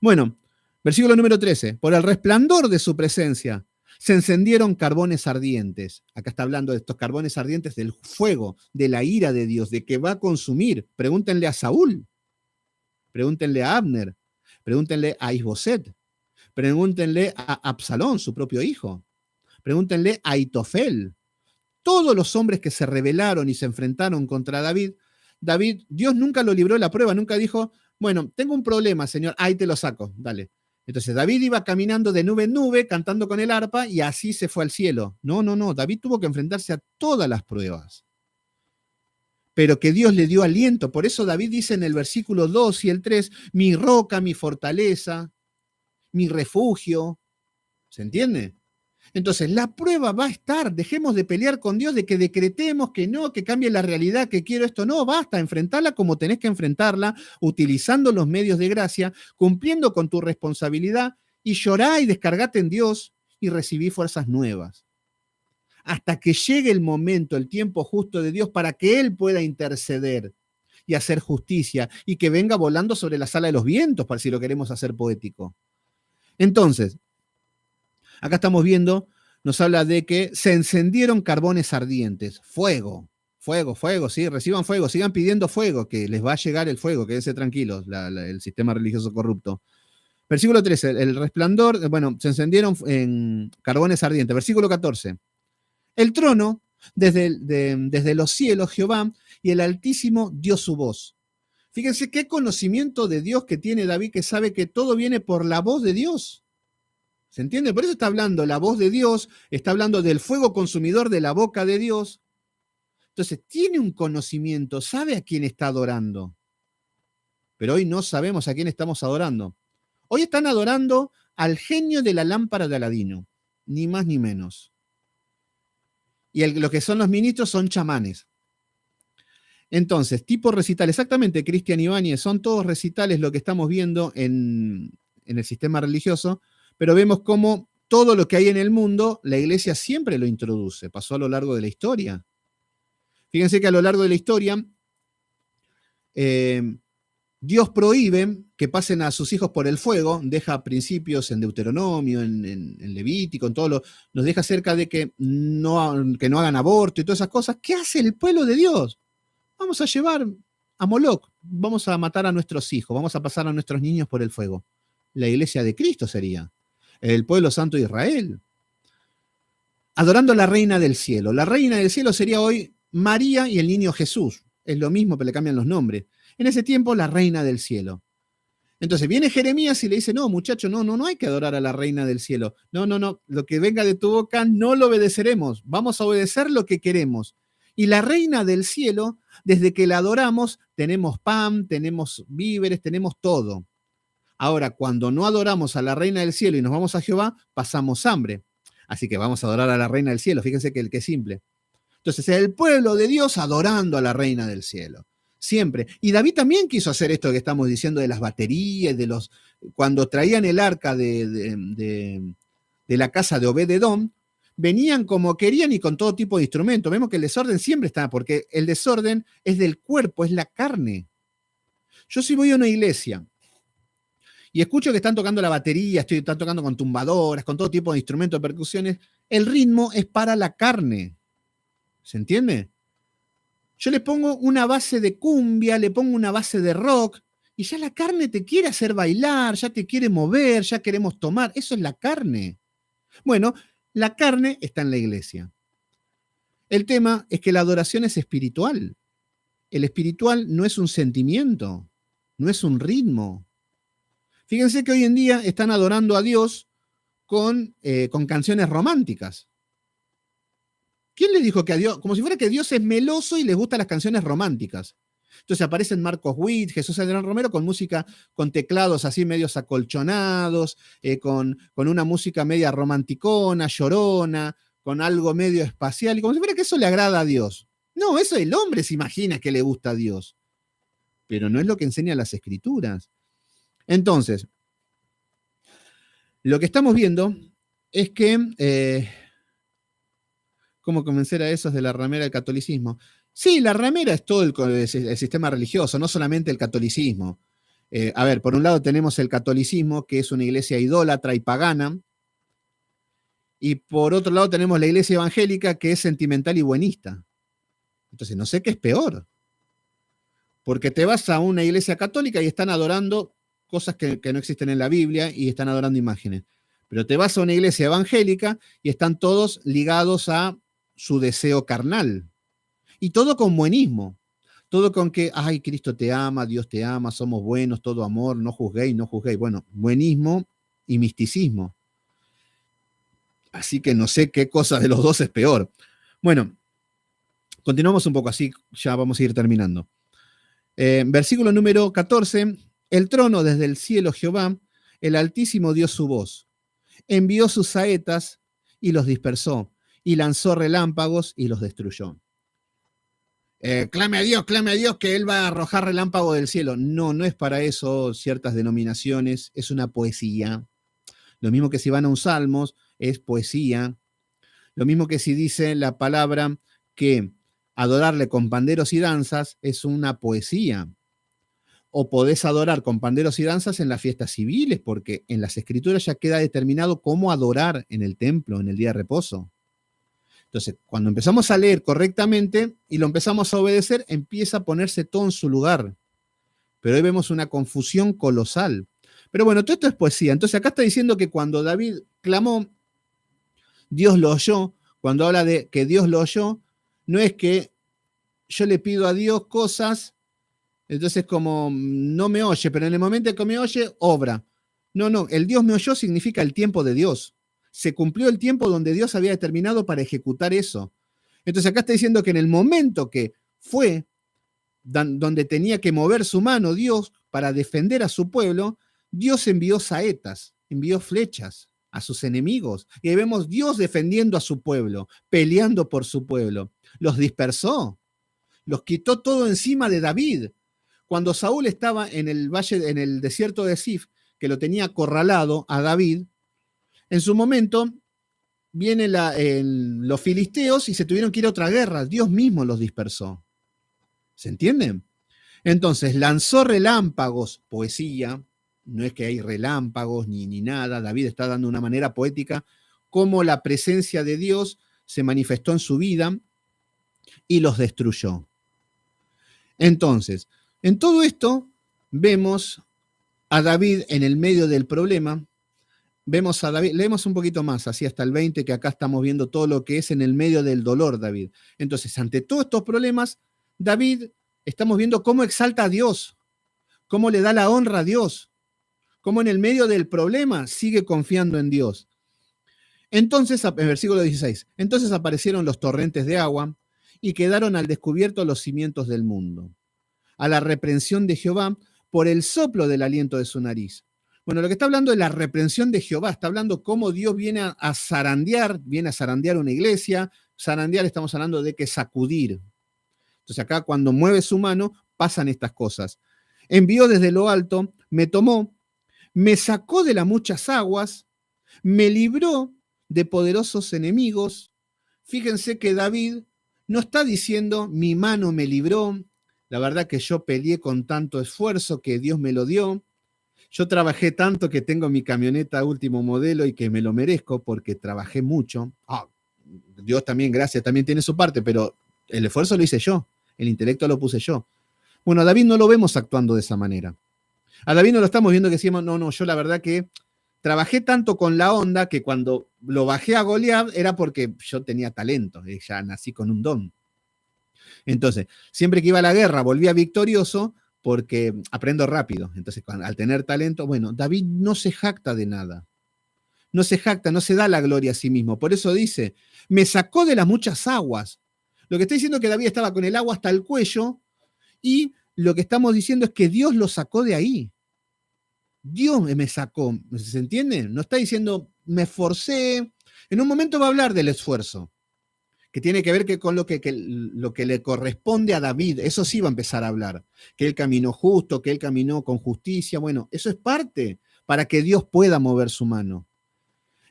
Bueno, versículo número 13. Por el resplandor de su presencia se encendieron carbones ardientes. Acá está hablando de estos carbones ardientes del fuego, de la ira de Dios, de que va a consumir. Pregúntenle a Saúl, pregúntenle a Abner, pregúntenle a Isboset, pregúntenle a Absalón, su propio hijo, pregúntenle a Aitofel. Todos los hombres que se rebelaron y se enfrentaron contra David, Dios nunca lo libró de la prueba, nunca dijo, Bueno, tengo un problema, Señor. Ahí te lo saco, dale. Entonces David iba caminando de nube en nube, cantando con el arpa, y así se fue al cielo. No, no, no. David tuvo que enfrentarse a todas las pruebas, pero que Dios le dio aliento. Por eso David dice en el versículo 2 y el 3, mi roca, mi fortaleza, mi refugio. ¿Se entiende? Entonces, la prueba va a estar. Dejemos de pelear con Dios, de que decretemos que no, que cambie la realidad, que quiero esto. No, basta, enfrentarla como tenés que enfrentarla, utilizando los medios de gracia, cumpliendo con tu responsabilidad, y llorá y descargate en Dios y recibí fuerzas nuevas. Hasta que llegue el momento, el tiempo justo de Dios para que Él pueda interceder y hacer justicia y que venga volando sobre la sala de los vientos, para si lo queremos hacer poético. Entonces, acá estamos viendo, nos habla de que se encendieron carbones ardientes, fuego, fuego, fuego, sí, reciban fuego, sigan pidiendo fuego, que les va a llegar el fuego, quédense tranquilos, el sistema religioso corrupto. Versículo 13, el resplandor, bueno, se encendieron en carbones ardientes. Versículo 14, el trono, desde los cielos, Jehová, y el Altísimo dio su voz. Fíjense qué conocimiento de Dios que tiene David, que sabe que todo viene por la voz de Dios. ¿Se entiende? Por eso está hablando la voz de Dios, está hablando del fuego consumidor de la boca de Dios. Entonces, tiene un conocimiento, sabe a quién está adorando. Pero hoy no sabemos a quién estamos adorando. Hoy están adorando al genio de la lámpara de Aladino, ni más ni menos. Y lo que son los ministros son chamanes. Entonces, tipo recital, exactamente, Cristian Ibáñez, son todos recitales lo que estamos viendo en el sistema religioso, pero vemos cómo todo lo que hay en el mundo, la iglesia siempre lo introduce, pasó a lo largo de la historia. Fíjense que a lo largo de la historia, Dios prohíbe que pasen a sus hijos por el fuego, deja principios en Deuteronomio, en Levítico, en todo nos deja cerca de que no hagan aborto y todas esas cosas. ¿Qué hace el pueblo de Dios? Vamos a llevar a Moloc, vamos a matar a nuestros hijos, vamos a pasar a nuestros niños por el fuego. La iglesia de Cristo sería, el pueblo santo de Israel. Adorando a la reina del cielo. La reina del cielo sería hoy María y el niño Jesús. Es lo mismo, pero le cambian los nombres. En ese tiempo, la reina del cielo. Entonces viene Jeremías y le dice, no, muchacho, no hay que adorar a la reina del cielo. No, lo que venga de tu boca no lo obedeceremos. Vamos a obedecer lo que queremos. Y la reina del cielo, desde que la adoramos, tenemos pan, tenemos víveres, tenemos todo. Ahora, cuando no adoramos a la reina del cielo y nos vamos a Jehová, pasamos hambre. Así que vamos a adorar a la reina del cielo. Fíjense que el que es simple. Entonces, el pueblo de Dios adorando a la reina del cielo. Siempre. Y David también quiso hacer esto que estamos diciendo de las baterías, cuando traían el arca de la casa de Obed-Edom, venían como querían y con todo tipo de instrumentos. Vemos que el desorden siempre está, porque el desorden es del cuerpo, es la carne. Yo si voy a una iglesia y escucho que están tocando la batería, están tocando con tumbadoras, con todo tipo de instrumentos de percusiones, el ritmo es para la carne. ¿Se entiende? Yo le pongo una base de cumbia, le pongo una base de rock, y ya la carne te quiere hacer bailar, ya te quiere mover, ya queremos tomar. Eso es la carne. Bueno, la carne está en la iglesia. El tema es que la adoración es espiritual. El espiritual no es un sentimiento, no es un ritmo. Fíjense que hoy en día están adorando a Dios con canciones románticas. ¿Quién le dijo que a Dios, como si fuera que Dios es meloso y les gustan las canciones románticas? Entonces aparecen Marcos Witt, Jesús Adrián Romero con música, con teclados así medios acolchonados, con una música media romanticona, llorona, con algo medio espacial, y como si fuera que eso le agrada a Dios. No, eso el hombre se imagina que le gusta a Dios, pero no es lo que enseñan las escrituras. Entonces, lo que estamos viendo es que cómo convencer a esos de la ramera del catolicismo. Sí, la ramera es todo el sistema religioso, no solamente el catolicismo. A ver, por un lado tenemos el catolicismo, que es una iglesia idólatra y pagana, y por otro lado tenemos la iglesia evangélica, que es sentimental y buenista. Entonces, no sé qué es peor, porque te vas a una iglesia católica y están adorando cosas que no existen en la Biblia y están adorando imágenes. Pero te vas a una iglesia evangélica y están todos ligados a su deseo carnal. Y todo con buenismo. Todo con que, ay, Cristo te ama, Dios te ama, somos buenos, todo amor, no juzguéis, no juzguéis. Bueno, buenismo y misticismo. Así que no sé qué cosa de los dos es peor. Bueno, continuamos un poco así, ya vamos a ir terminando. Versículo número 14. El trono desde el cielo Jehová, el Altísimo dio su voz, envió sus saetas y los dispersó, y lanzó relámpagos y los destruyó. Clame a Dios que Él va a arrojar relámpago del cielo. No, no es para eso ciertas denominaciones, es una poesía. Lo mismo que si van a un salmos, es poesía. Lo mismo que si dice la palabra que adorarle con panderos y danzas es una poesía. O podés adorar con panderos y danzas en las fiestas civiles, porque en las escrituras ya queda determinado cómo adorar en el templo, en el día de reposo. Entonces, cuando empezamos a leer correctamente y lo empezamos a obedecer, empieza a ponerse todo en su lugar. Pero hoy vemos una confusión colosal. Pero bueno, todo esto es poesía. Entonces acá está diciendo que cuando David clamó, Dios lo oyó. Cuando habla de que Dios lo oyó, no es que yo le pido a Dios cosas, entonces como no me oye, pero en el momento que me oye, obra. No, no, el Dios me oyó significa el tiempo de Dios. Se cumplió el tiempo donde Dios había determinado para ejecutar eso. Entonces acá está diciendo que en el momento que fue donde tenía que mover su mano Dios para defender a su pueblo, Dios envió saetas, envió flechas a sus enemigos. Y ahí vemos Dios defendiendo a su pueblo, peleando por su pueblo. Los dispersó, los quitó todo encima de David. Cuando Saúl estaba en el valle, en el desierto de Sif, que lo tenía acorralado a David, en su momento vienen los filisteos y se tuvieron que ir a otra guerra. Dios mismo los dispersó. ¿Se entienden? Entonces lanzó relámpagos, poesía, no es que hay relámpagos ni nada, David está dando una manera poética cómo la presencia de Dios se manifestó en su vida y los destruyó. Entonces, en todo esto vemos a David en el medio del problema, vemos a David, leemos un poquito más, así hasta el 20, que acá estamos viendo todo lo que es en el medio del dolor, David. Entonces, ante todos estos problemas, David, estamos viendo cómo exalta a Dios, cómo le da la honra a Dios, cómo en el medio del problema sigue confiando en Dios. Entonces, en versículo 16, entonces aparecieron los torrentes de agua y quedaron al descubierto los cimientos del mundo, a la reprensión de Jehová por el soplo del aliento de su nariz. Bueno, lo que está hablando es la reprensión de Jehová, está hablando cómo Dios viene a zarandear una iglesia. Zarandear, estamos hablando de que sacudir. Entonces acá cuando mueve su mano pasan estas cosas. Envió desde lo alto, me tomó, me sacó de las muchas aguas, me libró de poderosos enemigos. Fíjense que David no está diciendo mi mano me libró, la verdad que yo peleé con tanto esfuerzo que Dios me lo dio. Yo trabajé tanto que tengo mi camioneta último modelo y que me lo merezco porque trabajé mucho. Dios también, gracias, también tiene su parte, pero el esfuerzo lo hice yo, el intelecto lo puse yo. Bueno, a David no lo vemos actuando de esa manera. A David no lo estamos viendo que decimos, no, yo la verdad que trabajé tanto con la onda que cuando lo bajé a Goliat era porque yo tenía talento, ya nací con un don. Entonces, siempre que iba a la guerra volvía victorioso porque aprendo rápido. Entonces, al tener talento, bueno, David no se jacta de nada. No se jacta, no se da la gloria a sí mismo. Por eso dice, me sacó de las muchas aguas. Lo que está diciendo es que David estaba con el agua hasta el cuello y lo que estamos diciendo es que Dios lo sacó de ahí. Dios me sacó, ¿se entiende? No está diciendo, me esforcé. En un momento va a hablar del esfuerzo, que tiene que ver con lo que le corresponde a David. Eso sí va a empezar a hablar. Que él caminó justo, que él caminó con justicia. Bueno, eso es parte para que Dios pueda mover su mano.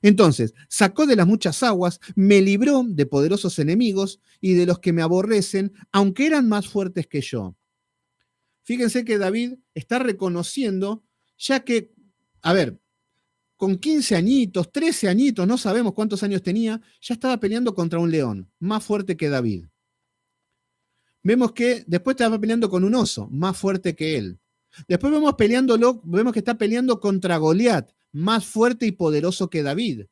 Entonces, sacó de las muchas aguas, me libró de poderosos enemigos y de los que me aborrecen, aunque eran más fuertes que yo. Fíjense que David está reconociendo, ya que, a ver, con 15 añitos, 13 añitos, no sabemos cuántos años tenía, ya estaba peleando contra un león, más fuerte que David. Vemos que después estaba peleando con un oso, más fuerte que él. Después vemos que está peleando contra Goliat, más fuerte y poderoso que David.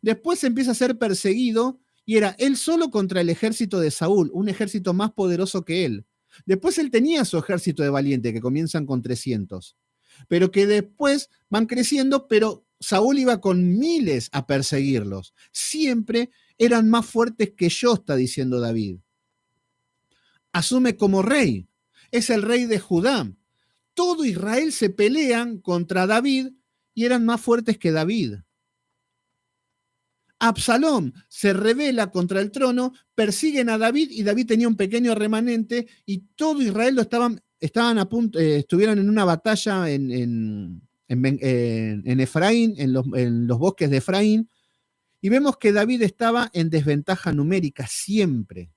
Después empieza a ser perseguido y era él solo contra el ejército de Saúl, un ejército más poderoso que él. Después él tenía su ejército de valientes, que comienzan con 300, pero que después van creciendo, pero Saúl iba con miles a perseguirlos. Siempre eran más fuertes que yo, está diciendo David. Asume como rey, es el rey de Judá. Todo Israel se pelean contra David y eran más fuertes que David. Absalón se rebela contra el trono, persiguen a David y David tenía un pequeño remanente y todo Israel estaban a punto, estuvieron en una batalla en Efraín, en los bosques de Efraín, y vemos que David estaba en desventaja numérica siempre.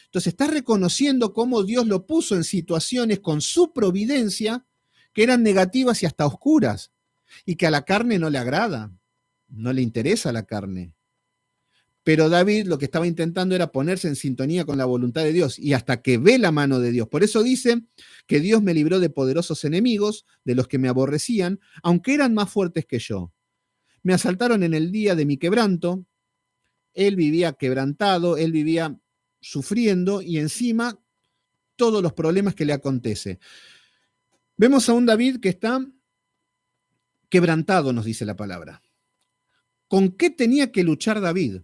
Entonces está reconociendo cómo Dios lo puso en situaciones con su providencia que eran negativas y hasta oscuras, y que a la carne no le agrada, no le interesa la carne. Pero David lo que estaba intentando era ponerse en sintonía con la voluntad de Dios y hasta que ve la mano de Dios. Por eso dice que Dios me libró de poderosos enemigos, de los que me aborrecían, aunque eran más fuertes que yo. Me asaltaron en el día de mi quebranto. Él vivía quebrantado, él vivía sufriendo y encima todos los problemas que le acontece. Vemos a un David que está quebrantado, nos dice la palabra. ¿Con qué tenía que luchar David?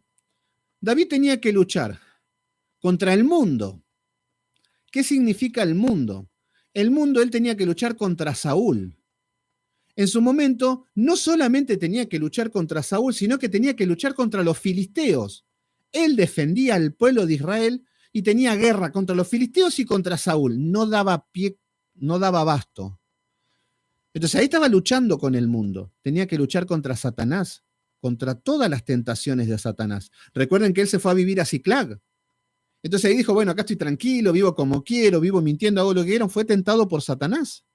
David tenía que luchar contra el mundo. ¿Qué significa el mundo? El mundo, él tenía que luchar contra Saúl. En su momento, no solamente tenía que luchar contra Saúl, sino que tenía que luchar contra los filisteos. Él defendía al pueblo de Israel y tenía guerra contra los filisteos y contra Saúl. No daba pie, no daba abasto. Entonces ahí estaba luchando con el mundo. Tenía que luchar contra Satanás, contra todas las tentaciones de Satanás. Recuerden que él se fue a vivir a Ziklag. Entonces ahí dijo, bueno, acá estoy tranquilo, vivo como quiero, vivo mintiendo, hago lo que quiero. Fue tentado por Satanás.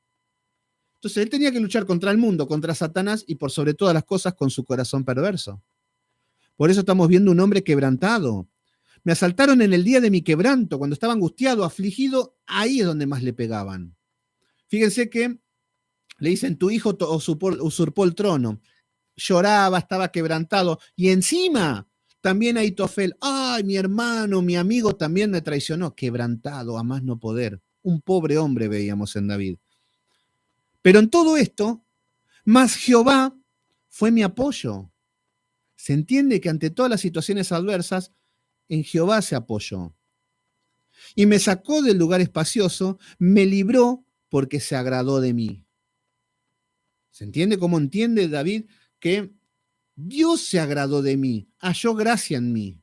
Entonces él tenía que luchar contra el mundo, contra Satanás y por sobre todas las cosas con su corazón perverso. Por eso estamos viendo un hombre quebrantado. Me asaltaron en el día de mi quebranto, cuando estaba angustiado, afligido, ahí es donde más le pegaban. Fíjense que le dicen, tu hijo usurpó el trono. Lloraba, estaba quebrantado. Y encima, también Ahitofel, ay, mi hermano, mi amigo también me traicionó. Quebrantado, a más no poder. Un pobre hombre veíamos en David. Pero en todo esto, más Jehová fue mi apoyo. Se entiende que ante todas las situaciones adversas, en Jehová se apoyó. Y me sacó del lugar espacioso, me libró porque se agradó de mí. ¿Se entiende cómo entiende David que Dios se agradó de mí, halló gracia en mí?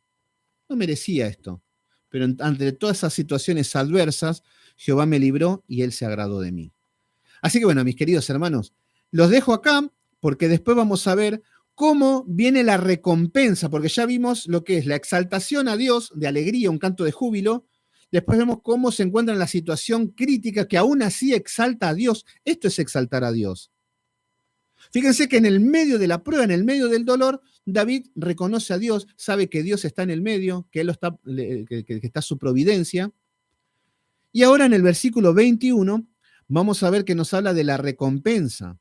No merecía esto, pero ante todas esas situaciones adversas, Jehová me libró y Él se agradó de mí. Así que bueno, mis queridos hermanos, los dejo acá porque después vamos a ver cómo viene la recompensa, porque ya vimos lo que es la exaltación a Dios, de alegría, un canto de júbilo. Después vemos cómo se encuentra en la situación crítica que aún así exalta a Dios. Esto es exaltar a Dios. Fíjense que en el medio de la prueba, en el medio del dolor, David reconoce a Dios, sabe que Dios está en el medio, que está su providencia. Y ahora en el versículo 21 vamos a ver que nos habla de la recompensa.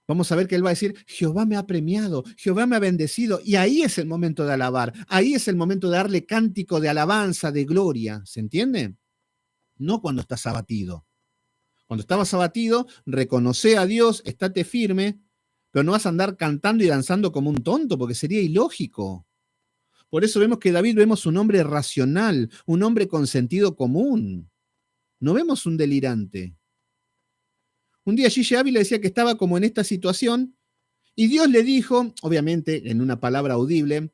Vamos a ver que él va a decir, Jehová me ha premiado, Jehová me ha bendecido, y ahí es el momento de alabar, ahí es el momento de darle cántico de alabanza, de gloria, ¿se entiende? No cuando estás abatido. Cuando estabas abatido, reconoce a Dios, estate firme, pero no vas a andar cantando y danzando como un tonto, porque sería ilógico. Por eso vemos que David vemos un hombre racional, un hombre con sentido común. No vemos un delirante. Un día Gigi Ávila decía que estaba como en esta situación y Dios le dijo, obviamente en una palabra audible,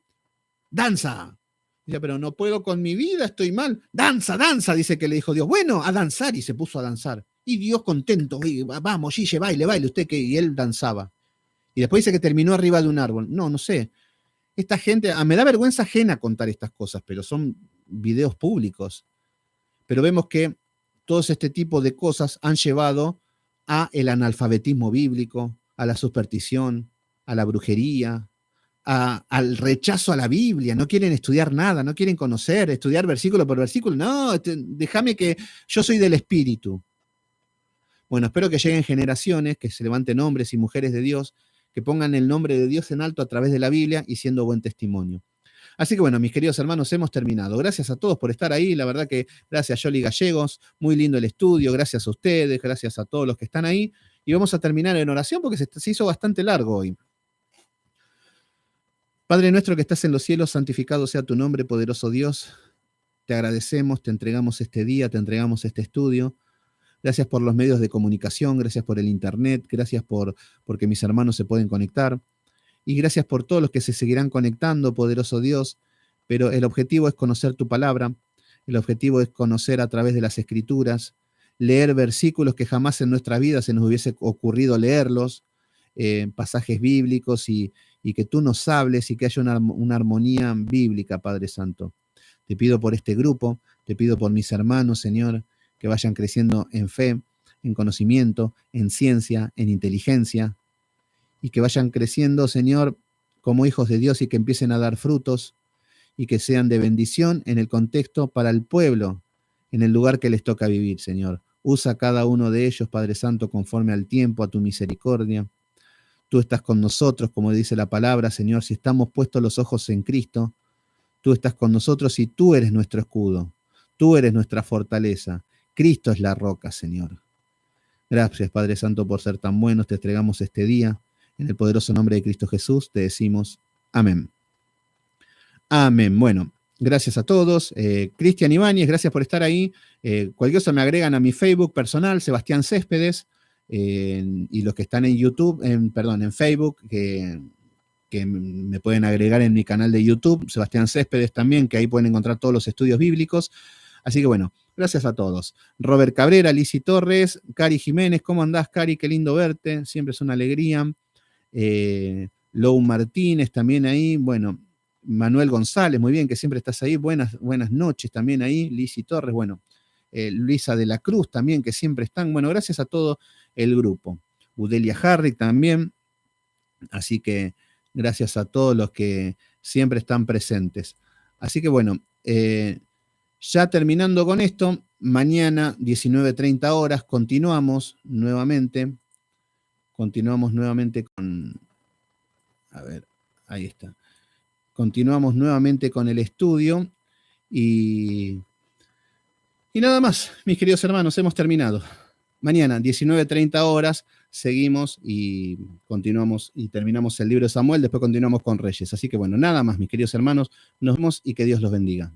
danza. Dice, pero no puedo con mi vida, estoy mal. Danza, danza, dice que le dijo Dios. Bueno, a danzar, y se puso a danzar. Y Dios contento, vamos, Gigi, baile, baile, usted que, y él danzaba. Y después dice que terminó arriba de un árbol. No sé. Esta gente, me da vergüenza ajena contar estas cosas, pero son videos públicos. Pero vemos que todos este tipo de cosas han llevado a el analfabetismo bíblico, a la superstición, a la brujería, al rechazo a la Biblia. No quieren estudiar nada, no quieren conocer, estudiar versículo por versículo. No, déjame que yo soy del Espíritu. Bueno, espero que lleguen generaciones, que se levanten hombres y mujeres de Dios, que pongan el nombre de Dios en alto a través de la Biblia y siendo buen testimonio. Así que bueno, mis queridos hermanos, hemos terminado. Gracias a todos por estar ahí. La verdad que gracias, Yoli Gallegos. Muy lindo el estudio. Gracias a ustedes. Gracias a todos los que están ahí. Y vamos a terminar en oración porque se hizo bastante largo hoy. Padre nuestro que estás en los cielos, santificado sea tu nombre, poderoso Dios. Te agradecemos, te entregamos este día, te entregamos este estudio. Gracias por los medios de comunicación, gracias por el internet, gracias porque mis hermanos se pueden conectar. Y gracias por todos los que se seguirán conectando, poderoso Dios. Pero el objetivo es conocer tu palabra, el objetivo es conocer a través de las escrituras, leer versículos que jamás en nuestra vida se nos hubiese ocurrido leerlos, pasajes bíblicos y que tú nos hables y que haya una armonía bíblica, Padre Santo. Te pido por este grupo, te pido por mis hermanos, Señor, que vayan creciendo en fe, en conocimiento, en ciencia, en inteligencia, y que vayan creciendo, Señor, como hijos de Dios y que empiecen a dar frutos y que sean de bendición en el contexto para el pueblo, en el lugar que les toca vivir, Señor. Usa cada uno de ellos, Padre Santo, conforme al tiempo, a tu misericordia. Tú estás con nosotros, como dice la palabra, Señor, si estamos puestos los ojos en Cristo, tú estás con nosotros y tú eres nuestro escudo, tú eres nuestra fortaleza. Cristo es la roca, Señor. Gracias, Padre Santo, por ser tan buenos. Te entregamos este día. En el poderoso nombre de Cristo Jesús te decimos amén. Amén. Bueno, gracias a todos. Cristian Ibáñez, gracias por estar ahí. Cualquier cosa me agregan a mi Facebook personal, Sebastián Céspedes, y los que están en YouTube, en Facebook, que me pueden agregar en mi canal de YouTube, Sebastián Céspedes también, que ahí pueden encontrar todos los estudios bíblicos. Así que bueno, gracias a todos. Robert Cabrera, Lizzy Torres, Cari Jiménez, ¿cómo andás, Cari? Qué lindo verte, siempre es una alegría. Lou Martínez también ahí, bueno, Manuel González, muy bien, que siempre estás ahí, buenas noches también ahí, Lizzy Torres, bueno, Luisa de la Cruz también, que siempre están, bueno, gracias a todo el grupo. Udelia Harrick también, así que gracias a todos los que siempre están presentes. Así que bueno, ya terminando con esto, mañana 19:30 horas continuamos nuevamente con, a ver, ahí está. Continuamos nuevamente con el estudio y nada más, mis queridos hermanos, hemos terminado. Mañana, 19:30 horas, seguimos y continuamos y terminamos el libro de Samuel, después continuamos con Reyes. Así que bueno, nada más, mis queridos hermanos, nos vemos y que Dios los bendiga.